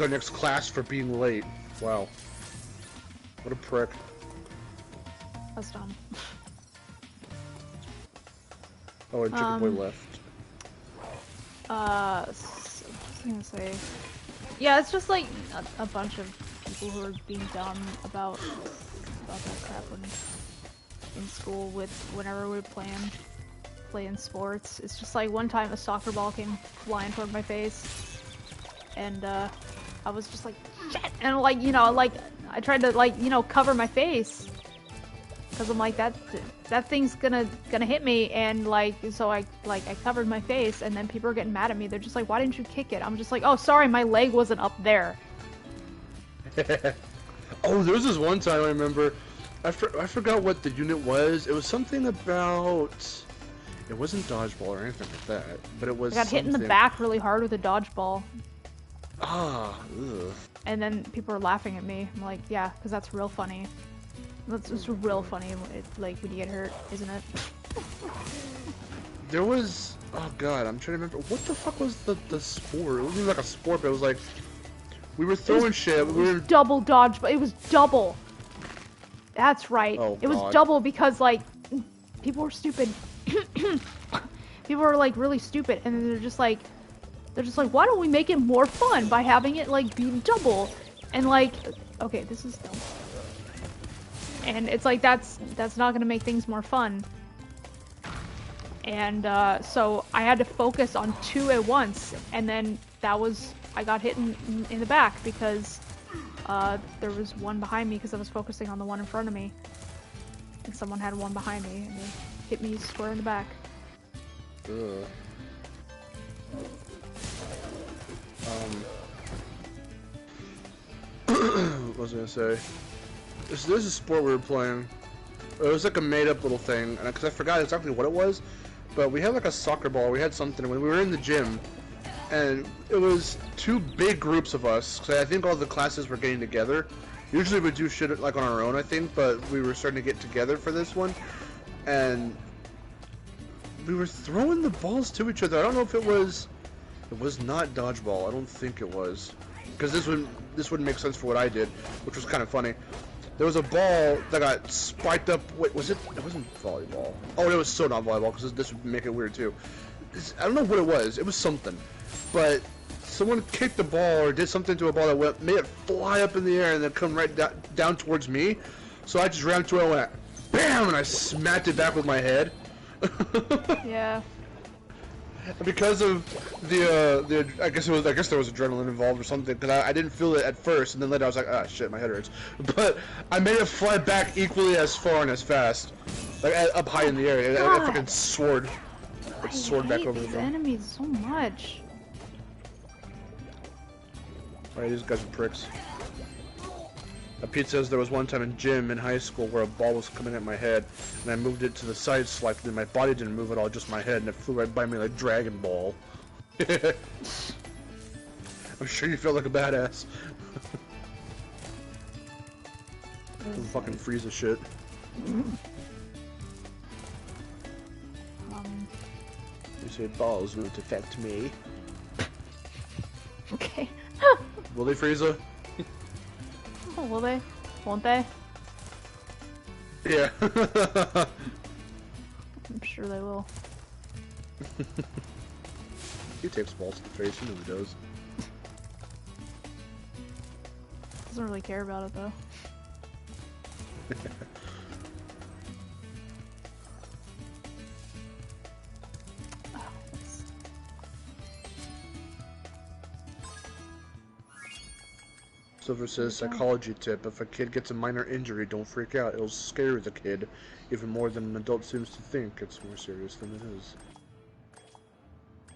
our next class for being late. Wow. What a prick. That's dumb. Oh, and Chicken Boy left. I was gonna say, yeah, it's just like a bunch of people who are being dumb about that crap in school with whenever we're playing sports. It's just like one time a soccer ball came flying toward my face, and I was just like, shit! And like, you know, like I tried to like, you know, cover my face because I'm like that thing's gonna hit me, and like so I covered my face, and then people are getting mad at me. They're just like, why didn't you kick it? I'm just like, oh sorry, my leg wasn't up there. Oh, there was this one time I remember. I forgot what the unit was. It was something about. It wasn't dodgeball or anything like that, but it was. I got hit in the back really hard with a dodgeball. Ah. Ugh. And then people were laughing at me. I'm like, yeah, because that's real funny. It's real funny, like when you get hurt, isn't it? There was. Oh god, I'm trying to remember. What the fuck was the sport? It wasn't like a sport, but it was like. We were throwing shit. We were double dodgeball. It was double. That's right. Oh, it was double because like people were stupid. People were like really stupid, and then they're just like, why don't we make it more fun by having it like be double? And like, okay, this is dumb. And it's like that's not gonna make things more fun. And so I had to focus on two at once, and then I got hit in the back because there was one behind me because I was focusing on the one in front of me, and someone had one behind me, and they hit me square in the back. Ugh. What was I gonna say? There's a sport we were playing. It was like a made-up little thing, and because I forgot exactly what it was, but we had like a soccer ball. We had something when we were in the gym, and it was two big groups of us. Cause I think all the classes were getting together. Usually we do shit like on our own, I think, but we were starting to get together for this one, and we were throwing the balls to each other. I don't know if it was not dodgeball. I don't think it was, because this wouldn't make sense for what I did, which was kind of funny. There was a ball that got spiked up. Wait, was it? It wasn't volleyball. Oh, it was so not volleyball, because this would make it weird too. I don't know what it was. It was something, but someone kicked the ball or did something to a ball that made it fly up in the air and then come right down towards me. So I just ran to it and went, BAM! And I smacked it back with my head. Yeah. Because of I guess there was adrenaline involved or something, because I didn't feel it at first, and then later I was like, ah shit, my head hurts. But I made it fly back equally as far and as fast. Like up high in the air, a fucking sword. I Sword back hate over these them. enemies so much. Alright, these guys are pricks. Pete says there was one time in gym in high school where a ball was coming at my head, and I moved it to the side slightly, and my body didn't move at all, just my head, and it flew right by me like Dragon Ball. I'm sure you feel like a badass. Fucking Frieza shit. You say balls won't affect me. Okay. Will they, Frieza? Oh, will they? Won't they? Yeah. I'm sure they will. He takes balls to the face, you know he does. Doesn't really care about it though. Silver says, psychology tip, if a kid gets a minor injury, don't freak out. It'll scare the kid even more than an adult seems to think. It's more serious than it is.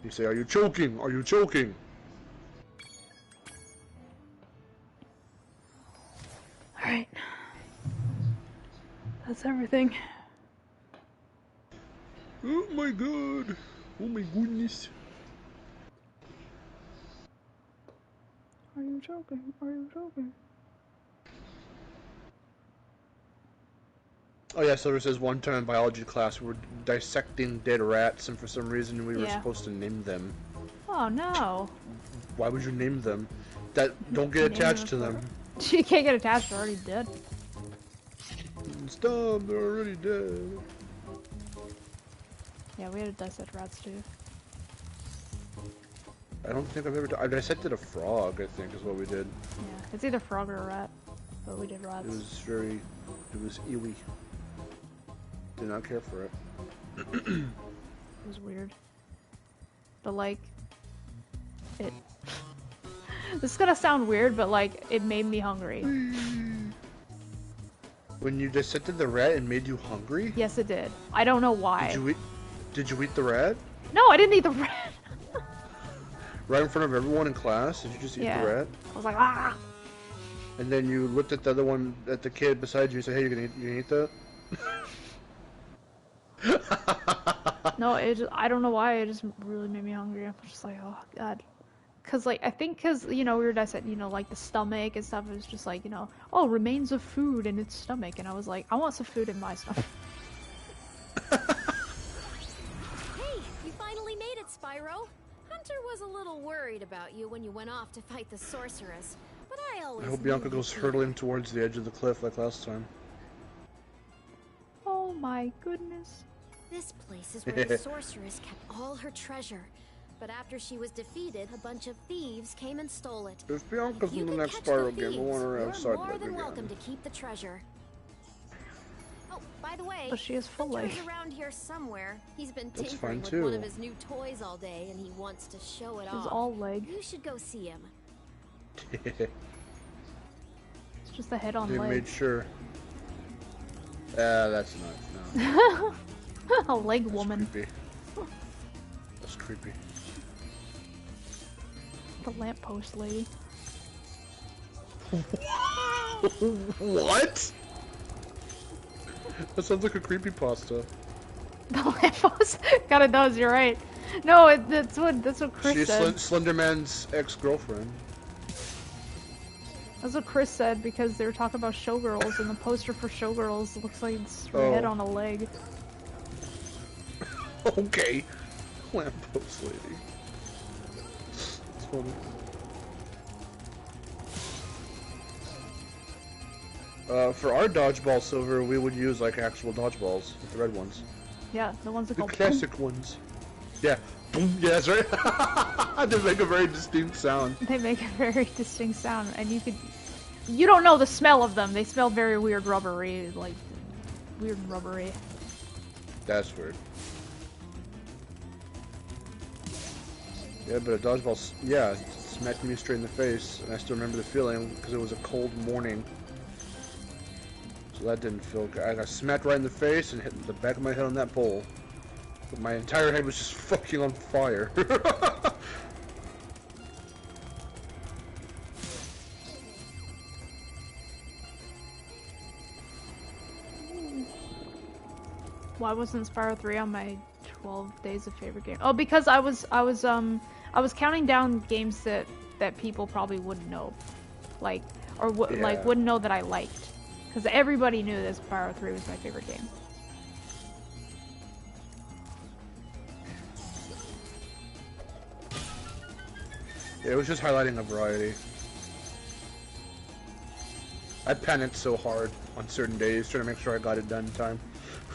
You say, are you choking? Are you choking? Alright. That's everything. Oh my god. Oh my goodness. Are you joking? Are you joking? Oh yeah, Silver says one time in biology class we were dissecting dead rats, and for some reason we were supposed to name them. Oh no. Why would you name them? Don't get attached to them. You can't get attached, they're already dead. Stop, they're already dead. Yeah, we had to dissect rats too. I don't think I dissected a frog, I think is what we did. Yeah, it's either frog or a rat, but we did rats. It was ewy. Did not care for it. It was weird. But like, this is gonna sound weird, but like, it made me hungry. When you dissected the rat, it made you hungry? Yes, it did. I don't know why. Did you eat the rat? No, I didn't eat the rat. Right in front of everyone in class? Did you just eat the rat? I was like, ah! And then you looked at the other one, at the kid beside you, and said, hey, you gonna eat that? No, I don't know why, it just really made me hungry. I'm just like, oh god. Cause like, I think cause, you know, we were dissecting, you know, like the stomach and stuff, it was just like, you know, oh, remains of food in its stomach, and I was like, I want some food in my stomach. Hey, you finally made it, Spyro. Hunter was a little worried about you when you went off to fight the sorceress, but I hope Bianca goes hurtling towards the edge of the cliff like last time. Oh my goodness. This place is where the sorceress kept all her treasure. But after she was defeated, a bunch of thieves came and stole it. If Bianca's in the next Spyro game, we'll want her outside. You're more than welcome to keep the treasure. Oh, by the way, but she is full leg. Hunter's around here somewhere. He's been tinkering with one of his new toys all day, and he wants to show it off. She's all leg. You should go see him. It's just the head on they leg. Made sure. That's not. No. A leg woman. Creepy. That's creepy. The lamppost lady. What? That sounds like a creepypasta. The lamppost? God, it does. You're right. No, that's what Chris said. She's Slenderman's ex-girlfriend. That's what Chris said because they were talking about Showgirls, and the poster for Showgirls looks like it's her head on a leg. Okay. Lamppost lady. It's funny. For our dodgeball, Silver, we would use like actual dodgeballs, like the red ones. Yeah, the ones that the go classic boom. ones. Yeah, boom. Yeah, that's right. They make a very distinct sound. They make a very distinct sound, and you don't know the smell of them. They smell very weird, rubbery, like weird and rubbery. That's weird. Yeah, but a dodgeball, yeah, smacked me straight in the face, and I still remember the feeling because it was a cold morning. So that didn't feel good. I got smacked right in the face and hit the back of my head on that pole. But my entire head was just fucking on fire. Why wasn't Spyro 3 on my 12 days of favorite game? Oh, because I was counting down games that people probably wouldn't know, like like wouldn't know that I liked, because everybody knew that Spyro 3 was my favorite game. It was just highlighting a variety. I panicked so hard on certain days trying to make sure I got it done in time.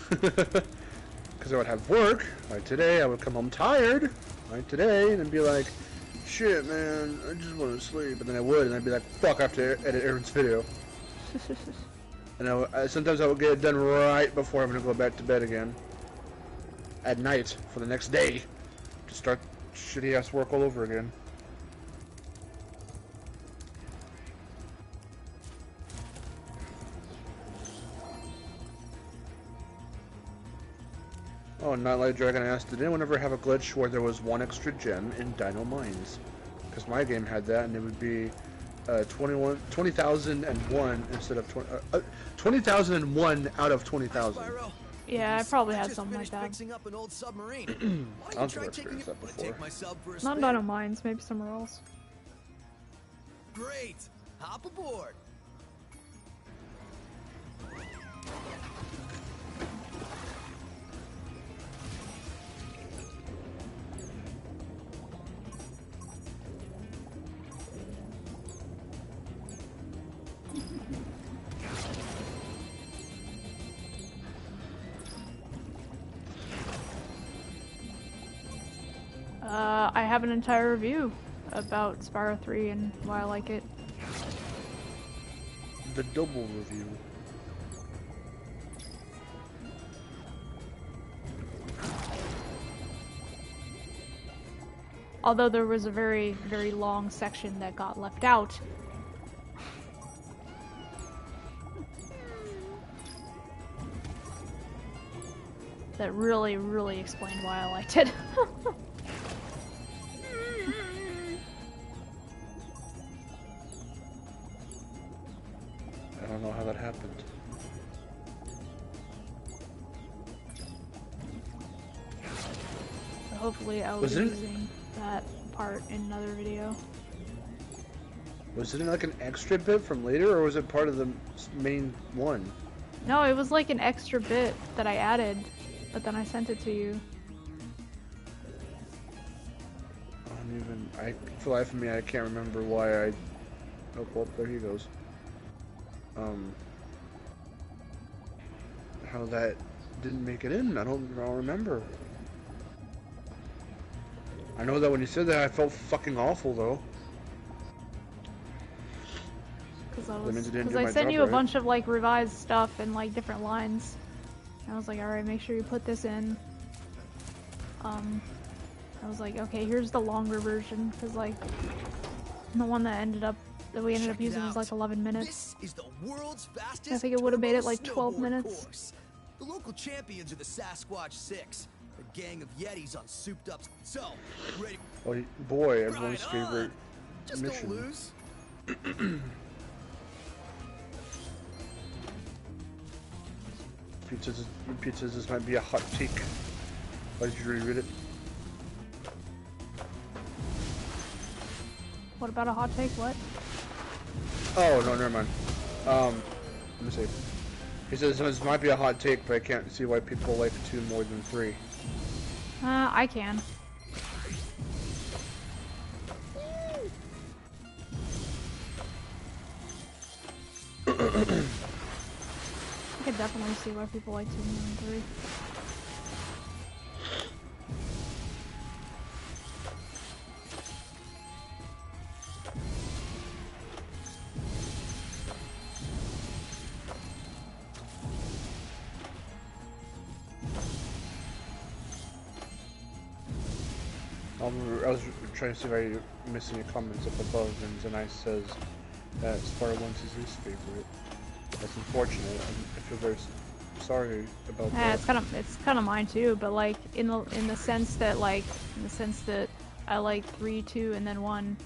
Because I would have work, like today, I would come home tired, like today, and then be like, shit man, I just want to sleep, and then I would, and I'd be like, fuck, I have to edit Aaron's video. And sometimes I would get it done right before I'm going to go back to bed again. At night, for the next day, to start shitty ass work all over again. Oh, Nightlight Dragon asked, did anyone ever have a glitch where there was one extra gem in Dino Mines? Because my game had that, and it would be 20,001 instead of 20,001 out of 20,000. Yeah, I probably had something like that. Up an old submarine. I don't think I've experienced that before. Not in Dino Mines, maybe somewhere else. Great! Hop aboard! I have an entire review about Spyro 3 and why I like it. The double review. Although there was a very, very long section that got left out. That really, really explained why I liked it. I don't know how that happened. Hopefully I'll be using that part in another video. Was it like an extra bit from later, or was it part of the main one? No, it was like an extra bit that I added, but then I sent it to you. For the life of me, I can't remember why I... Oh, well, there he goes. How that didn't make it in, I don't remember. I know that when you said that, I felt fucking awful, though. Because I sent you a bunch of, like, revised stuff and, like, different lines. And I was like, alright, make sure you put this in. I was like, okay, here's the longer version, because, like, the one that we ended up using was, like, 11 minutes. This is the world's fastest I think it would have made it, like, 12 snowboard minutes. course. The local champions are the Sasquatch Six, a gang of Yetis on souped up. So, ready? Oh boy, everyone's favorite Just mission. don't lose. Pizzas, this might be a hot take. Why did you reread it? What about a hot take? What? Oh, no, never mind. Let me see. He says this might be a hot take, but I can't see why people like 2 more than 3. I can. I could definitely see why people like 2 more than 3. I was trying to see if I missed any comments up above, and Zanai says that Spyro 1 is his favorite. That's unfortunate. I feel very sorry about Yeah, that. it's kind of mine too, but like in the sense that I like 3, 2, and then 1,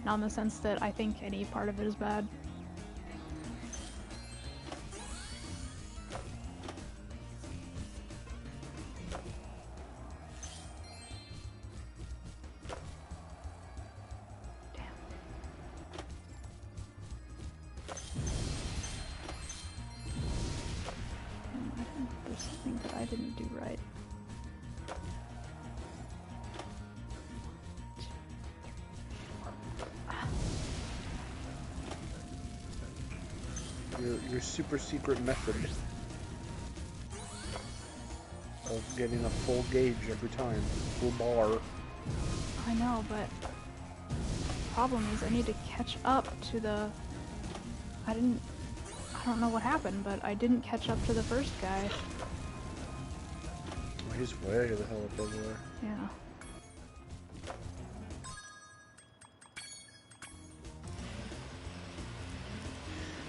not in the sense that I think any part of it is bad. There's something that I didn't do right. Your super secret method of getting a full gauge every time, full bar. I know, but the problem is I need to catch up to the. I don't know what happened, but I didn't catch up to the first guy. Oh, he's way the hell up over there. Yeah.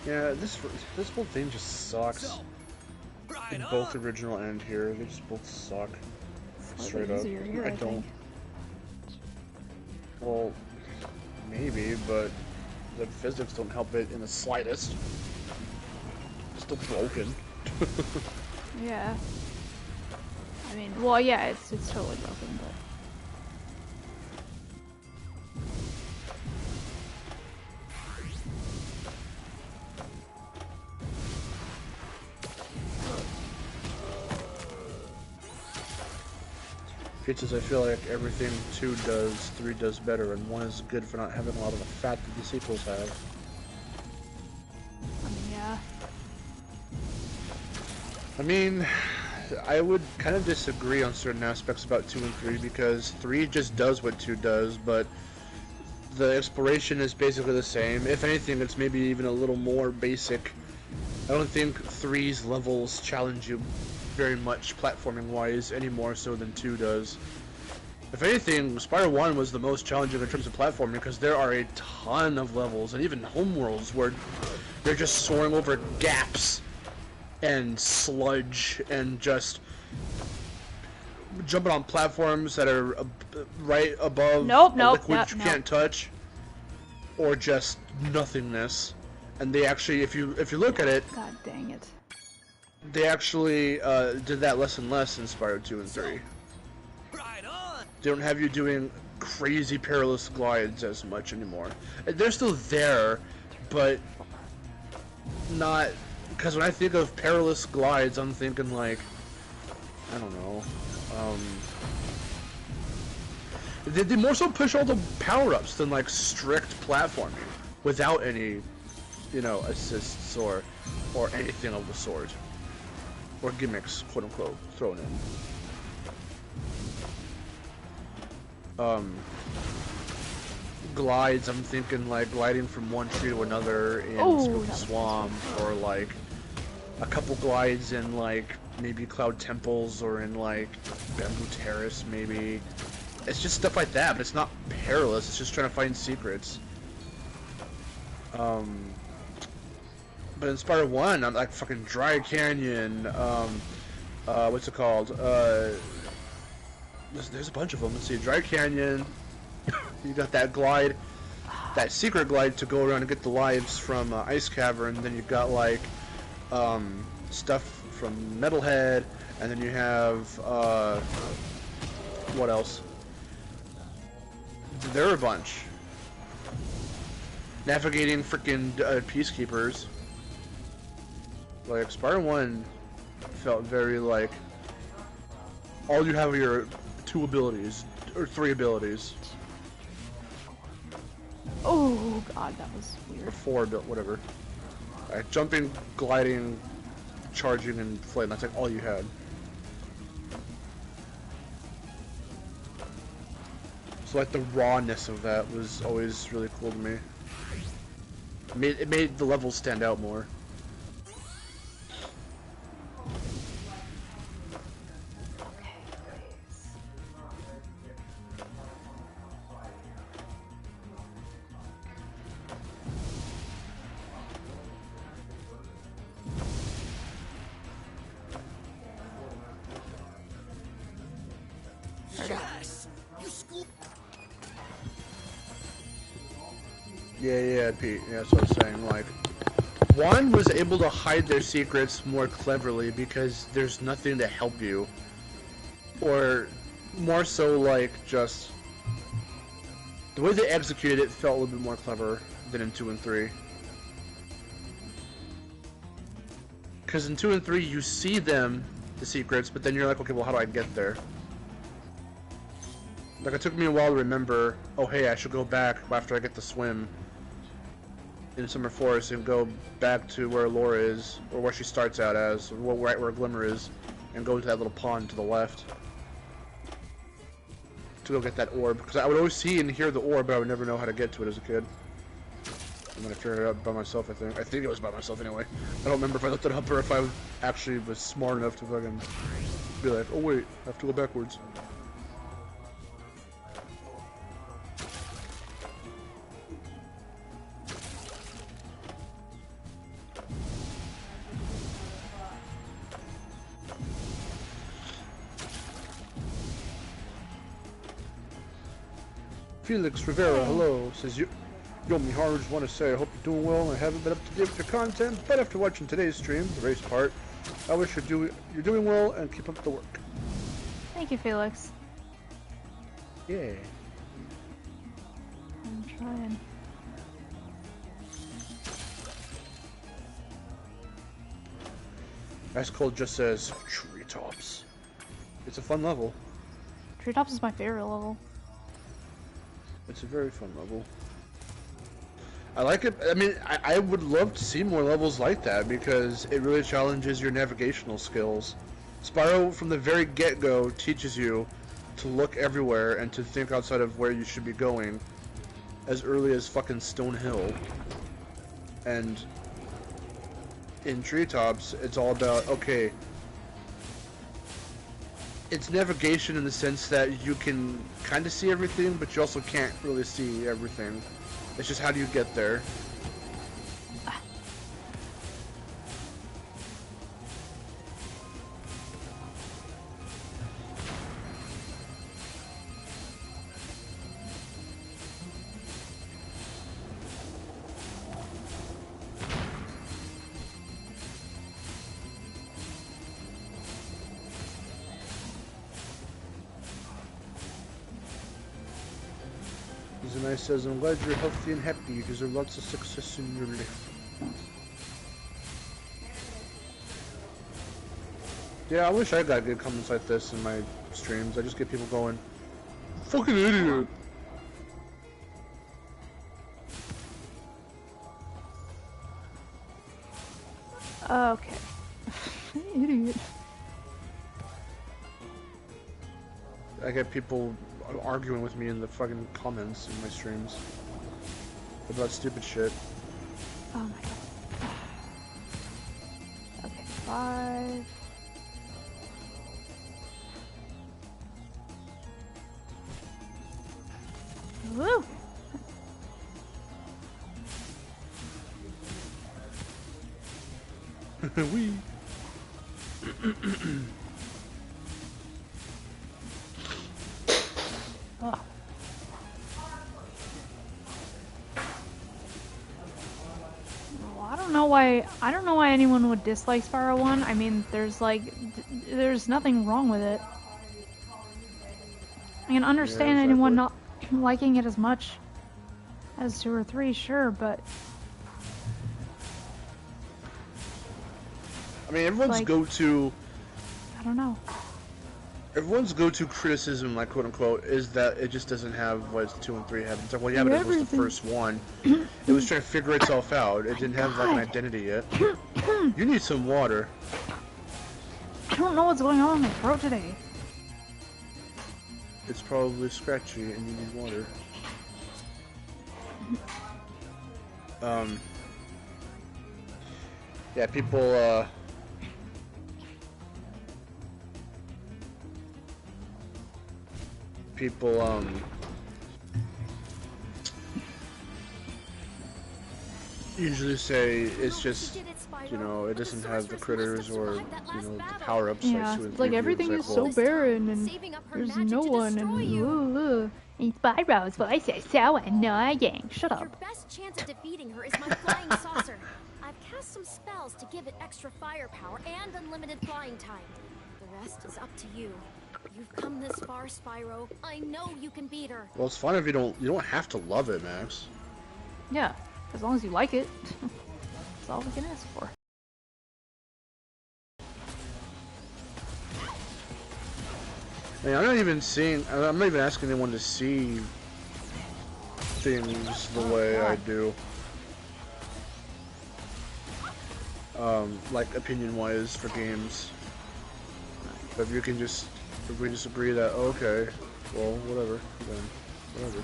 Yeah, this whole thing just sucks. In both original and here, they just both suck. Straight up. Easier here, I I don't. think. Well, maybe, but the physics don't help it in the slightest. It's still broken. Yeah. I mean, well, yeah, it's totally broken, but. Features I feel like everything 2 does, 3 does better, and 1 is good for not having a lot of the fat that the sequels have. I mean, yeah. I mean, I would kind of disagree on certain aspects about 2 and 3, because 3 just does what 2 does, but the exploration is basically the same. If anything, it's maybe even a little more basic. I don't think 3's levels challenge you very much platforming-wise, any more so than 2 does. If anything, Spyro 1 was the most challenging in terms of platforming, because there are a ton of levels, and even homeworlds, where they're just soaring over gaps and sludge and just jumping on platforms that are right above a liquid you can't touch, or just nothingness. And they actually, if you look at it, God dang it. they actually did that less and less in Spyro 2 and 3. They don't have you doing crazy perilous glides as much anymore. They're still there, but not... Because when I think of perilous glides, I'm thinking like... I don't know. They more so push all the power-ups than like strict platforming without any, you know, assists or anything of the sort. Or gimmicks, quote-unquote, thrown in. Glides, I'm thinking like gliding from one tree to another in Spooky Swamp, or like a couple glides in like maybe Cloud Temples or in like Bamboo Terrace maybe. It's just stuff like that, but it's not perilous, it's just trying to find secrets. But in Spyro 1, I'm like fucking Dry Canyon, what's it called? There's a bunch of them. Let's see, Dry Canyon. You got that glide, that secret glide to go around and get the lives from Ice Cavern. Then you've got like stuff from Metalhead, and then you have what else? There are a bunch. Navigating freaking peacekeepers. Like Spyro 1 felt very like all you have are your 2 abilities or 3 abilities. Oh god, that was weird. Or 4, whatever. Jumping, gliding, charging, and flying. That's like all you had. So like the rawness of that was always really cool to me. It made the levels stand out more. Yeah, Pete. Yeah, that's what I was saying. Like, one was able to hide their secrets more cleverly because there's nothing to help you. Or more so, like, just the way they executed it felt a little bit more clever than in 2 and 3. Because in 2 and 3, you see them, the secrets, but then you're like, okay, well, how do I get there? Like, it took me a while to remember, oh, hey, I should go back after I get the swim in Summer Forest and go back to where Laura is, or where she starts out as, right where Glimmer is, and go into that little pond to the left to go get that orb. Because I would always see and hear the orb, but I would never know how to get to it as a kid. I'm gonna figure it out by myself, I think. I think it was by myself anyway. I don't remember if I looked it up or if I actually was smart enough to fucking be like, oh wait, I have to go backwards. Felix Rivera, hello, says you. Yo, Miharu, just want to say I hope you're doing well. I haven't been up to date with your content, but after watching today's stream, the race part, I wish you're doing well and keep up the work. Thank you, Felix. Yeah. I'm trying. Ice Cold just says treetops. It's a fun level. Treetops is my favorite level. It's a very fun level. I like it. I mean, I would love to see more levels like that because it really challenges your navigational skills. Spyro, from the very get-go, teaches you to look everywhere and to think outside of where you should be going as early as fucking Stone Hill. And in Treetops, it's all about, okay, it's navigation in the sense that you can kind of see everything, but you also can't really see everything. It's just how do you get there? Zanai says, I'm glad you're healthy and happy. You deserve lots of success in your life. Yeah, I wish I got good comments like this in my streams. I just get people going, fucking idiot. Okay. Idiot. I get people arguing with me in the fucking comments in my streams about stupid shit. Oh my god. Okay, 5. Woo! Wee. Oh. Well, I don't know why anyone would dislike Spyro 1. I mean, there's nothing wrong with it. I can understand exactly. anyone not liking it as much as 2 or 3, sure, but I mean, everyone's like, go-to... I don't know. Everyone's go-to criticism, like quote-unquote, is that it just doesn't have what 2 and 3 have. It's like, well, yeah, but it was the first one. It was trying to figure itself out. It didn't have, like, an identity yet. You need some water. I don't know what's going on in my throat today. It's probably scratchy and you need water. Yeah, people, usually say it's just, you know, it doesn't have the critters or, you know, the power-ups yeah, like 2 and 3 like do. everything It's is like, so barren and there's no one and And Spyro's voice is so annoying. Shut Your up. best chance of defeating her is my flying saucer. I've cast some spells to give it extra firepower and unlimited flying time. The rest is up to you. You've come this far, Spyro. I know you can beat her. Well, it's fine if you don't have to love it, Max. Yeah, as long as you like it. That's all we can ask for. I mean, I'm not even asking anyone to see things the way I do. Like opinion-wise for games. But if we just agree that, okay, well, whatever, then whatever.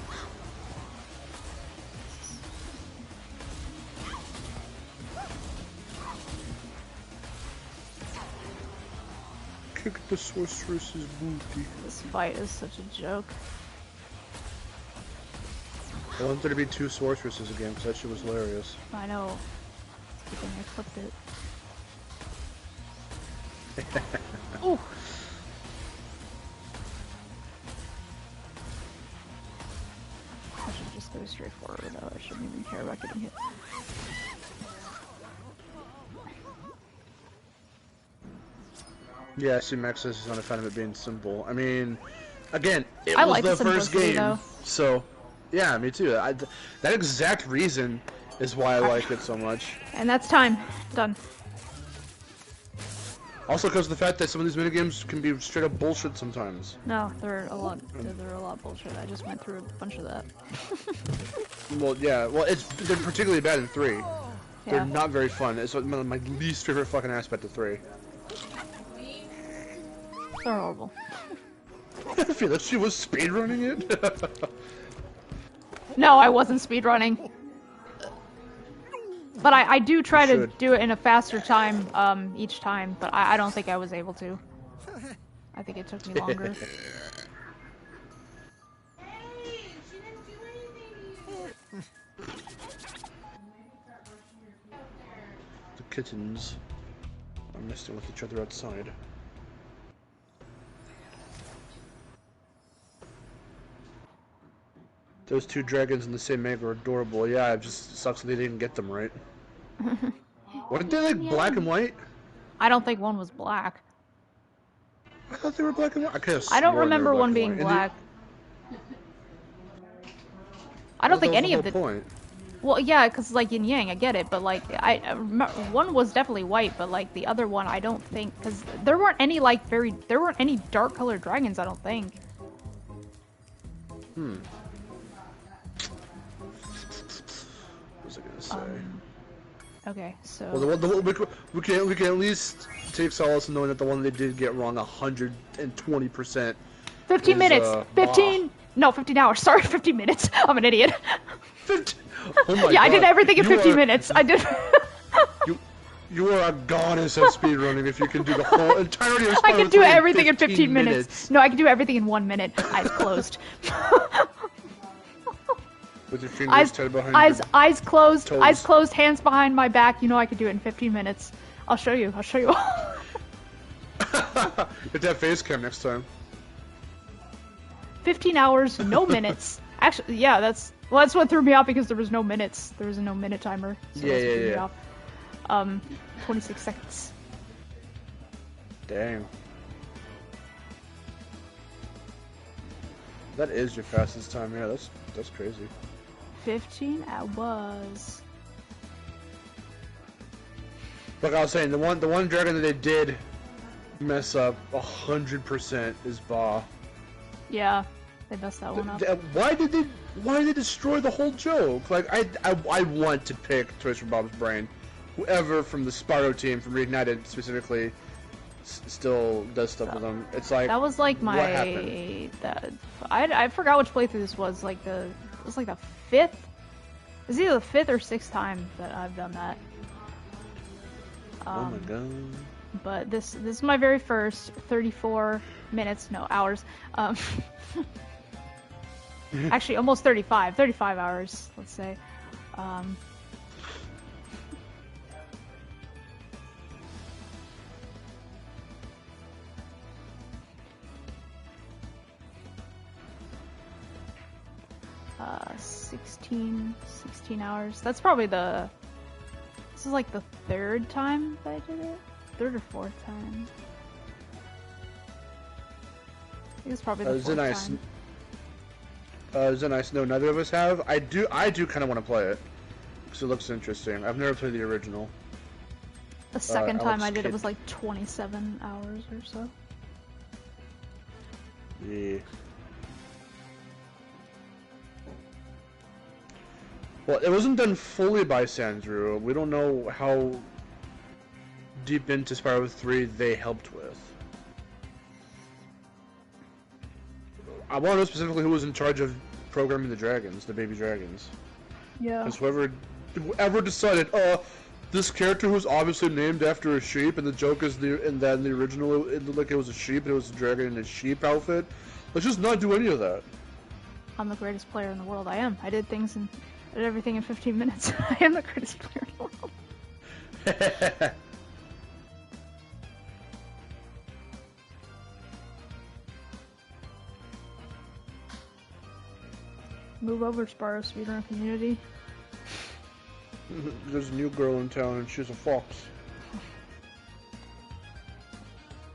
Kick the sorceress's booty. This fight is such a joke. I want there to be 2 sorceresses again, because that shit was hilarious. I know. Good thing I clipped it. Ooh. I should just go straight forward though. I shouldn't even care about getting hit. Yeah, see, Max says he's not a fan of it being simple. I mean, again, it I was like the the first simplicity, game, though. so yeah, me too. That exact reason is why I like it so much. And that's time. Done. Also, because of the fact that some of these minigames can be straight up bullshit sometimes. No, they're a lot bullshit. I just went through a bunch of that. Well, yeah, well, they're particularly bad in 3. Yeah. They're not very fun. It's my least favorite fucking aspect of 3. They're horrible. I feel like she was speedrunning it. No, I wasn't speedrunning. But I do try to do it in a faster time each time, but I don't think I was able to. I think it took me longer. The kittens are messing with each other outside. Those 2 dragons in the same egg are adorable. Yeah, it just sucks that they didn't get them right. Weren't they like black and white? I don't think one was black. I thought they were black and white. I don't remember one being black. I don't think any of the point. Well, yeah, because like yin yang, I get it, but like I remember one was definitely white, but like the other one, I don't think, because there weren't any there weren't any dark colored dragons. I don't think. What was I gonna say? Okay, so. Well, we can at least take solace in knowing that the one they did get wrong 120%. 15 minutes. 15. No, 15 hours. Sorry, 15 minutes. I'm an idiot. 15. Oh my yeah, God. I did everything in 15 minutes. I did. You are a goddess at speedrunning if you can do the whole entirety of Spyro I can do 3 everything in 15 minutes. No, I can do everything in 1 minute. Eyes closed. With your fingers tied behind your eyes closed. toes. Eyes closed. Hands behind my back. You know I can do it in 15 minutes. I'll show you. I'll show you. Get that face cam next time. 15 hours, no minutes. Actually, yeah, that's what threw me off because there was no minutes. There was a no minute timer. So that's what threw me off. 26 seconds. Dang. That is your fastest time. Yeah, that's crazy. 15 hours. Like I was saying, the one dragon that they did mess up 100% is Ba. Yeah, they messed that one up. Why did they destroy the whole joke? Like I want to pick Toys for Bob's brain. Whoever from the Spyro team from Reignited specifically still does stuff with them. It's like that was like my what happened? I forgot which playthrough this was. Like it was like the 5th. It's either the 5th or 6th time that I've done that. Oh my god. But this is my very first 34 minutes, no, hours. Actually, almost 35 hours, let's say. 16 hours. That's probably this is like the third time that I did it? Third or fourth time. I think it's probably the fourth time. Is it nice? No, neither of us have. I do kind of want to play it. Because it looks interesting. I've never played the original. The second time I did it was like 27 hours or so. Yeah. Well, it wasn't done fully by Sandrew. We don't know how deep into Spyro 3 they helped with. I want to know specifically who was in charge of programming the dragons, the baby dragons. Yeah. Because whoever decided, this character who's obviously named after a sheep, and the joke is in the original it looked like it was a sheep, and it was a dragon in a sheep outfit. Let's just not do any of that. I'm the greatest player in the world. I am. I did everything in 15 minutes. I am the greatest player in the world. Move over, Spyro speedrun community. There's a new girl in town and she's a fox.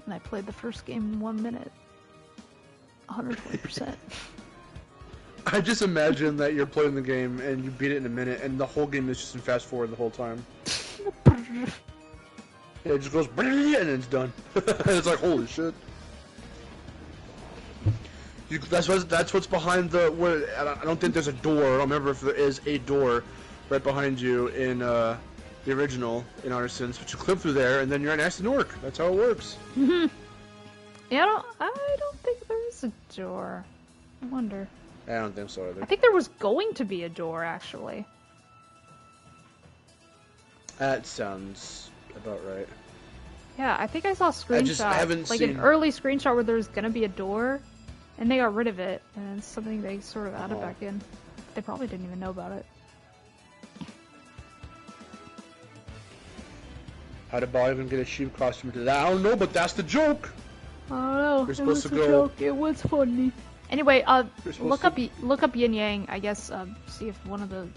And I played the first game in 1 minute. 120%. I just imagine that you're playing the game and you beat it in a minute and the whole game is just in fast forward the whole time. It just goes and then it's done. It's like, holy shit. That's what's behind I don't think there's a door. I don't remember if there is a door right behind you in the original in Artisans, but you clip through there and then you're at Aston Orc. That's how it works. Yeah, I don't think there is a door. I wonder. I don't think so either. I think there was going to be a door, actually. That sounds about right. Yeah, I think I saw a screenshot, an early screenshot where there was gonna be a door, and they got rid of it, and it's something they sort of added back in. They probably didn't even know about it. How did Ball even get a sheep costume to that? I don't know, but that's the joke! I don't know. We're supposed to go. Joke. It was funny. Anyway, look up Yin Yang. I guess see if one of the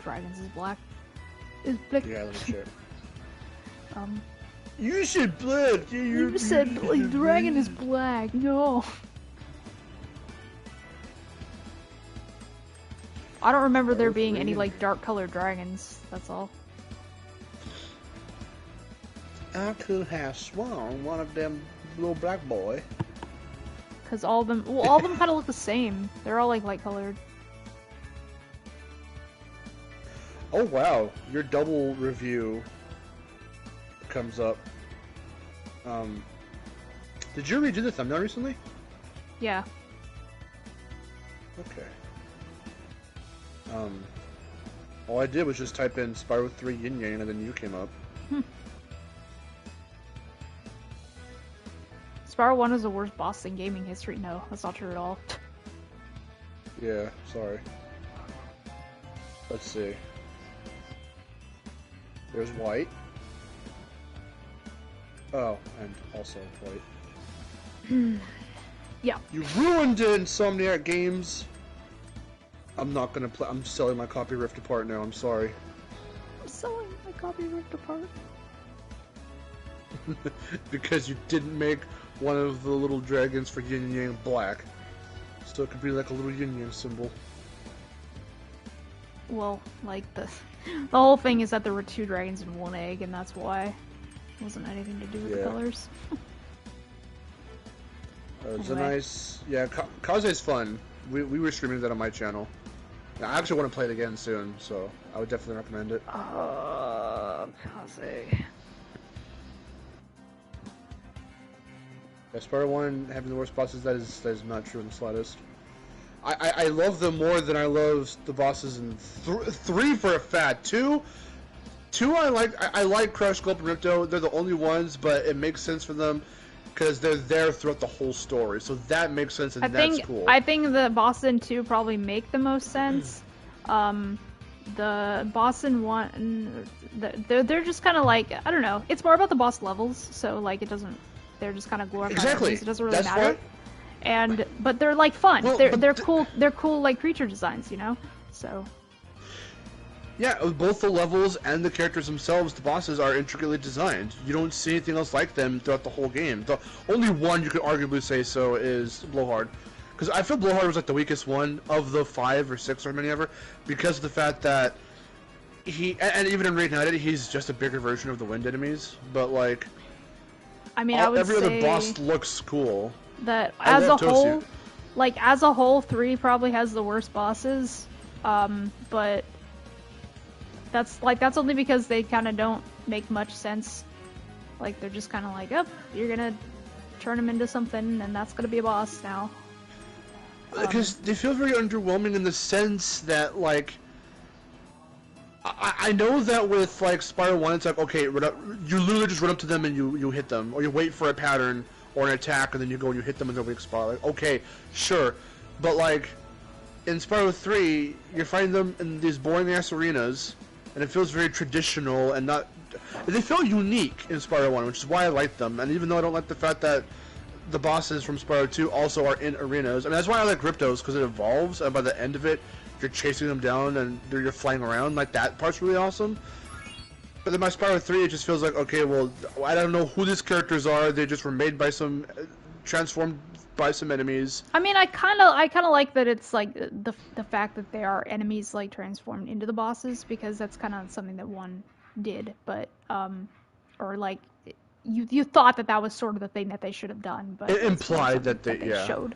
dragons is black. Is black. Yeah, let me check. You said black. You said dragon is black. No. I don't remember there being any like dark colored dragons. That's all. I could have sworn one of them little black boy. Cause all of them kind of look the same. They're all like light colored. Oh wow, your double review comes up. Did you redo the thumbnail recently? Yeah. Okay. All I did was just type in Spyro 3 Yin Yang and then you came up. Spyro 1 is the worst boss in gaming history. No, that's not true at all. Yeah, sorry. Let's see. There's white. Oh, and also white. Yeah. You ruined it, Insomniac Games! I'm not gonna play. I'm selling my copy Rift Apart now, I'm sorry. I'm selling my copy Rift Apart. Because you didn't make one of the little dragons for Yin Yang black. So it could be like a little Yin Yang symbol. Well, like the whole thing is that there were 2 dragons in 1 egg, and that's why. It wasn't anything to do with the colors. It's a nice... Yeah, Kaze's fun. We were streaming that on my channel. I actually want to play it again soon, so I would definitely recommend it. Kaze. Yeah, Spyro 1 having the worst bosses, that is not true in the slightest. I love them more than I love the bosses in 3 for a fact. 2 I like Crush, Gulp, and Ripto. They're the only ones, but it makes sense for them because they're there throughout the whole story. So that makes sense, and that's cool. I think the bosses in 2 probably make the most sense. The boss in 1, they're just kind of like, I don't know. It's more about the boss levels, so like it doesn't. They're just kind of glorified. Exactly. It doesn't really matter. but they're like fun. Well, They're cool. They're cool like creature designs, you know. So. Yeah, both the levels and the characters themselves, the bosses, are intricately designed. You don't see anything else like them throughout the whole game. The only one you could arguably say so is Blowhard. Because I feel Blowhard was like the weakest one of the 5 or 6 or many ever, because of the fact that and even in Reignited, he's just a bigger version of the wind enemies. But like, I mean, I would every say other boss looks cool. that I as a love whole, Tosu. like as a whole, 3 probably has the worst bosses. But that's only because they kind of don't make much sense. Like they're just kind of like, oh, you're gonna turn him into something, and that's gonna be a boss now. Because they feel very underwhelming in the sense that, like, I know that with, like, Spyro 1, it's like, okay, you literally just run up to them and you hit them, or you wait for a pattern or an attack, and then you go and you hit them in their weak spot. Like, okay, sure. But, like, in Spyro 3, you're fighting them in these boring-ass arenas, and it feels very traditional and not... They feel unique in Spyro 1, which is why I like them, and even though I don't like the fact that the bosses from Spyro 2 also are in arenas. I mean, that's why I like Riptos, because it evolves, and by the end of it, you're chasing them down, and you're flying around. Like, that part's really awesome. But then by Spyro 3, it just feels like, okay, well, I don't know who these characters are. They just were made by some... transformed by some enemies. I mean, I kind of like that it's, like, the fact that they are enemies, like, transformed into the bosses, because that's kind of something that 1 did, but, or, like... You thought that was sort of the thing that they should have done, but it implied that they showed.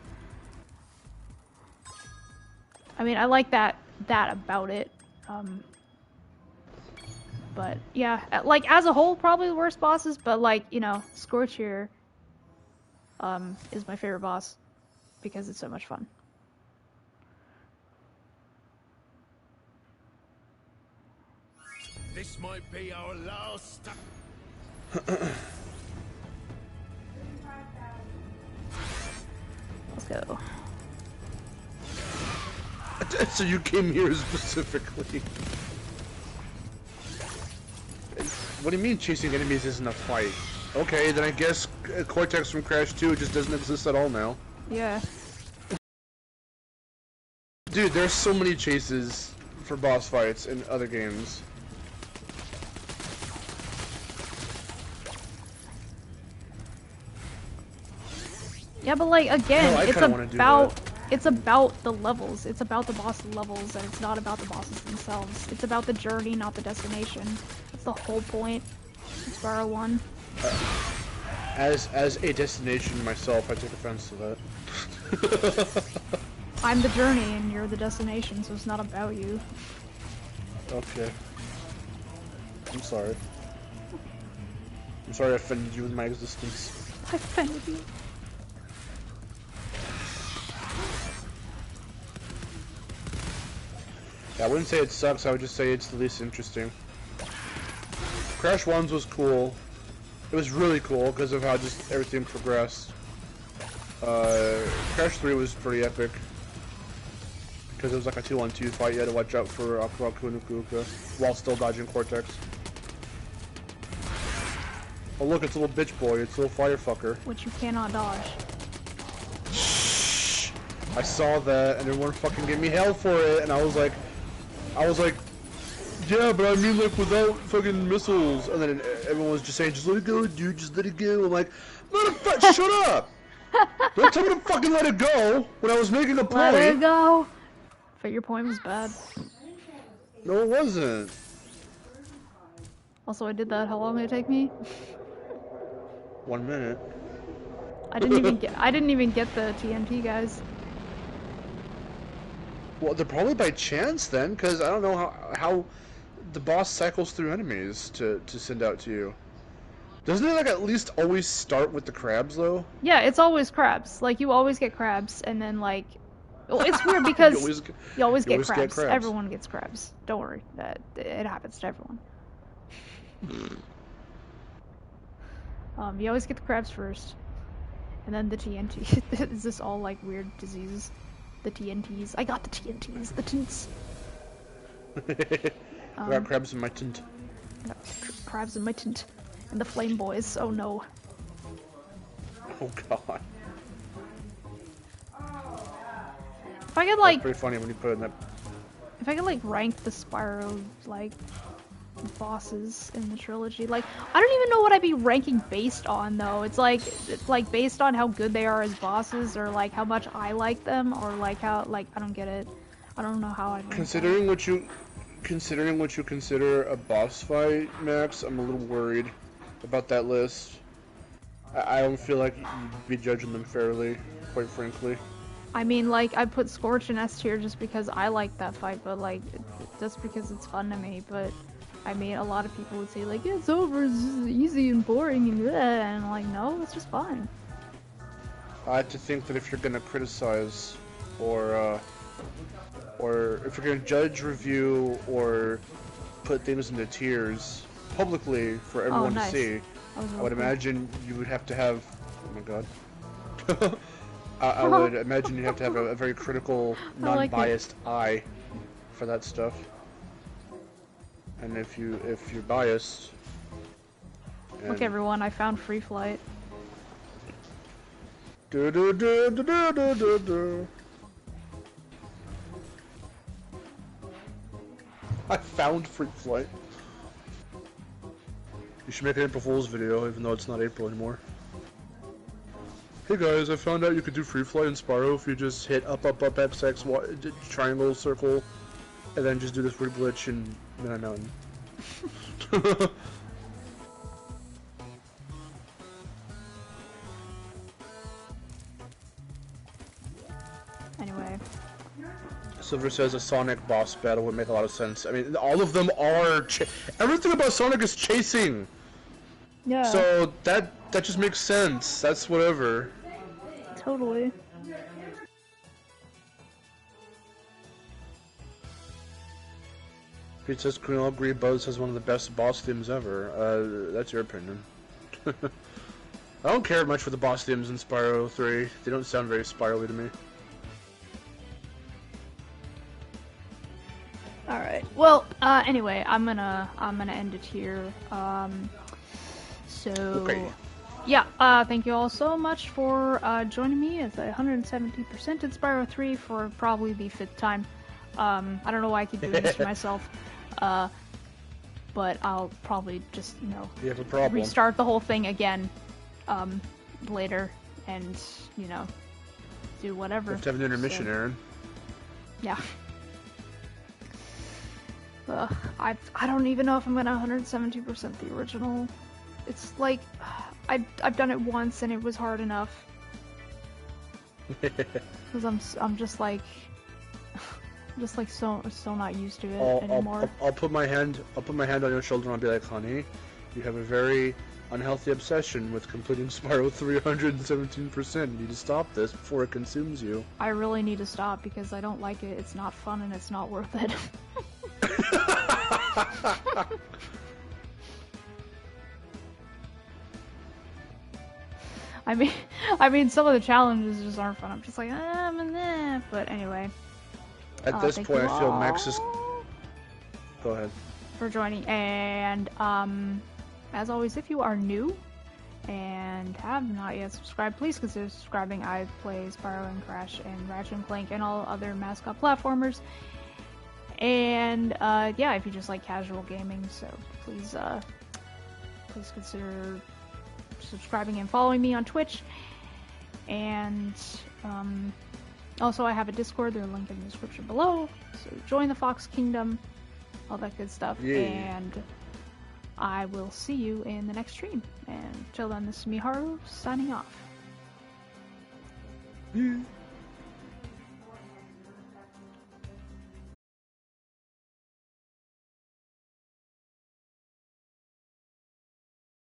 I mean, I like that about it. But yeah, like as a whole, probably the worst bosses. But like, you know, Scorch here is my favorite boss because it's so much fun. This might be our last. Let's go. So you came here specifically. What do you mean chasing enemies isn't a fight? Okay, then I guess Cortex from Crash 2 just doesn't exist at all now. Yeah. Dude, there's so many chases for boss fights in other games. Yeah, but like again, No, it's about the levels. It's about the boss levels, and it's not about the bosses themselves. It's about the journey, not the destination. That's the whole point. Spyro 1. As a destination myself, I take offense to that. I'm the journey, and you're the destination, so it's not about you. Okay. I'm sorry. I'm sorry I offended you with my existence. I offended you. Yeah, I wouldn't say it sucks, I would just say it's the least interesting. Crash 1's was cool. It was really cool because of how just everything progressed. Crash 3 was pretty epic. Because it was like a 2-on-2 fight, you had to watch out for Akuraku and Ukuka while still dodging Cortex. Oh look, it's a little bitch boy, it's a little fire fucker. Which you cannot dodge. I saw that and everyone fucking gave me hell for it, and I was like, yeah, but I mean like without fucking missiles. And then everyone was just saying, just let it go, dude, just let it go. I'm like, motherfucker, shut up! Don't tell me to fucking let it go when I was making a point. Let it go! But your point was bad. No, it wasn't. Also, I did that. How long did it take me? 1 minute. I didn't even get the TNT guys. Well, they're probably by chance then, because I don't know how the boss cycles through enemies to send out to you. Doesn't it like at least always start with the crabs though? Yeah, it's always crabs. Like you always get crabs, and then like, well, it's weird because you always get crabs. Everyone gets crabs. Don't worry, it happens to everyone. You always get the crabs first, and then the TNT. Is this all like weird diseases? The TNTs. I got the TNTs. The tints. I got crabs in my tint. I got crabs in my tint. And the flame boys. Oh no. Oh god. If I could That's like, pretty funny when you put it in that. if I could like rank the Spyro like bosses in the trilogy, like I don't even know what I'd be ranking based on though. It's like based on how good they are as bosses, or like how much I like them, or like how like I don't get it. I don't know how I'd rank Considering what you consider a boss fight, Max, I'm a little worried about that list. I don't feel like you'd be judging them fairly, quite frankly. I mean, like, I put Scorch in S tier just because I like that fight, but, like, just because it's fun to me, but, I mean, a lot of people would say, like, it's over, it's just easy and boring, and bleh, and I'm like, no, it's just fun. I have to think that if you're gonna criticize, or if you're gonna judge, review, or put things into tiers publicly for everyone nice. to see, I would cool. imagine you would have to have, oh my god. I would imagine you'd have to have a very critical, non-biased eye for that stuff. And if you're biased, Look, everyone, I found Free Flight. I found Free Flight. You should make an April Fool's video, even though it's not April anymore. Hey guys, I found out you could do free flight in Spyro if you just hit up, X, X, Y, triangle, circle, and then just do this weird glitch in Midnight Mountain. Anyway. Silver says a Sonic boss battle would make a lot of sense. I mean, all of them are everything about Sonic is chasing! Yeah. So that just makes sense. That's whatever. Totally. Pete says Queen agree Buzz has one of the best boss themes ever. That's your opinion. I don't care much for the boss themes in Spyro 3. They don't sound very Spyro-y to me. Alright. Well, anyway, I'm gonna end it here. Okay. Yeah, thank you all so much for joining me at the 170% in Spyro 3 for probably the 5th time. I don't know why I keep doing this to myself, but I'll probably just, You have a problem. restart the whole thing again later and, do whatever. You have to have an intermission, Aaron. Yeah. I don't even know if I'm gonna 170% the original. It's like I've done it once and it was hard enough. Because I'm just like so not used to it anymore. I'll put my hand on your shoulder and I'll be like, honey, you have a very unhealthy obsession with completing Spyro 317%. You need to stop this before it consumes you. I really need to stop because I don't like it. It's not fun and it's not worth it. I mean, some of the challenges just aren't fun. I'm just like, but anyway. At this point, I feel Max is. Go ahead. For joining, and as always, if you are new and have not yet subscribed, please consider subscribing. I play Spyro and Crash and Ratchet & Clank and all other mascot platformers. And yeah, if you just like casual gaming, so please consider subscribing and following me on Twitch. And also I have a Discord, there's a link in the description below, so join the Fox Kingdom, all that good stuff. Yeah. And I will see you in the next stream, and till then, this is me, Haru, signing off. Yeah.